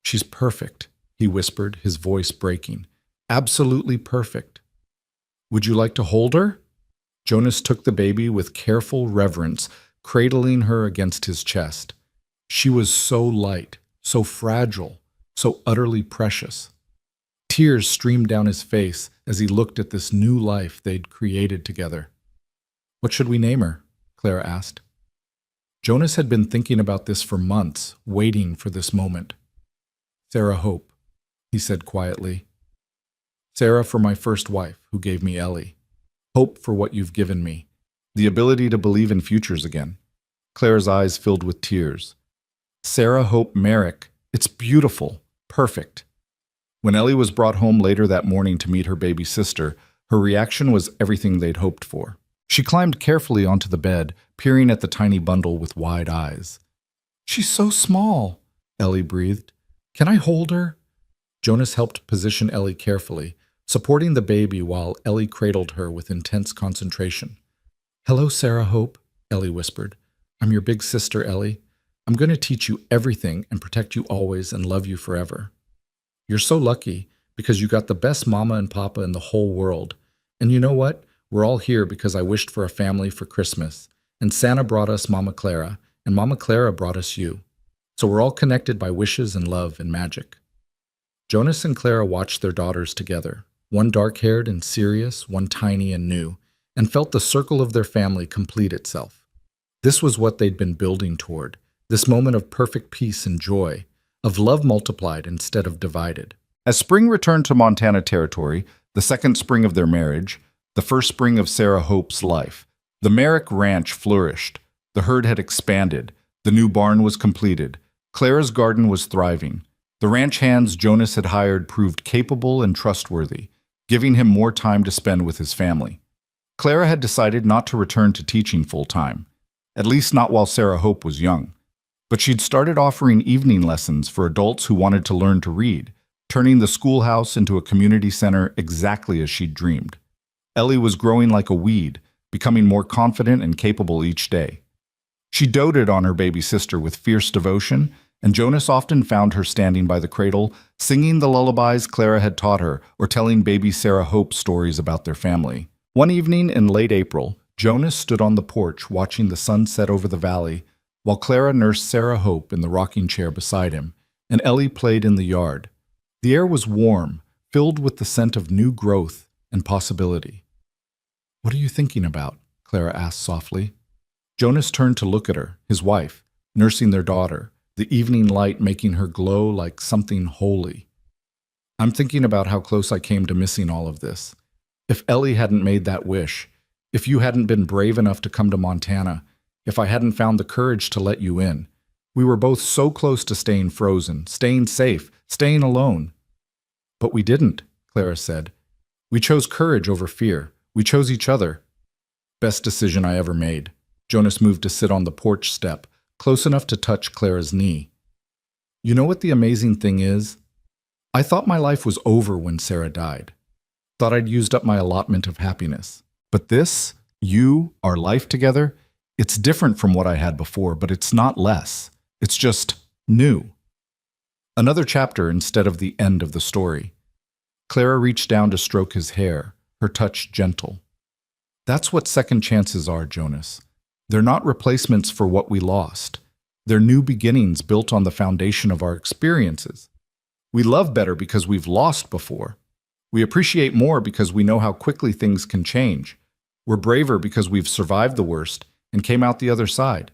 "She's perfect," he whispered, his voice breaking. "Absolutely perfect." "Would you like to hold her?" Jonas took the baby with careful reverence, cradling her against his chest. She was so light, so fragile, so utterly precious. Tears streamed down his face as he looked at this new life they'd created together. "What should we name her?" Clara asked. Jonas had been thinking about this for months, waiting for this moment. "Sarah Hope," he said quietly. "Sarah for my first wife, who gave me Ellie. Hope for what you've given me, the ability to believe in futures again." Clara's eyes filled with tears. "Sarah Hope Merrick, It's beautiful, perfect. When Ellie was brought home later that morning to meet her baby sister, her reaction was everything they'd hoped for. She climbed carefully onto the bed, peering at the tiny bundle with wide eyes. "She's so small," Ellie breathed. "Can I hold her?" Jonas helped position Ellie carefully, supporting the baby while Ellie cradled her with intense concentration. "Hello, Sarah Hope," Ellie whispered. "I'm your big sister, Ellie. I'm going to teach you everything and protect you always and love you forever. You're so lucky because you got the best mama and papa in the whole world. And you know what? We're all here because I wished for a family for Christmas. And Santa brought us Mama Clara, and Mama Clara brought us you. So we're all connected by wishes and love and magic." Jonas and Clara watched their daughters together, one dark-haired and serious, one tiny and new, and felt the circle of their family complete itself. This was what they'd been building toward, this moment of perfect peace and joy, of love multiplied instead of divided. As spring returned to Montana territory, the second spring of their marriage, the first spring of Sarah Hope's life, the Merrick Ranch flourished. The herd had expanded. The new barn was completed. Clara's garden was thriving. The ranch hands Jonas had hired proved capable and trustworthy, giving him more time to spend with his family. Clara had decided not to return to teaching full-time, at least not while Sarah Hope was young. But she'd started offering evening lessons for adults who wanted to learn to read, turning the schoolhouse into a community center exactly as she'd dreamed. Ellie was growing like a weed, becoming more confident and capable each day. She doted on her baby sister with fierce devotion, and Jonas often found her standing by the cradle, singing the lullabies Clara had taught her or telling baby Sarah Hope stories about their family. One evening in late April, Jonas stood on the porch watching the sun set over the valley, while Clara nursed Sarah Hope in the rocking chair beside him, and Ellie played in the yard. The air was warm, filled with the scent of new growth and possibility. "What are you thinking about?" Clara asked softly. Jonas turned to look at her, his wife, nursing their daughter, the evening light making her glow like something holy. "I'm thinking about how close I came to missing all of this. If Ellie hadn't made that wish, if you hadn't been brave enough to come to Montana, if I hadn't found the courage to let you in, we were both so close to staying frozen, staying safe, staying alone." "But we didn't," Clara said. "We chose courage over fear. We chose each other." "Best decision I ever made." Jonas moved to sit on the porch step, close enough to touch Clara's knee. "You know what the amazing thing is? I thought my life was over when Sarah died. Thought I'd used up my allotment of happiness. But this, you, our life together, it's different from what I had before, but it's not less. It's just new." Another chapter instead of the end of the story. Clara reached down to stroke his hair, her touch gentle. "That's what second chances are, Jonas. They're not replacements for what we lost. They're new beginnings built on the foundation of our experiences. We love better because we've lost before. We appreciate more because we know how quickly things can change. We're braver because we've survived the worst and came out the other side."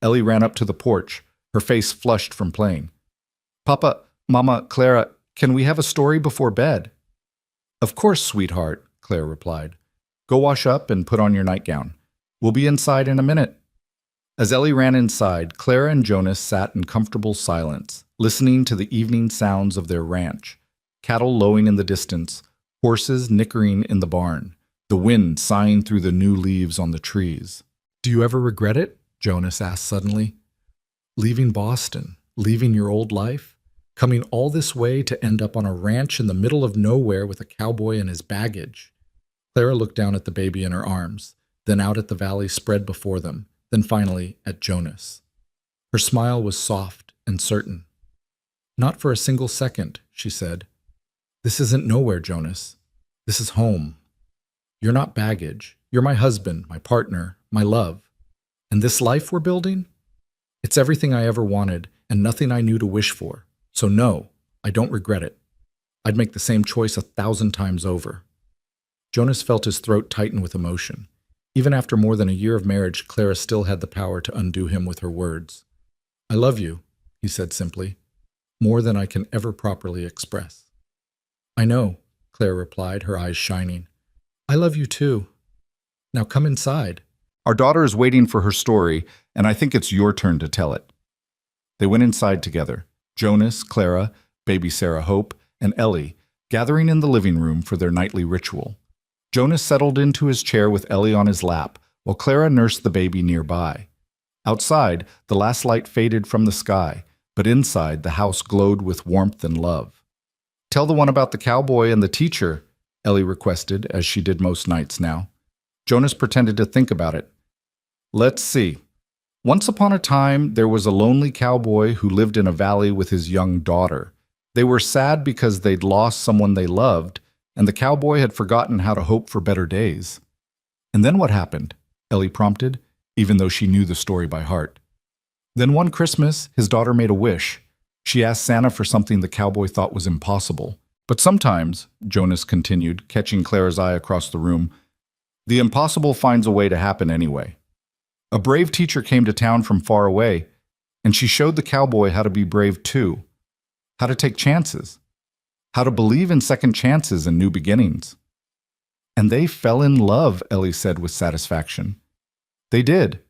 Ellie ran up to the porch, her face flushed from playing. "Papa, Mama, Clara, can we have a story before bed?" "Of course, sweetheart," Clara replied. "Go wash up and put on your nightgown. We'll be inside in a minute." As Ellie ran inside, Clara and Jonas sat in comfortable silence, listening to the evening sounds of their ranch, cattle lowing in the distance, horses nickering in the barn, the wind sighing through the new leaves on the trees. "Do you ever regret it?" Jonas asked suddenly. "Leaving Boston, leaving your old life, coming all this way to end up on a ranch in the middle of nowhere with a cowboy and his baggage." Clara looked down at the baby in her arms, then out at the valley spread before them, then finally at Jonas. Her smile was soft and certain. "Not for a single second," she said. "This isn't nowhere, Jonas. This is home. You're not baggage. You're my husband, my partner, my love. And this life we're building? It's everything I ever wanted and nothing I knew to wish for. So no, I don't regret it. I'd make the same choice 1,000 times over." Jonas felt his throat tighten with emotion. Even after more than a year of marriage, Clara still had the power to undo him with her words. "I love you," he said simply, "more than I can ever properly express." "I know," Clara replied, her eyes shining. "I love you too. Now come inside." "Our daughter is waiting for her story, and I think it's your turn to tell it." They went inside together. Jonas, Clara, baby Sarah Hope, and Ellie, gathering in the living room for their nightly ritual. Jonas settled into his chair with Ellie on his lap, while Clara nursed the baby nearby. Outside, the last light faded from the sky, but inside, the house glowed with warmth and love. "Tell the one about the cowboy and the teacher," Ellie requested, as she did most nights now. Jonas pretended to think about it. "Let's see. Once upon a time, there was a lonely cowboy who lived in a valley with his young daughter. They were sad because they'd lost someone they loved, and the cowboy had forgotten how to hope for better days." "And then what happened?" Ellie prompted, even though she knew the story by heart. "Then one Christmas, his daughter made a wish. She asked Santa for something the cowboy thought was impossible. But sometimes," Jonas continued, catching Clara's eye across the room, "the impossible finds a way to happen anyway. A brave teacher came to town from far away, and she showed the cowboy how to be brave too, how to take chances, how to believe in second chances and new beginnings." "And they fell in love," Ellie said with satisfaction. "They did.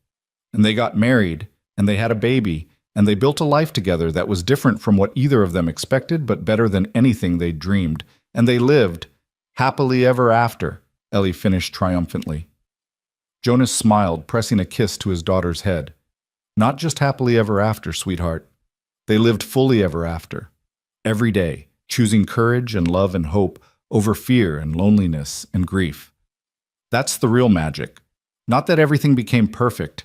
And they got married, and they had a baby, and they built a life together that was different from what either of them expected, but better than anything they'd dreamed. And they lived happily ever after," Ellie finished triumphantly. Jonas smiled, pressing a kiss to his daughter's head. "Not just happily ever after, sweetheart. They lived fully ever after. Every day, choosing courage and love and hope over fear and loneliness and grief. That's the real magic. Not that everything became perfect,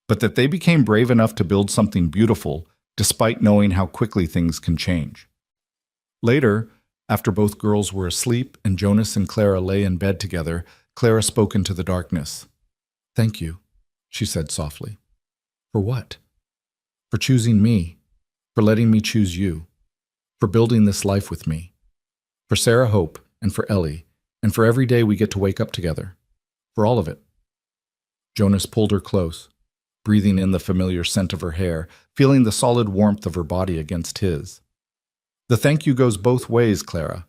but that they became brave enough to build something beautiful, despite knowing how quickly things can change." Later, after both girls were asleep and Jonas and Clara lay in bed together, Clara spoke into the darkness. "Thank you," she said softly. "For what?" "For choosing me, for letting me choose you, for building this life with me, for Sarah Hope and for Ellie, and for every day we get to wake up together, for all of it." Jonas pulled her close, breathing in the familiar scent of her hair, feeling the solid warmth of her body against his. "The thank you goes both ways, Clara.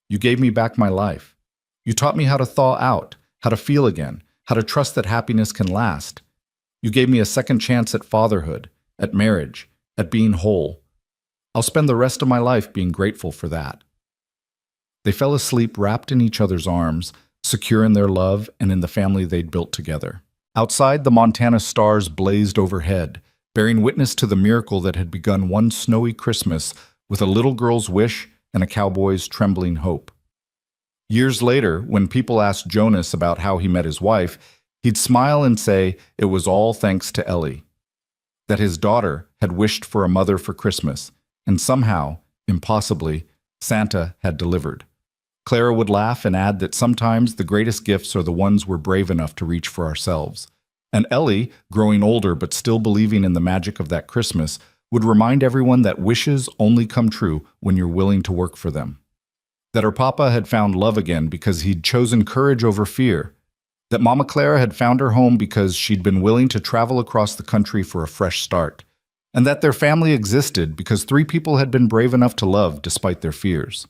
You gave me back my life. You taught me how to thaw out, how to feel again, how to trust that happiness can last. You gave me a second chance at fatherhood, at marriage, at being whole. I'll spend the rest of my life being grateful for that." They fell asleep wrapped in each other's arms, secure in their love and in the family they'd built together. Outside, the Montana stars blazed overhead, bearing witness to the miracle that had begun one snowy Christmas with a little girl's wish and a cowboy's trembling hope. Years later, when people asked Jonas about how he met his wife, he'd smile and say it was all thanks to Ellie. That his daughter had wished for a mother for Christmas, and somehow, impossibly, Santa had delivered. Clara would laugh and add that sometimes the greatest gifts are the ones we're brave enough to reach for ourselves. And Ellie, growing older but still believing in the magic of that Christmas, would remind everyone that wishes only come true when you're willing to work for them. That her papa had found love again because he'd chosen courage over fear. That Mama Clara had found her home because she'd been willing to travel across the country for a fresh start. And that their family existed because 3 people had been brave enough to love despite their fears.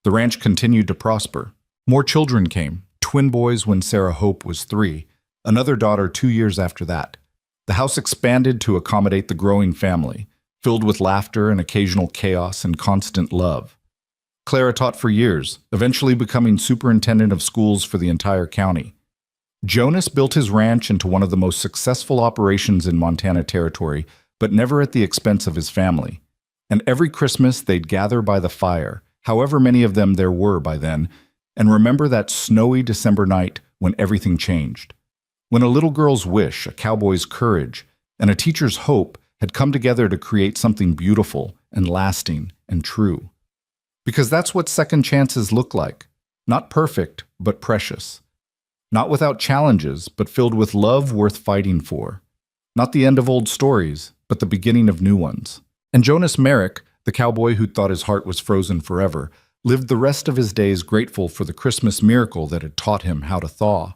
The ranch continued to prosper. More children came, twin boys when Sarah Hope was 3, another daughter 2 years after that. The house expanded to accommodate the growing family, filled with laughter and occasional chaos and constant love. Clara taught for years, eventually becoming superintendent of schools for the entire county. Jonas built his ranch into one of the most successful operations in Montana Territory, but never at the expense of his family. And every Christmas they'd gather by the fire, however many of them there were by then, and remember that snowy December night when everything changed. When a little girl's wish, a cowboy's courage, and a teacher's hope had come together to create something beautiful and lasting and true. Because that's what second chances look like. Not perfect, but precious. Not without challenges, but filled with love worth fighting for. Not the end of old stories, but the beginning of new ones. And Jonas Merrick, the cowboy who thought his heart was frozen forever, lived the rest of his days grateful for the Christmas miracle that had taught him how to thaw.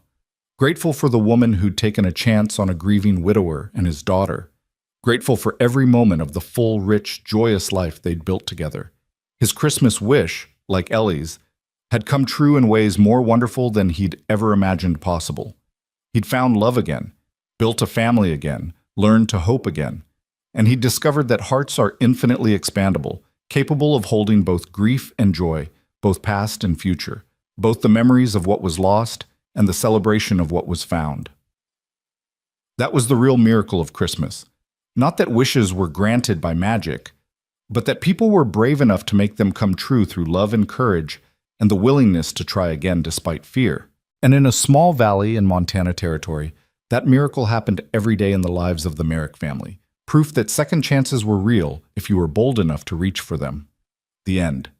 Grateful for the woman who'd taken a chance on a grieving widower and his daughter. Grateful for every moment of the full, rich, joyous life they'd built together. His Christmas wish, like Ellie's, had come true in ways more wonderful than he'd ever imagined possible. He'd found love again, built a family again, learned to hope again, and he discovered that hearts are infinitely expandable, capable of holding both grief and joy, both past and future, both the memories of what was lost and the celebration of what was found. That was the real miracle of Christmas. Not that wishes were granted by magic, but that people were brave enough to make them come true through love and courage and the willingness to try again despite fear. And in a small valley in Montana Territory, that miracle happened every day in the lives of the Merrick family, proof that second chances were real if you were bold enough to reach for them. The end.